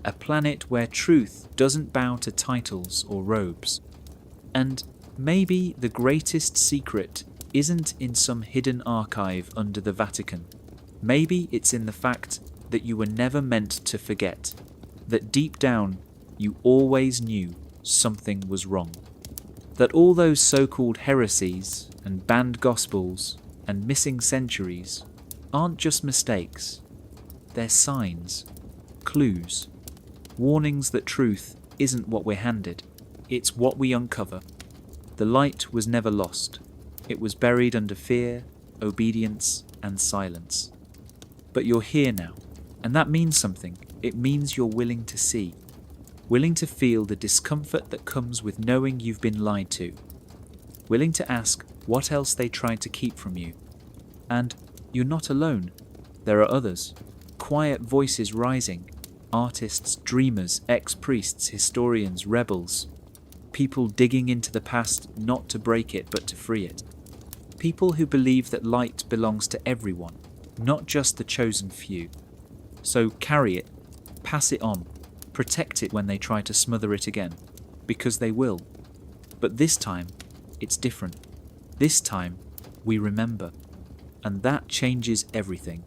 A planet where truth doesn't bow to titles or robes. And maybe the greatest secret isn't in some hidden archive under the Vatican. Maybe it's in the fact that you were never meant to forget, that deep down you always knew something was wrong. That all those so-called heresies and banned gospels and missing centuries aren't just mistakes, they're signs, clues, Warnings that truth isn't what we're handed, it's what we uncover. The light was never lost. It was buried under fear, obedience, and silence. But you're here now, and that means something. It means you're willing to see, willing to feel the discomfort that comes with knowing you've been lied to, willing to ask what else they tried to keep from you. And you're not alone. There are others, quiet voices rising, artists, dreamers, ex-priests, historians, rebels, people digging into the past not to break it but to free it. People who believe that light belongs to everyone, not just the chosen few. So carry it, pass it on, protect it when they try to smother it again, because they will. But this time, it's different. This time, we remember. And that changes everything.